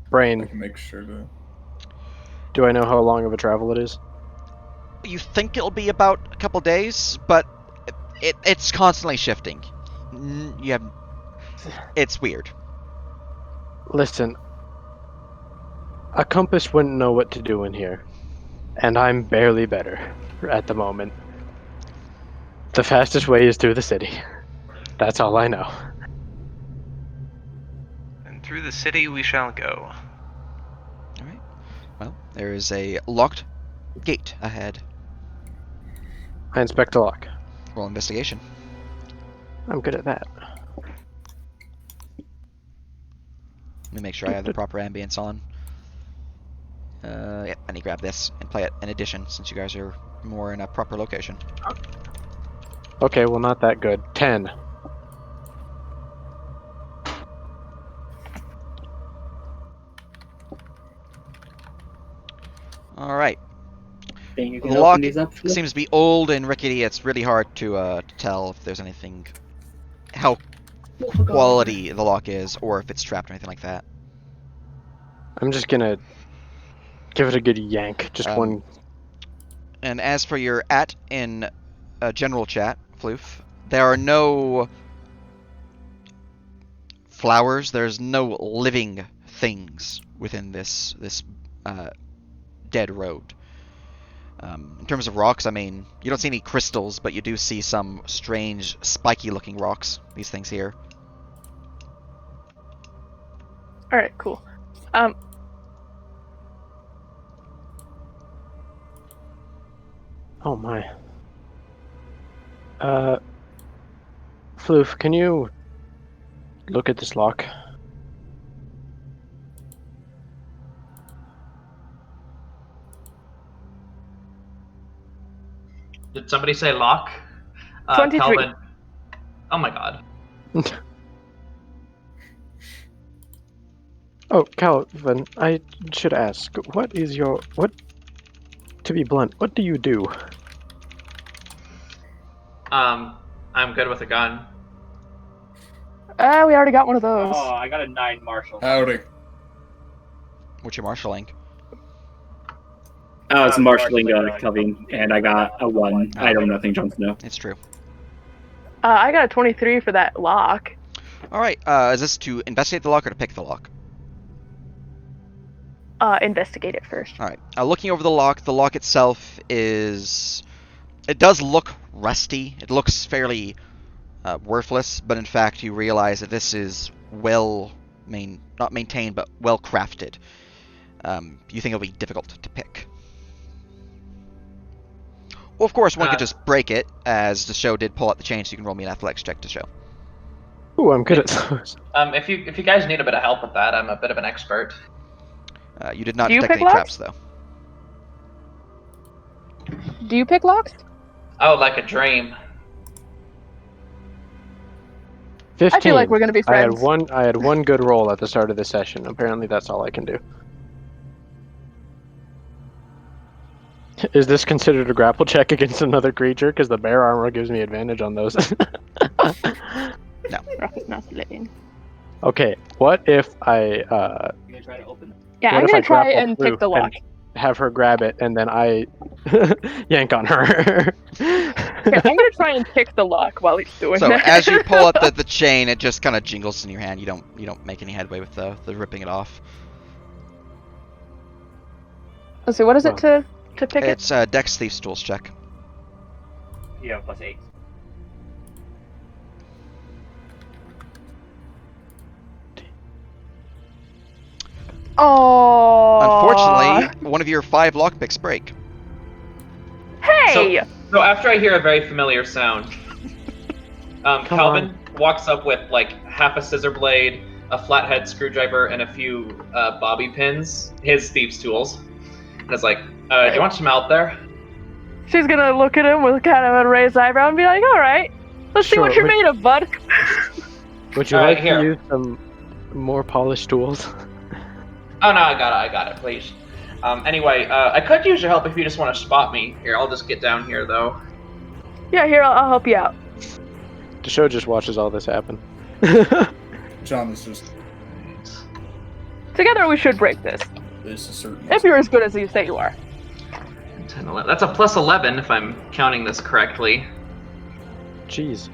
Speaker 2: I
Speaker 3: Brain,
Speaker 2: can make sure to.
Speaker 3: do I know how long of a travel it is?
Speaker 1: You think it'll be about a couple days, but it's constantly shifting. It's weird.
Speaker 3: Listen, a compass wouldn't know what to do in here, and I'm barely better at the moment. The fastest way is through the city. That's all I know.
Speaker 6: And through the city we shall go.
Speaker 1: All right. Well, there is a locked gate ahead.
Speaker 3: I inspect a lock.
Speaker 1: Roll investigation.
Speaker 3: I'm good at that.
Speaker 1: Let me make sure I have the proper ambience on. Yep, I need to grab this and play it in addition, since you guys are more in a proper location.
Speaker 3: Okay, well, not that good. 10.
Speaker 1: All right.
Speaker 5: Thing you can
Speaker 1: The
Speaker 5: open
Speaker 1: lock
Speaker 5: these up for?
Speaker 1: seems to be old and rickety. It's really hard to tell if there's anything, how quality the lock is, or if it's trapped or anything like that.
Speaker 3: I'm just gonna give it a good yank. Just one.
Speaker 1: And as for your in general chat, Floof, there are no flowers. There's no living things within this dead road. In terms of rocks, I mean, you don't see any crystals, but you do see some strange, spiky-looking rocks. These things here.
Speaker 7: All right, cool.
Speaker 3: Oh my. Floof, can you look at this lock?
Speaker 9: Did somebody say lock?
Speaker 7: 23.
Speaker 9: Calvin. Oh my god.
Speaker 3: Oh, Calvin, I should ask, to be blunt, what do you do?
Speaker 9: I'm good with a gun.
Speaker 7: We already got one of those.
Speaker 5: Oh, I got a 9 Marshall.
Speaker 2: Howdy.
Speaker 1: What's your marshalling?
Speaker 5: Oh, it's marshalling Kelvin, and I got a 1. I don't know nothing, Jon Snow.
Speaker 1: It's true.
Speaker 7: I got a 23 for that lock.
Speaker 1: All right. Is this to investigate the lock or to pick the lock?
Speaker 7: Investigate it first.
Speaker 1: All right. Looking over the lock itself it does look rusty. It looks fairly worthless, but in fact you realize that this is not maintained, but well crafted. You think it'll be difficult to pick. Well, of course, one could just break it, as the show did pull out the chain, so you can roll me an athletics check to show.
Speaker 3: Ooh, I'm good at those.
Speaker 9: If you guys need a bit of help with that, I'm a bit of an expert.
Speaker 1: You did not
Speaker 7: Do you
Speaker 1: detect
Speaker 7: pick
Speaker 1: any
Speaker 7: locks?
Speaker 1: traps, though.
Speaker 7: Do you pick locks?
Speaker 9: Oh, like a dream.
Speaker 3: 15.
Speaker 7: I feel like we're gonna be friends.
Speaker 3: I had one good roll at the start of the session. Apparently, that's all I can do. Is this considered a grapple check against another creature? Because the bear armor gives me advantage on those.
Speaker 1: No.
Speaker 7: Rocket not letting.
Speaker 3: Okay, what if I
Speaker 5: You gonna try to open it?
Speaker 7: Yeah,
Speaker 3: What
Speaker 7: I'm
Speaker 3: if
Speaker 7: gonna
Speaker 3: I
Speaker 7: try
Speaker 3: grapple
Speaker 7: and pick the
Speaker 3: through
Speaker 7: lock.
Speaker 3: have her grab it and then I yank on her?
Speaker 7: Here, I'm gonna try and pick the lock while he's doing
Speaker 1: So
Speaker 7: that.
Speaker 1: as you pull up the chain, it just kind of jingles in your hand. You don't make any headway with the ripping it off.
Speaker 7: Let's see, what is it to pick it?
Speaker 1: It's Dex Thief's Tools check.
Speaker 5: Yeah, +8.
Speaker 7: Oh.
Speaker 1: Unfortunately, one of your 5 lockpicks break.
Speaker 7: Hey!
Speaker 9: So after I hear a very familiar sound, Calvin walks up with like half a scissor blade, a flathead screwdriver, and a few bobby pins, his thieves' tools. And it's like, do you want some out there?
Speaker 7: She's gonna look at him with kind of a raised eyebrow and be like, alright, let's see
Speaker 3: Sure,
Speaker 7: what you're made of, bud.
Speaker 3: Would you
Speaker 9: Alright,
Speaker 3: like
Speaker 9: here.
Speaker 3: to use some more polished tools?
Speaker 9: Oh no, I got it, please. Anyway, I could use your help if you just want to spot me. Here, I'll just get down here though.
Speaker 7: Yeah, here, I'll help you out.
Speaker 3: The show just watches all this happen.
Speaker 2: John is just.
Speaker 7: Together we should break this.
Speaker 2: This is certain.
Speaker 7: If you're as good as you say you are.
Speaker 9: 10, 11. That's a +11 if I'm counting this correctly.
Speaker 3: Jeez.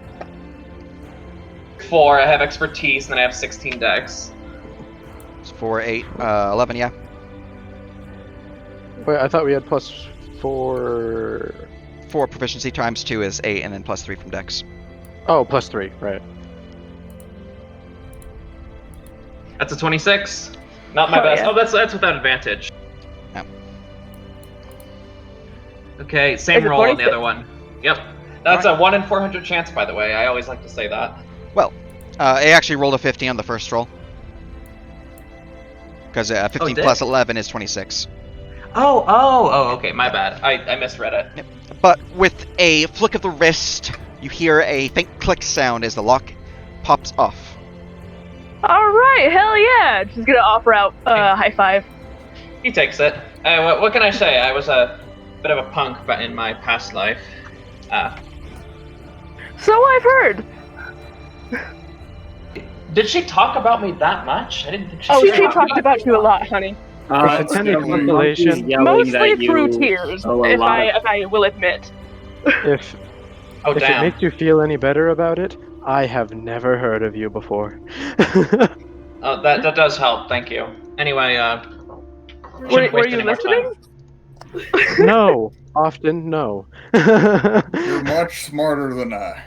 Speaker 9: 4, I have expertise, and then I have 16 dex.
Speaker 1: It's 4, 8, 11, yeah.
Speaker 3: Wait, I thought we had +4.
Speaker 1: 4 proficiency times 2 is 8, and then +3 from Dex.
Speaker 3: Oh, +3, right.
Speaker 9: That's a 26. Not my
Speaker 7: Oh,
Speaker 9: best.
Speaker 7: yeah.
Speaker 9: Oh, that's without advantage.
Speaker 1: Yeah.
Speaker 9: Okay, same
Speaker 7: Is it
Speaker 9: roll on the
Speaker 7: 26?
Speaker 9: other one. Yep. That's a 1 in 400 chance, by the way. I always like to say that.
Speaker 1: Well, it actually rolled a 15 on the first roll. Because 15
Speaker 9: did?
Speaker 1: plus 11 is 26.
Speaker 9: Oh, okay, my bad. I misread it.
Speaker 1: Yep. But with a flick of the wrist, you hear a faint click sound as the lock pops off.
Speaker 7: Alright, hell yeah! She's gonna offer out a high five.
Speaker 9: He takes it. What can I say? I was a bit of a punk but in my past life.
Speaker 7: So I've heard.
Speaker 9: Did she talk about me that much? I didn't think she
Speaker 7: Oh,
Speaker 9: said
Speaker 7: she
Speaker 9: that.
Speaker 7: talked about you a lot, honey.
Speaker 2: It's
Speaker 3: Any
Speaker 2: definitely-
Speaker 3: consolation,
Speaker 7: Mostly through tears, if I will admit.
Speaker 3: if
Speaker 9: Oh,
Speaker 3: if it
Speaker 9: damn.
Speaker 3: makes you feel any better about it, I have never heard of you before.
Speaker 9: Oh, that does help. Thank you. Anyway,
Speaker 7: Were
Speaker 9: shouldn't waste
Speaker 7: you
Speaker 9: any more
Speaker 7: listening?
Speaker 9: time.
Speaker 3: No, often no.
Speaker 2: You're much smarter than I.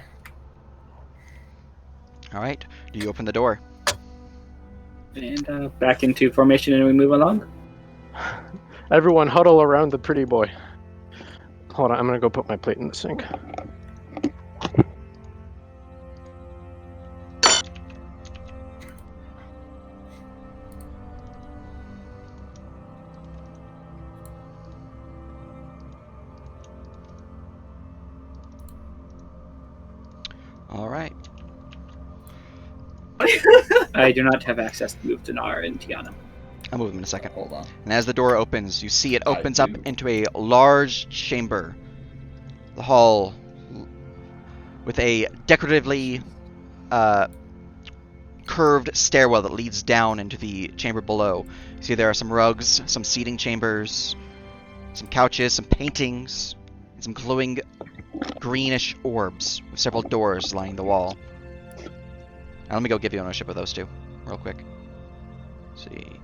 Speaker 1: Alright, do you open the door?
Speaker 5: And back into formation, and we move along.
Speaker 3: Everyone huddle around the pretty boy. Hold on, I'm gonna go put my plate in the sink.
Speaker 1: All right.
Speaker 5: I do not have access to move to Nar and Tiana.
Speaker 1: I'll move them in a second.
Speaker 2: Hold on.
Speaker 1: And as the door opens, you see it
Speaker 2: I
Speaker 1: opens up
Speaker 2: do.
Speaker 1: into a large chamber. The hall with a decoratively curved stairwell that leads down into the chamber below. You see there are some rugs, some seating chambers, some couches, some paintings, and some glowing greenish orbs with several doors lining the wall. Now let me go give you ownership of those two real quick. Let's see.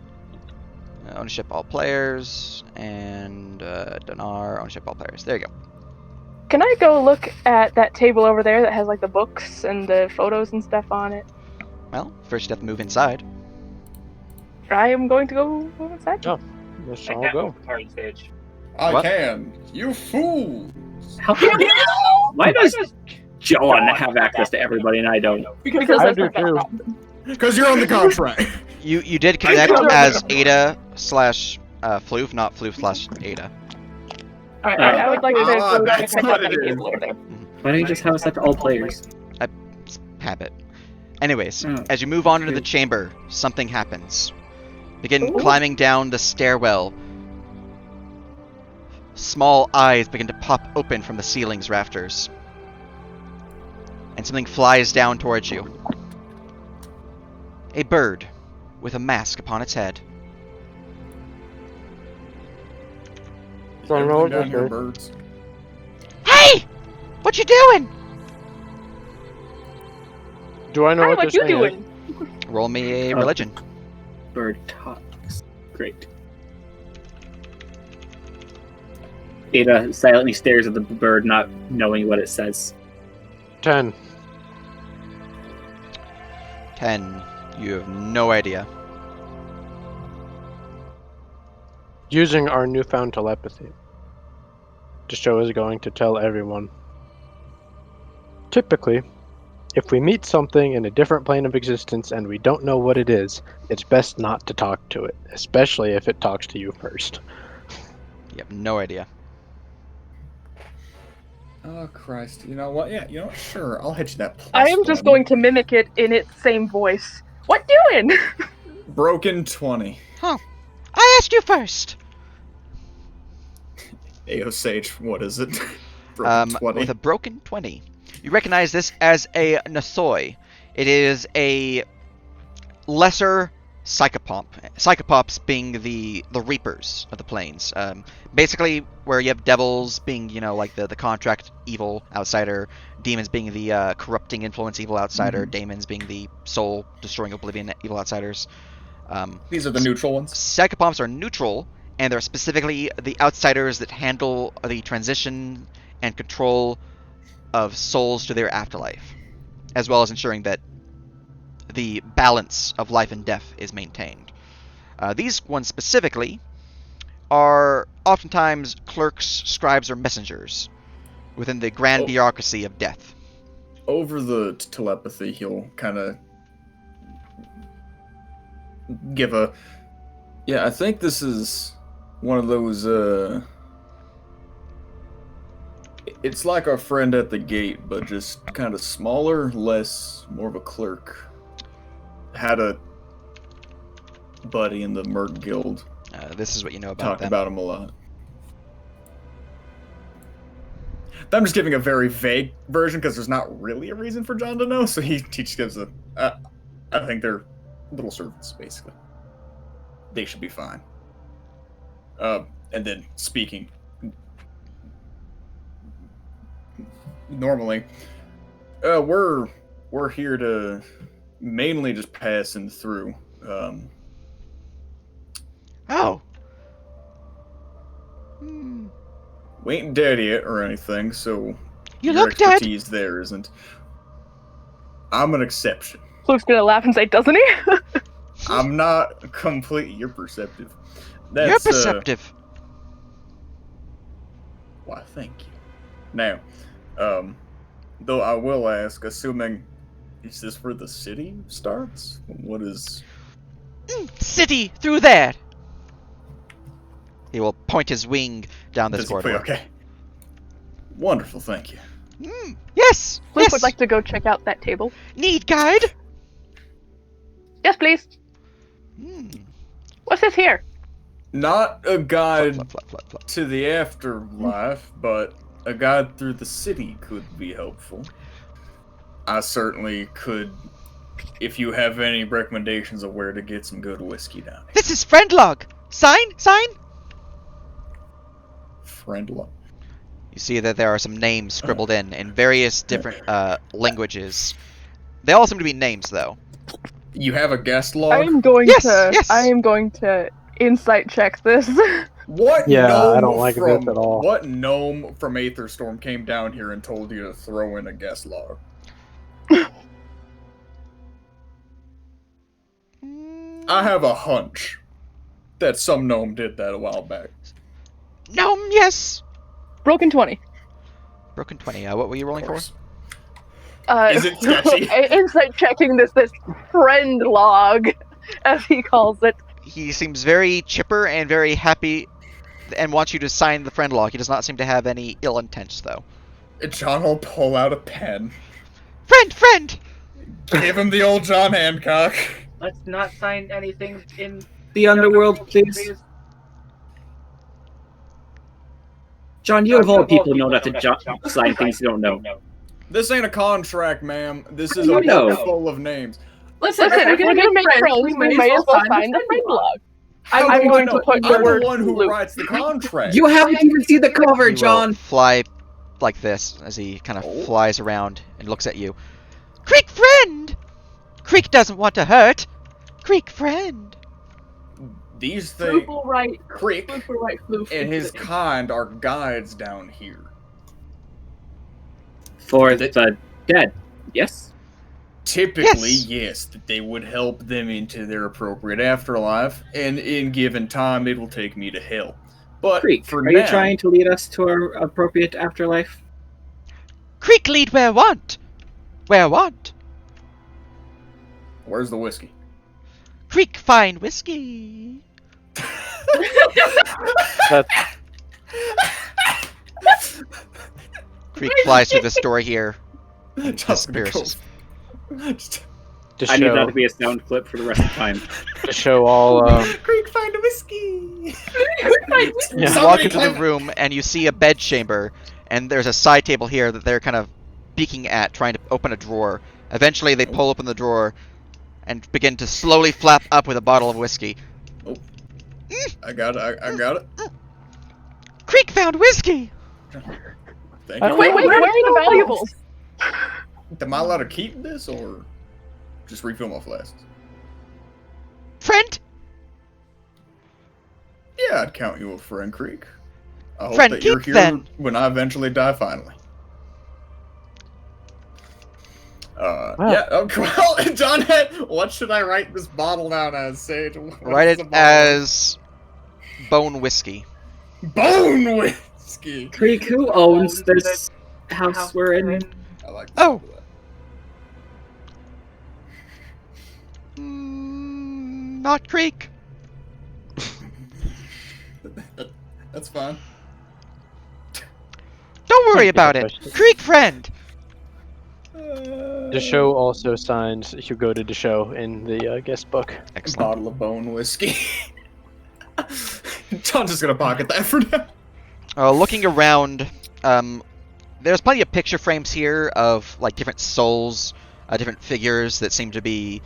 Speaker 1: Ownership all players, and Donar, ownership all players. There you go.
Speaker 7: Can I go look at that table over there that has like the books and the photos and stuff on it?
Speaker 1: Well, first you have to move inside.
Speaker 7: I am going to go inside.
Speaker 3: Oh, let's
Speaker 5: I
Speaker 3: all
Speaker 5: can't
Speaker 3: go.
Speaker 5: move the party stage.
Speaker 2: I
Speaker 1: What?
Speaker 2: can. You fool!
Speaker 5: How can you? Why does John have access to everybody and I don't?
Speaker 7: Because
Speaker 3: I
Speaker 7: that's
Speaker 3: do
Speaker 7: not gonna
Speaker 3: too.
Speaker 7: happen.
Speaker 2: Because you're on the contract.
Speaker 1: You did connect as Ada slash Floof, not Floof slash Ada.
Speaker 7: Alright, I would like to
Speaker 2: Ah,
Speaker 7: go
Speaker 2: that's
Speaker 7: check
Speaker 2: what
Speaker 7: out
Speaker 2: it
Speaker 7: the
Speaker 2: is.
Speaker 7: table over there.
Speaker 5: Why don't you just have us set to all players?
Speaker 1: Habit. Anyways,
Speaker 5: Oh,
Speaker 1: as you move on into the
Speaker 5: okay.
Speaker 1: chamber, something happens. Begin
Speaker 7: Ooh.
Speaker 1: climbing down the stairwell. Small eyes begin to pop open from the ceiling's rafters. And something flies down towards you. A bird with a mask upon its head.
Speaker 3: Don't know what
Speaker 2: Everything down
Speaker 3: this
Speaker 2: here,
Speaker 3: is.
Speaker 2: birds.
Speaker 8: Hey! What you doing?
Speaker 3: Do I know
Speaker 7: Hi,
Speaker 3: what
Speaker 7: what
Speaker 3: this
Speaker 7: you
Speaker 3: thing
Speaker 7: doing?
Speaker 1: Roll me a
Speaker 5: Oh.
Speaker 1: religion.
Speaker 5: Bird talks. Great. Ada silently stares at the bird, not knowing what it says.
Speaker 3: is? 10.
Speaker 1: 10. You have no idea.
Speaker 3: Using our newfound telepathy. The show is going to tell everyone. Typically, if we meet something in a different plane of existence and we don't know what it is, it's best not to talk to it, especially if it talks to you first.
Speaker 1: You have no idea.
Speaker 2: Oh, Christ. You know what? Yeah, you know what? Sure, I'll hit you that plus
Speaker 7: I am just
Speaker 2: one.
Speaker 7: going to mimic it in its same voice. What doing?
Speaker 2: Broken 20.
Speaker 8: I asked you first.
Speaker 2: AO Sage, what is it? Broken 20.
Speaker 1: With a broken 20. You recognize this as a Nathoi. It is a lesser psychopomp. Psychopops being the reapers of the plains. Basically, where you have devils being, you know, like the contract evil outsider, demons being the corrupting influence evil outsider, daemons being the soul destroying oblivion evil outsiders.
Speaker 2: These are the neutral ones.
Speaker 1: Psychopomps are neutral, and they're specifically the outsiders that handle the transition and control of souls to their afterlife, as well as ensuring that the balance of life and death is maintained. These ones specifically are oftentimes clerks, scribes, or messengers within the grand bureaucracy of death.
Speaker 2: Over the telepathy, he'll kind of give a... Yeah, I think this is one of those, It's like our friend at the gate, but just kind of smaller, more of a clerk. Had a buddy in the Merc Guild.
Speaker 1: This is what you know about
Speaker 2: Talked
Speaker 1: them.
Speaker 2: about him a lot. I'm just giving a very vague version because there's not really a reason for John to know, so he just gives a... I think they're little servants, basically. They should be fine. And then speaking... Normally, we're here to mainly just passing through.
Speaker 8: Oh.
Speaker 2: We ain't dead yet or anything, so
Speaker 8: You
Speaker 2: your
Speaker 8: look dead.
Speaker 2: expertise there isn't. I'm an exception.
Speaker 7: Luke's gonna laugh and say, doesn't he?
Speaker 2: I'm not completely. You're perceptive.
Speaker 1: You're perceptive.
Speaker 2: Why, thank you. Now, though I will ask, assuming, is this where the city starts? What is...
Speaker 1: City, through there! He will point his wing down this
Speaker 2: Does he
Speaker 1: corridor.
Speaker 2: okay. Wonderful, thank you.
Speaker 1: Yes!
Speaker 7: Flip
Speaker 1: Yes!
Speaker 7: would like to go check out that table.
Speaker 1: Need guide?
Speaker 7: Yes, please. What's this here?
Speaker 2: Not a guide
Speaker 1: Flap.
Speaker 2: to the afterlife, but a guide through the city could be helpful. I certainly could, if you have any recommendations of where to get some good whiskey down here.
Speaker 1: This is friend log. Sign?
Speaker 2: Friend love.
Speaker 1: You see that there are some names scribbled in various different languages. They all seem to be names, though.
Speaker 2: You have a guest log?
Speaker 7: I am going
Speaker 1: Yes,
Speaker 7: to.
Speaker 1: yes.
Speaker 7: I am going to insight check this.
Speaker 2: What
Speaker 3: Yeah,
Speaker 2: gnome
Speaker 3: I don't like
Speaker 2: from,
Speaker 3: this at all.
Speaker 2: What gnome from Aetherstorm came down here and told you to throw in a guest log? I have a hunch that some gnome did that a while back.
Speaker 1: Gnome, yes.
Speaker 7: Broken 20.
Speaker 1: Broken 20. What were you rolling for?
Speaker 2: Is it sketchy?
Speaker 7: Insight checking this friend log, as he calls it.
Speaker 1: He seems very chipper and very happy and wants you to sign the friend log. He does not seem to have any ill intent, though.
Speaker 2: John will pull out a pen.
Speaker 1: Friend!
Speaker 2: Give him the old John Hancock.
Speaker 5: Let's not sign anything in the underworld, please. John, you of all people know not to sign things you don't know.
Speaker 2: This ain't a contract, ma'am. This is
Speaker 5: You
Speaker 2: a
Speaker 5: know.
Speaker 2: book full of names.
Speaker 7: Listen, if we're gonna make friends, we may as well sign the friend log. I'm going to put the
Speaker 2: I'm
Speaker 7: word
Speaker 2: the one who
Speaker 7: loop.
Speaker 2: writes the contract.
Speaker 5: You haven't even seen the cover,
Speaker 1: He will
Speaker 5: John.
Speaker 1: fly like this as he kind of flies around and looks at you. Creek friend! Creek doesn't want to hurt. Creek friend.
Speaker 2: These things,
Speaker 7: Floof will write.
Speaker 2: Creek
Speaker 7: Floof will write floof.
Speaker 2: and his kind are guides down here.
Speaker 5: For the dead, yes?
Speaker 2: Typically, yes, that they would help them into their appropriate afterlife, and in given time, it will take me to hell. But
Speaker 5: Creek,
Speaker 2: for
Speaker 5: are
Speaker 2: now,
Speaker 5: you trying to lead us to our appropriate afterlife?
Speaker 1: Creek lead where want. Where want.
Speaker 2: Where's the whiskey?
Speaker 1: Creek fine whiskey. Creek flies through this door here. Disappears.
Speaker 3: To
Speaker 5: I need that
Speaker 3: show,
Speaker 5: to be a sound clip for the rest of the time.
Speaker 3: to show all.
Speaker 2: Creek, find a whiskey.
Speaker 1: You walk into the room and you see a bed chamber, and there's a side table here that they're kind of peeking at, trying to open a drawer. Eventually, they pull open the drawer and begin to slowly flap up with a bottle of whiskey.
Speaker 2: I got it. I got it.
Speaker 1: Creek found whiskey.
Speaker 2: Thank you.
Speaker 7: Wait, where are the valuables?
Speaker 2: Am I allowed to keep this or just refill my flasks?
Speaker 1: Friend,
Speaker 2: Yeah, I'd count you a friend, Creek. I hope
Speaker 1: Friend,
Speaker 2: that you're
Speaker 1: keep
Speaker 2: here
Speaker 1: then.
Speaker 2: when I eventually die finally.
Speaker 3: Wow.
Speaker 2: Yeah, well, John, what should I write this bottle down as, Sage?
Speaker 1: write it as bone whiskey.
Speaker 2: Bone whiskey!
Speaker 5: Creek, who owns this house we're in?
Speaker 2: I like
Speaker 1: Oh.
Speaker 2: that.
Speaker 1: Not Creek.
Speaker 2: That's fine.
Speaker 1: Don't worry
Speaker 3: Yeah,
Speaker 1: about it.
Speaker 3: question.
Speaker 1: Creek friend.
Speaker 3: Deshow also signs Hugo de Deshow in the guest book.
Speaker 2: A
Speaker 1: Excellent.
Speaker 2: bottle of bone whiskey. John's just gonna pocket that for now.
Speaker 1: Looking around, there's plenty of picture frames here of like different souls, different figures that seem to be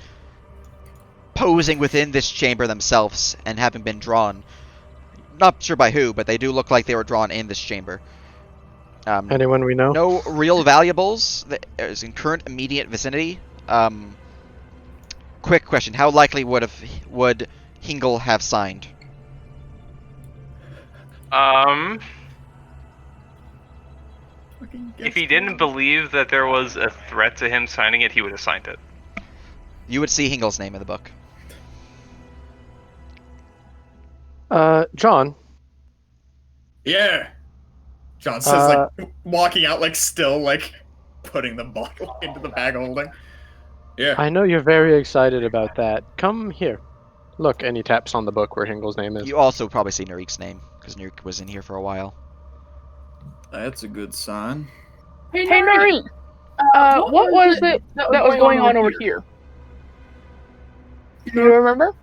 Speaker 1: posing within this chamber themselves and having been drawn. Not sure by who, but they do look like they were drawn in this chamber.
Speaker 3: Anyone we know?
Speaker 1: No real valuables that is in current immediate vicinity. Quick question: how likely would Hingle have signed?
Speaker 6: If he didn't believe that there was a threat to him signing it, he would have signed it.
Speaker 1: You would see Hingle's name in the book.
Speaker 3: John.
Speaker 2: Yeah. John says, like, walking out, like, still, like, putting the bottle into the bag holding. Yeah.
Speaker 3: I know you're very excited about that. Come here. Look, and he taps on the book where Hingle's name is.
Speaker 1: You also probably see Narik's name, because Narik was in here for a while.
Speaker 2: That's a good sign.
Speaker 7: Hey, Narik! What was it that was going on over here? Do you remember?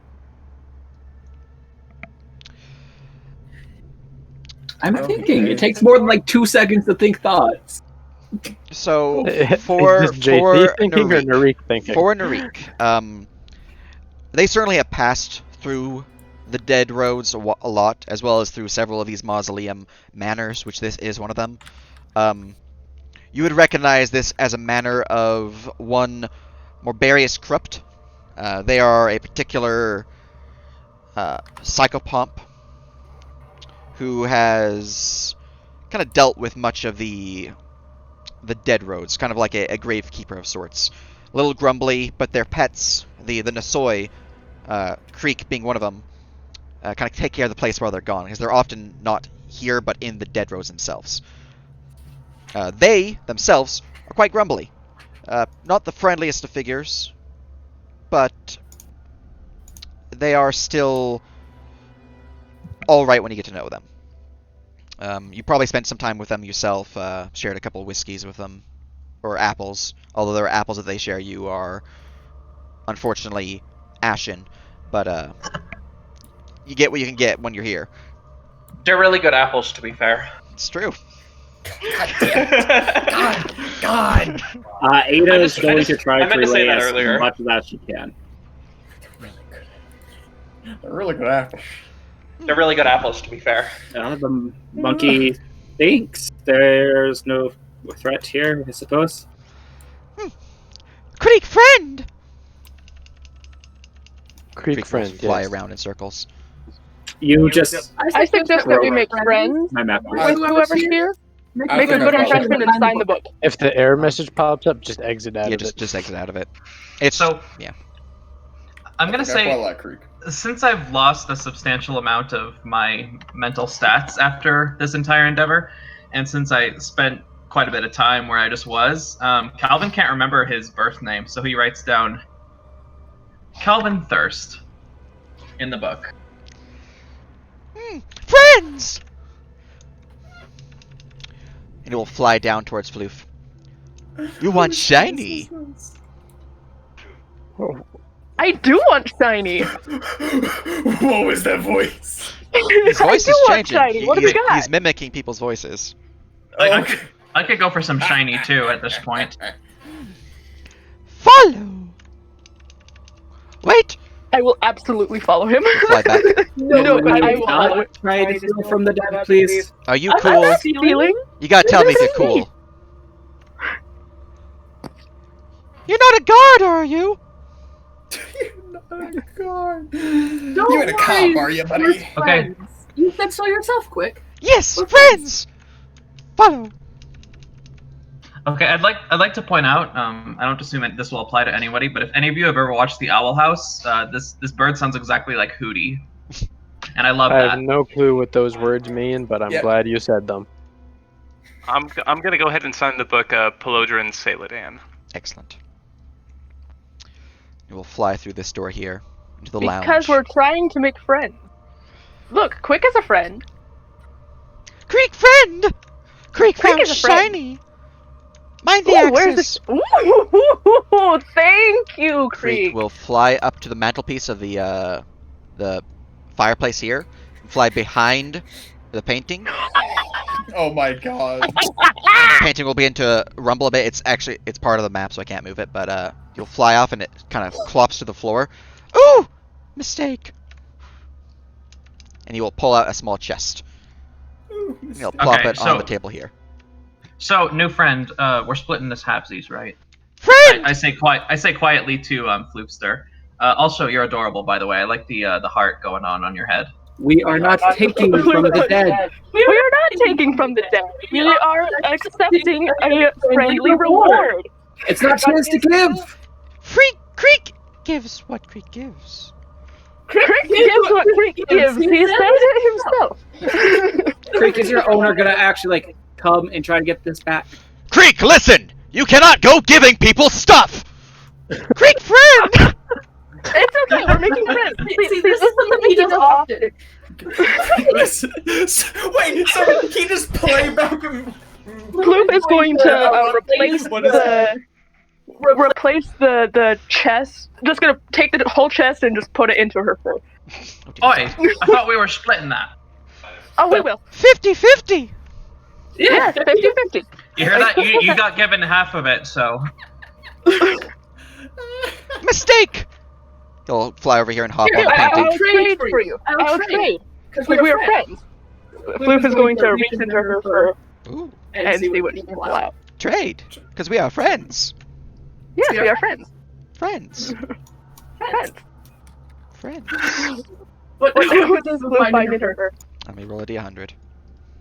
Speaker 5: I'm thinking. It takes more than like 2 seconds to think thoughts.
Speaker 1: So,
Speaker 3: Is
Speaker 1: for
Speaker 3: this JP thinking or Narik thinking?
Speaker 1: For Narik, they certainly have passed through the dead roads a lot, as well as through several of these mausoleum manors, which this is one of them. You would recognize this as a manor of one Morbarius Crupt. They are a particular psychopomp who has kind of dealt with much of the dead roads, kind of like a gravekeeper of sorts. A little grumbly, but their pets, the Nasoi, Creek being one of them, kind of take care of the place while they're gone, because they're often not here, but in the dead roads themselves. They, themselves, are quite grumbly. Not the friendliest of figures, but they are still alright when you get to know them. You probably spent some time with them yourself, shared a couple of whiskeys with them, or apples, although their apples that they share you are unfortunately ashen, but you get what you can get when you're here.
Speaker 9: They're really good apples, to be fair.
Speaker 1: It's true.
Speaker 2: God damn it. God.
Speaker 5: Ada is going to try
Speaker 9: I meant
Speaker 5: to
Speaker 9: to say
Speaker 5: relay
Speaker 9: that
Speaker 5: as
Speaker 9: earlier.
Speaker 5: much as she can.
Speaker 2: They're really good apples.
Speaker 9: They're really good apples, to be fair.
Speaker 5: The monkey thinks there's no threat here, I suppose.
Speaker 8: Creek friend!
Speaker 3: Creek friend,
Speaker 1: fly
Speaker 3: yes.
Speaker 1: around in circles.
Speaker 5: You just...
Speaker 7: I suggest that we make friends
Speaker 5: My map.
Speaker 7: with whoever's here. Make a good impression and sign the book.
Speaker 3: If the error message pops up, just exit out
Speaker 1: Yeah,
Speaker 3: of it.
Speaker 1: just exit out of it. It's
Speaker 9: So,
Speaker 1: yeah.
Speaker 9: I'm gonna
Speaker 2: I quite
Speaker 9: say,
Speaker 2: like Creek.
Speaker 9: since I've lost a substantial amount of my mental stats after this entire endeavor, and since I spent quite a bit of time where I just was, Calvin can't remember his birth name, so he writes down Calvin Thirst in the book.
Speaker 8: Friends!
Speaker 1: And it will fly down towards Floof.
Speaker 8: You want shiny?
Speaker 7: I do want shiny.
Speaker 2: What was that voice?
Speaker 1: His voice
Speaker 7: I
Speaker 1: is
Speaker 7: do want
Speaker 1: changing.
Speaker 7: shiny. What do we got?
Speaker 1: He's mimicking people's voices.
Speaker 9: I could go for some shiny too at this point.
Speaker 8: Follow! Wait!
Speaker 7: I will absolutely follow him.
Speaker 1: Fly back.
Speaker 7: No, I will follow
Speaker 5: not
Speaker 7: it.
Speaker 5: try to steal from the dead, please.
Speaker 1: Are you
Speaker 7: I'm
Speaker 1: cool?
Speaker 7: not stealing.
Speaker 1: You gotta tell me if you're cool.
Speaker 8: You're not a guard, are you?
Speaker 2: God.
Speaker 10: Don't
Speaker 2: You ain't a cop,
Speaker 10: worry.
Speaker 2: are you, buddy?
Speaker 10: We're
Speaker 9: Okay.
Speaker 10: friends. You said so yourself, Quick.
Speaker 8: Yes,
Speaker 10: We're
Speaker 8: friends! Follow.
Speaker 9: Okay, I'd like to point out. I don't assume that this will apply to anybody, but if any of you have ever watched The Owl House, this bird sounds exactly like Hootie, and I love
Speaker 3: I
Speaker 9: that.
Speaker 3: have no clue what those words mean, but I'm
Speaker 2: Yep.
Speaker 3: glad you said them.
Speaker 6: I'm gonna go ahead and sign the book Pelodrin Saladan.
Speaker 1: Excellent. You will fly through this door here into the lounge.
Speaker 7: Because we're trying to make friends. Look, Quick is a friend.
Speaker 8: Creek friend! Creek found
Speaker 7: is a friend.
Speaker 8: shiny! Mind the
Speaker 7: Ooh, where's
Speaker 8: axes!
Speaker 7: this? Ooh, thank you,
Speaker 1: Creek
Speaker 7: Creek.
Speaker 1: will fly up to the mantelpiece of the fireplace here, and fly behind the painting.
Speaker 2: Oh my god.
Speaker 1: The painting will begin to rumble a bit. It's part of the map, so I can't move it. But you'll fly off, and it kind of clops to the floor.
Speaker 8: Ooh! Mistake.
Speaker 1: And you will pull out a small chest. And you'll plop
Speaker 9: Okay,
Speaker 1: it on
Speaker 9: so-
Speaker 1: the table here.
Speaker 9: So, new friend, we're splitting this halvesies, right?
Speaker 8: Friend!
Speaker 9: I say quietly to Floopster. Also, you're adorable, by the way. I like the heart going on your head.
Speaker 5: We are not taking from the dead.
Speaker 7: We are not taking from the dead. We are accepting a friendly reward.
Speaker 5: It's not chance to give.
Speaker 8: Creek gives what Creek gives.
Speaker 7: Crick gives what Crick gives. He says it himself.
Speaker 5: Creek, is your owner gonna actually like come and try to get this back?
Speaker 1: Creek, listen! You cannot go giving people stuff! Creek, friend!
Speaker 7: It's okay. We're making friends.
Speaker 10: See, this is something he does often.
Speaker 2: Wait, so he just play back and...
Speaker 7: Bloop is going to replace
Speaker 2: What is that?
Speaker 7: the chest. Just gonna take the whole chest and just put it into her fur.
Speaker 4: Oi, I thought we were splitting that.
Speaker 7: Oh, we will.
Speaker 1: 50-50!
Speaker 7: Yeah, 50-50.
Speaker 4: You hear that? You got given half of it, so.
Speaker 1: Mistake! He'll fly over here and hop on the painting.
Speaker 7: I'll trade for you. I'll trade. Because we are friends. Bloop is going to reach into her fur
Speaker 1: Ooh,
Speaker 7: and see what she can pull out.
Speaker 1: trade! Because we are friends.
Speaker 7: Yes, we are friends.
Speaker 1: Friends.
Speaker 7: Friends.
Speaker 1: Friends.
Speaker 10: What
Speaker 7: does Bloop find in her fur?
Speaker 1: Let me roll a d100.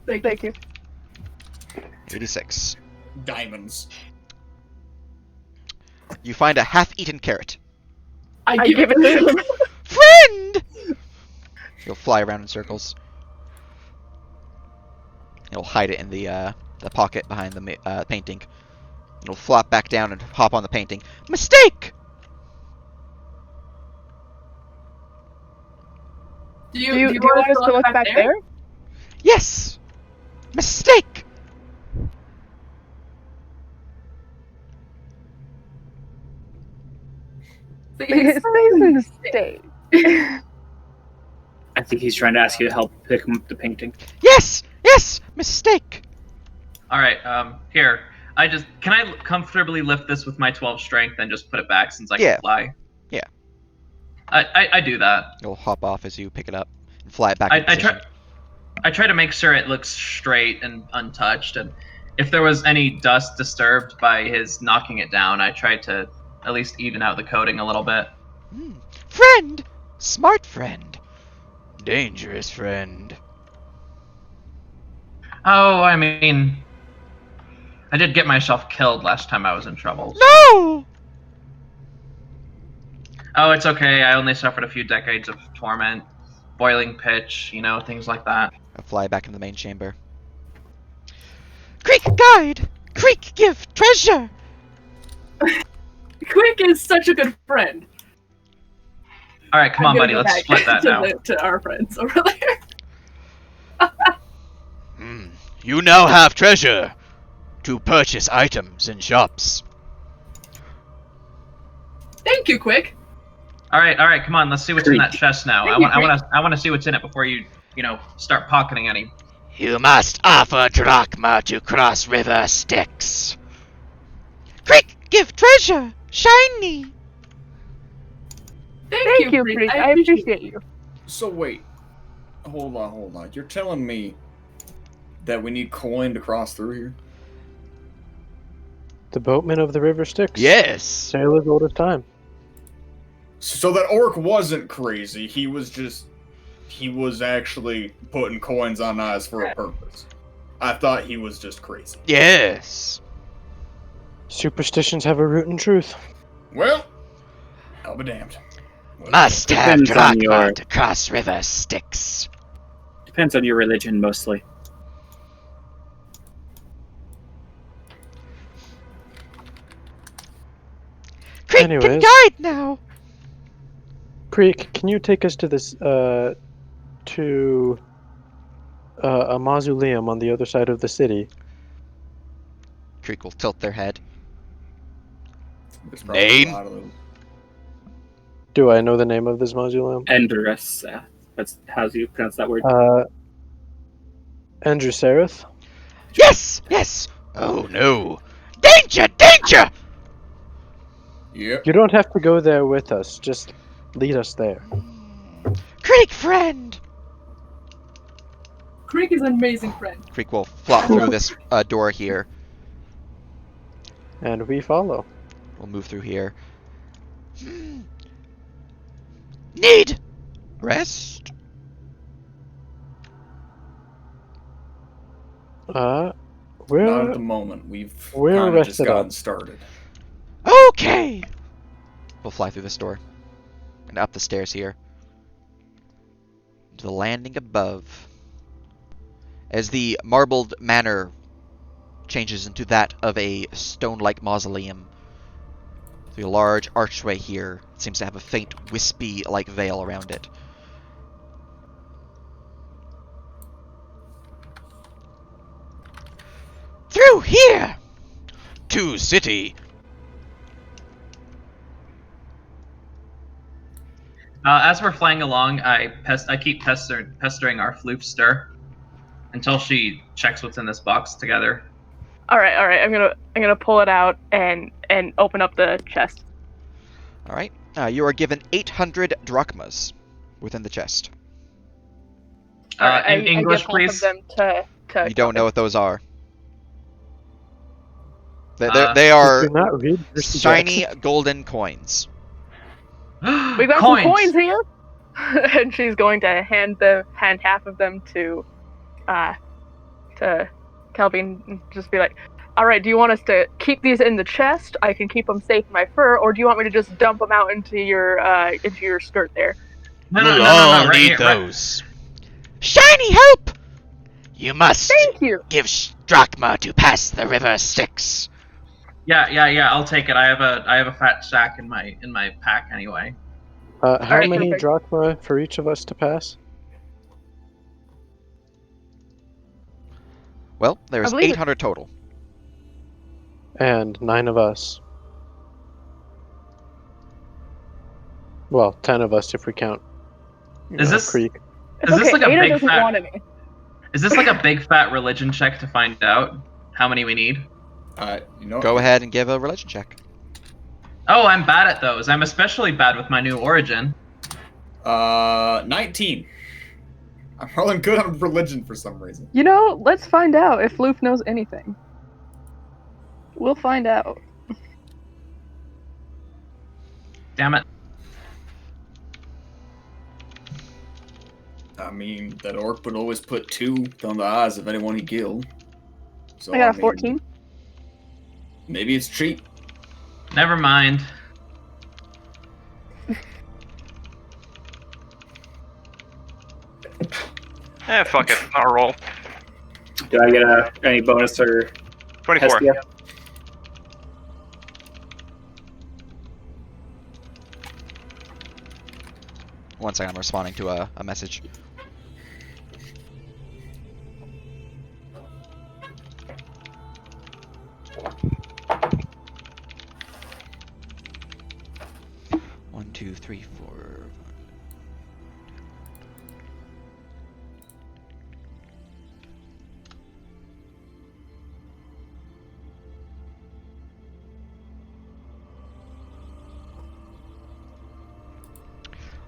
Speaker 7: Thank you.
Speaker 1: 86.
Speaker 2: Diamonds.
Speaker 1: You find a half-eaten carrot.
Speaker 10: I give it to him.
Speaker 1: Friend! He'll fly around in circles. He'll hide it in the pocket behind the painting. It'll flop back down and hop on the painting. Mistake!
Speaker 10: Do you want us to look back there?
Speaker 1: Yes! Mistake!
Speaker 7: His mistake.
Speaker 5: I think he's trying to ask you to help pick him up the painting.
Speaker 1: Yes! Yes! Mistake!
Speaker 4: Alright, here. Can I comfortably lift this with my 12 strength and just put it back since I
Speaker 1: Yeah.
Speaker 4: can fly?
Speaker 1: Yeah.
Speaker 4: I do that.
Speaker 1: You'll hop off as you pick it up and fly it back
Speaker 4: I
Speaker 1: into position.
Speaker 4: I try to make sure it looks straight and untouched, and if there was any dust disturbed by his knocking it down, I tried to at least even out the coating a little bit.
Speaker 1: Friend! Smart friend. Dangerous friend.
Speaker 4: Oh, I mean, I did get myself killed last time I was in trouble.
Speaker 1: No!
Speaker 4: Oh, it's okay. I only suffered a few decades of torment, boiling pitch, things like that.
Speaker 1: I'll fly back into the main chamber. Creek guide! Creek give treasure!
Speaker 10: Quick is such a good friend.
Speaker 4: All right, come on, buddy. Let's split that now.
Speaker 10: To our friends over there.
Speaker 1: You now have treasure to purchase items in shops.
Speaker 10: Thank you, Quick.
Speaker 4: All right. Come on. Let's see what's in that chest now. I want to see what's in it before you start pocketing any.
Speaker 8: You must offer drachma to cross river Styx.
Speaker 1: Creek give treasure! Shiny!
Speaker 10: Thank you,
Speaker 7: Creek. I appreciate you.
Speaker 2: So wait. Hold on. You're telling me that we need coin to cross through here?
Speaker 3: The boatman of the river Styx.
Speaker 1: Yes!
Speaker 3: Sailor's old as time.
Speaker 2: So that orc wasn't crazy. He was actually putting coins on eyes for a purpose. I thought he was just crazy.
Speaker 1: Yes!
Speaker 3: Superstitions have a root in truth.
Speaker 2: Well, I'll be damned.
Speaker 8: Must have
Speaker 5: Depends on
Speaker 8: drachma
Speaker 5: your-
Speaker 8: to cross river Styx.
Speaker 5: Depends on your religion, mostly.
Speaker 1: Creek can
Speaker 3: Anyways.
Speaker 1: guide now!
Speaker 3: Creek, can you take us to this, to a mausoleum on the other side of the city?
Speaker 1: Creek will tilt their head.
Speaker 2: There's probably
Speaker 1: Name?
Speaker 2: a lot of them.
Speaker 3: Do I know the name of this mausoleum?
Speaker 5: Endurus. That's how you pronounce that word.
Speaker 3: Andrew Sereth?
Speaker 1: Yes! Yes! Oh no! Danger! Danger!
Speaker 2: Yep.
Speaker 3: You don't have to go there with us. Just lead us there.
Speaker 1: Creek friend!
Speaker 10: Creek is an amazing friend.
Speaker 1: Creek will flop through this door here.
Speaker 3: And we follow.
Speaker 1: We'll move through here. Need rest?
Speaker 2: Not at
Speaker 3: We're
Speaker 2: the moment. We're
Speaker 3: we're
Speaker 2: kind of just
Speaker 3: rested
Speaker 2: gotten
Speaker 3: up.
Speaker 2: started.
Speaker 1: Okay! We'll fly through this door. And up the stairs here. to the landing above. As the marbled manor changes into that of a stone-like mausoleum. Through a large archway here, it seems to have a faint, wispy-like veil around it.
Speaker 8: Through here! To city!
Speaker 9: As we're flying along, I keep pestering our floofster until she checks what's in this box together.
Speaker 7: All right. I'm gonna pull it out and open up the chest.
Speaker 1: All right. You are given 800 drachmas within the chest.
Speaker 9: In English,
Speaker 7: I give
Speaker 9: please.
Speaker 7: half of them to
Speaker 1: You don't know what those are.
Speaker 9: Uh,
Speaker 1: They are
Speaker 3: Do not read Percy
Speaker 1: shiny
Speaker 3: Jackson.
Speaker 1: golden coins.
Speaker 7: We got some coins here. And she's going to hand half of them to Calvin and just be like, all right, do you want us to keep these in the chest? I can keep them safe in my fur, or do you want me to just dump them out into your skirt there?
Speaker 9: No,
Speaker 8: We'll
Speaker 9: no,
Speaker 8: all
Speaker 9: right
Speaker 8: need
Speaker 9: here, right-
Speaker 8: those. Shiny hope! You must
Speaker 7: Thank you.
Speaker 8: give drachma to pass the river Styx.
Speaker 9: Yeah. I'll take it. I have a fat sack in my pack anyway.
Speaker 3: How
Speaker 7: Alright,
Speaker 3: many
Speaker 7: perfect.
Speaker 3: drachma for each of us to pass?
Speaker 1: Well, there's
Speaker 7: I believe it-
Speaker 1: 800 total.
Speaker 3: And 9 of us. Well, 10 of us if we count.
Speaker 9: Is this-
Speaker 3: Creek?
Speaker 7: It's
Speaker 9: Is this
Speaker 7: okay.
Speaker 9: like a
Speaker 7: Ada
Speaker 9: big
Speaker 7: doesn't
Speaker 9: fat-
Speaker 7: want any.
Speaker 9: Is this like a big fat religion check to find out how many we need?
Speaker 1: Go ahead and give a religion check.
Speaker 9: Oh, I'm bad at those. I'm especially bad with my new origin.
Speaker 2: 19. I'm rolling good on religion for some reason.
Speaker 7: You know, let's find out if Loof knows anything. We'll find out.
Speaker 9: Damn it.
Speaker 2: I mean, that orc would always put 2 on the eyes of anyone he killed. So,
Speaker 7: I got a
Speaker 2: mean,
Speaker 7: 14.
Speaker 2: Maybe it's cheap.
Speaker 9: Never mind.
Speaker 6: Fuck it. I'll roll.
Speaker 5: Do I get any bonus or
Speaker 6: 24.
Speaker 5: Hestia?
Speaker 1: One second, I'm responding to a message. One, two, three, four.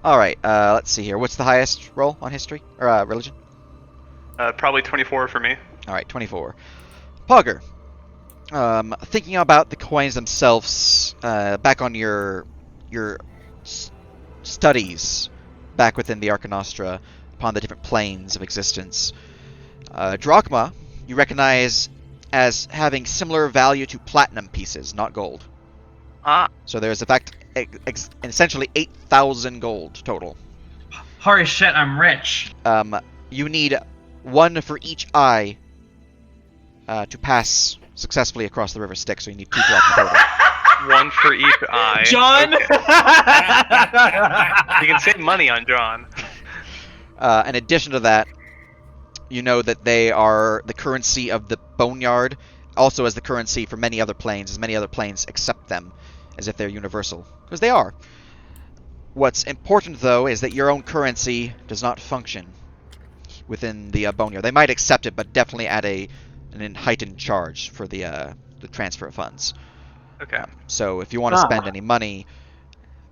Speaker 1: All right. Let's see here. What's the highest roll on history or religion?
Speaker 6: Probably 24 for me.
Speaker 1: All right, 24. Pogger. Thinking about the coins themselves, back on your studies, back within the Arca Nostra, upon the different planes of existence. Drachma, you recognize as having similar value to platinum pieces, not gold.
Speaker 6: Ah.
Speaker 1: So there's, in fact, essentially 8,000 gold total.
Speaker 9: Holy shit, I'm rich.
Speaker 1: You need 1 for each eye to pass successfully across the river Styx, so you need 2 drachma total.
Speaker 6: 1 for each eye.
Speaker 9: John!
Speaker 6: Okay. You can save money on John.
Speaker 1: In addition to that, you know that they are the currency of the Boneyard, also as the currency for many other planes, as many other planes accept them as if they're universal, because they are. What's important, though, is that your own currency does not function within the Boneyard. They might accept it, but definitely at an heightened charge for the transfer of funds.
Speaker 6: Okay.
Speaker 1: So if you want to spend any money,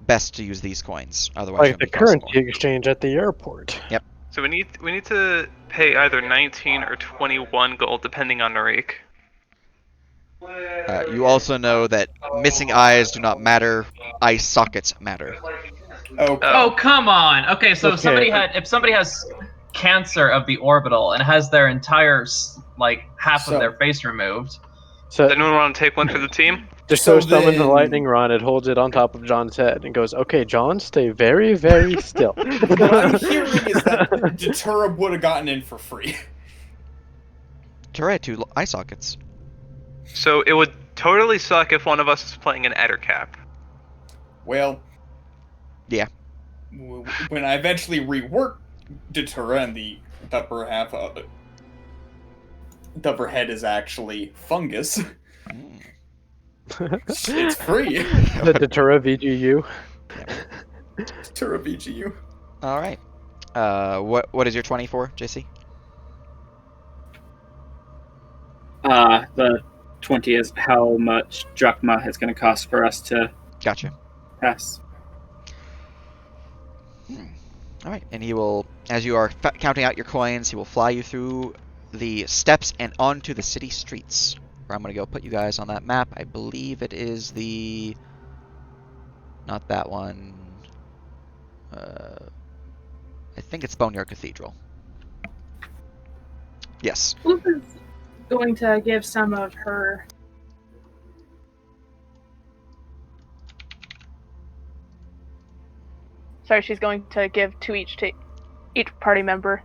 Speaker 1: best to use these coins. Otherwise,
Speaker 3: Like
Speaker 1: it's
Speaker 3: the
Speaker 1: gonna cost
Speaker 3: currency
Speaker 1: more.
Speaker 3: exchange at the airport.
Speaker 1: Yep.
Speaker 6: So we need to pay either 19 or 21 gold, depending on Narik.
Speaker 1: You also know that missing eyes do not matter. Eye sockets matter.
Speaker 9: Oh, come on. Okay, so
Speaker 3: Okay.
Speaker 9: if somebody has cancer of the orbital and has their entire half
Speaker 2: So-
Speaker 9: of their face removed.
Speaker 3: So
Speaker 6: Does anyone want to take one for the team?
Speaker 3: Deter summons a lightning rod. It holds it on top of John's head and goes, "Okay, John, stay very, very still."
Speaker 2: What I'm hearing is that Datura would have gotten in for free.
Speaker 1: Datura had 2 eye sockets.
Speaker 6: So it would totally suck if one of us is playing an Ettercap.
Speaker 2: Well,
Speaker 1: Yeah.
Speaker 2: When I eventually rework Datura and the upper half of it, the upper head is actually fungus. It's free.
Speaker 3: The Datura VGU.
Speaker 2: Datura VGU.
Speaker 1: All right. What is your 24, JC?
Speaker 5: The 20 is how much drachma it's going to cost for us to
Speaker 1: Gotcha.
Speaker 5: pass.
Speaker 1: All right, and he will, as you are counting out your coins, he will fly you through the steps and onto the city streets. Where I'm going to go put you guys on that map. I believe it is the... Not that one. I think it's Boneyard Cathedral. Yes.
Speaker 10: Lupa's going to give some of her.
Speaker 7: Sorry, she's going to give to each party member,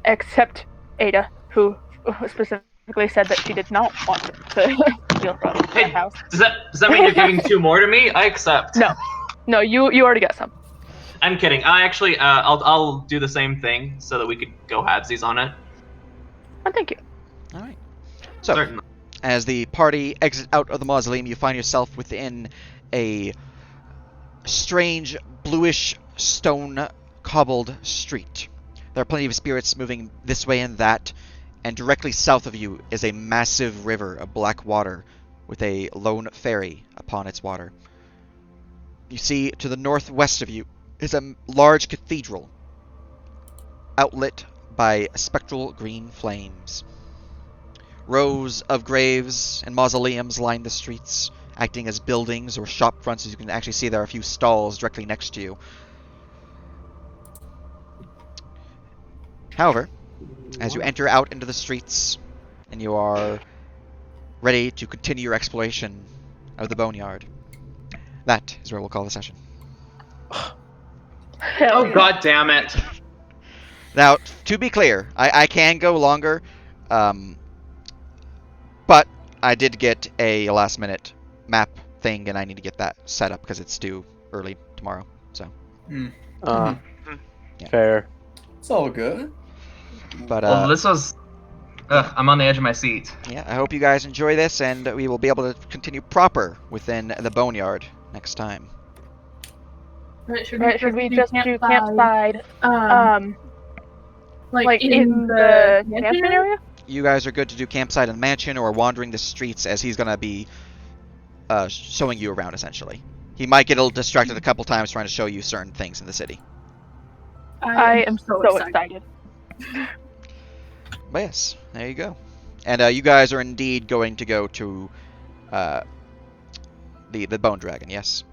Speaker 7: except Ada, who specifically said that she did not want to steal from the
Speaker 4: Hey,
Speaker 7: house.
Speaker 4: does that mean you're giving 2 more to me? I accept.
Speaker 7: No, you already got some.
Speaker 4: I'm kidding. I actually, I'll do the same thing so that we could go halvesies on it.
Speaker 7: Oh, thank you.
Speaker 1: All right. So,
Speaker 4: Certainly.
Speaker 1: as the party exits out of the mausoleum, you find yourself within a strange bluish stone cobbled street. There are plenty of spirits moving this way and that, and directly south of you is a massive river of black water with a lone ferry upon its water. You see to the northwest of you is a large cathedral outlit by spectral green flames. Rows of graves and mausoleums line the streets, acting as buildings or shop fronts. As you can actually see, there are a few stalls directly next to you. However, as you enter out into the streets and you are ready to continue your exploration of the boneyard, that is where we'll call the session.
Speaker 4: Oh, god damn it.
Speaker 1: Now, to be clear, I can go longer, but I did get a last-minute map thing, and I need to get that set up because it's due early tomorrow. So,
Speaker 3: Fair.
Speaker 2: It's all good.
Speaker 1: but
Speaker 4: Well, this was... I'm on the edge of my seat.
Speaker 1: yeah, I hope you guys enjoy this, and we will be able to continue proper within the boneyard next time.
Speaker 10: Right, should
Speaker 7: we just do campsite?
Speaker 10: Like
Speaker 7: in the mansion area?
Speaker 1: You guys are good to do campsite in the mansion or wandering the streets, as he's gonna be showing you around essentially. He might get a little distracted a couple times trying to show you certain things in the city.
Speaker 7: I am so excited.
Speaker 1: But yes, there you go. And you guys are indeed going to go to the Bone Dragon, yes?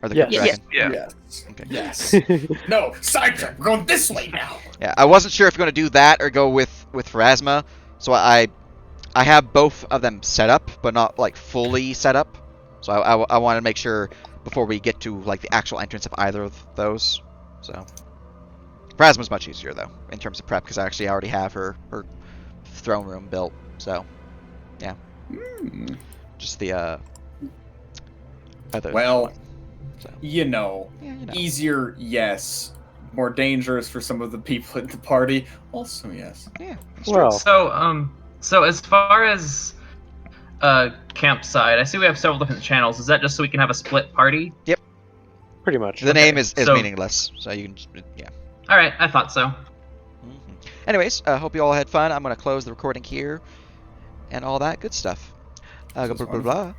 Speaker 1: Or the
Speaker 3: Yes.
Speaker 1: Dragon?
Speaker 6: Yeah.
Speaker 2: Yes.
Speaker 1: Okay.
Speaker 2: Yes. No, sidetrack. We're going this way now.
Speaker 1: Yeah, I wasn't sure if you're going to do that or go with Pharasma, so I have both of them set up, but not like fully set up. So I want to make sure before we get to like the actual entrance of either of those. So Pharasma's much easier though in terms of prep because I actually already have her throne room built. So yeah, just the other
Speaker 2: Well,
Speaker 1: one. So.
Speaker 2: you know, easier, yes. More dangerous for some of the people at the party, also yes.
Speaker 1: Yeah.
Speaker 3: Well,
Speaker 4: So as far as campsite, I see we have several different channels. Is that just so we can have a split party?
Speaker 1: Yep.
Speaker 3: pretty much.
Speaker 1: The name is
Speaker 4: so-
Speaker 1: meaningless, so you can yeah.
Speaker 4: All right, I thought so.
Speaker 1: Anyways, hope you all had fun. I'm gonna close the recording here, and all that good stuff. Blah, blah, blah, blah.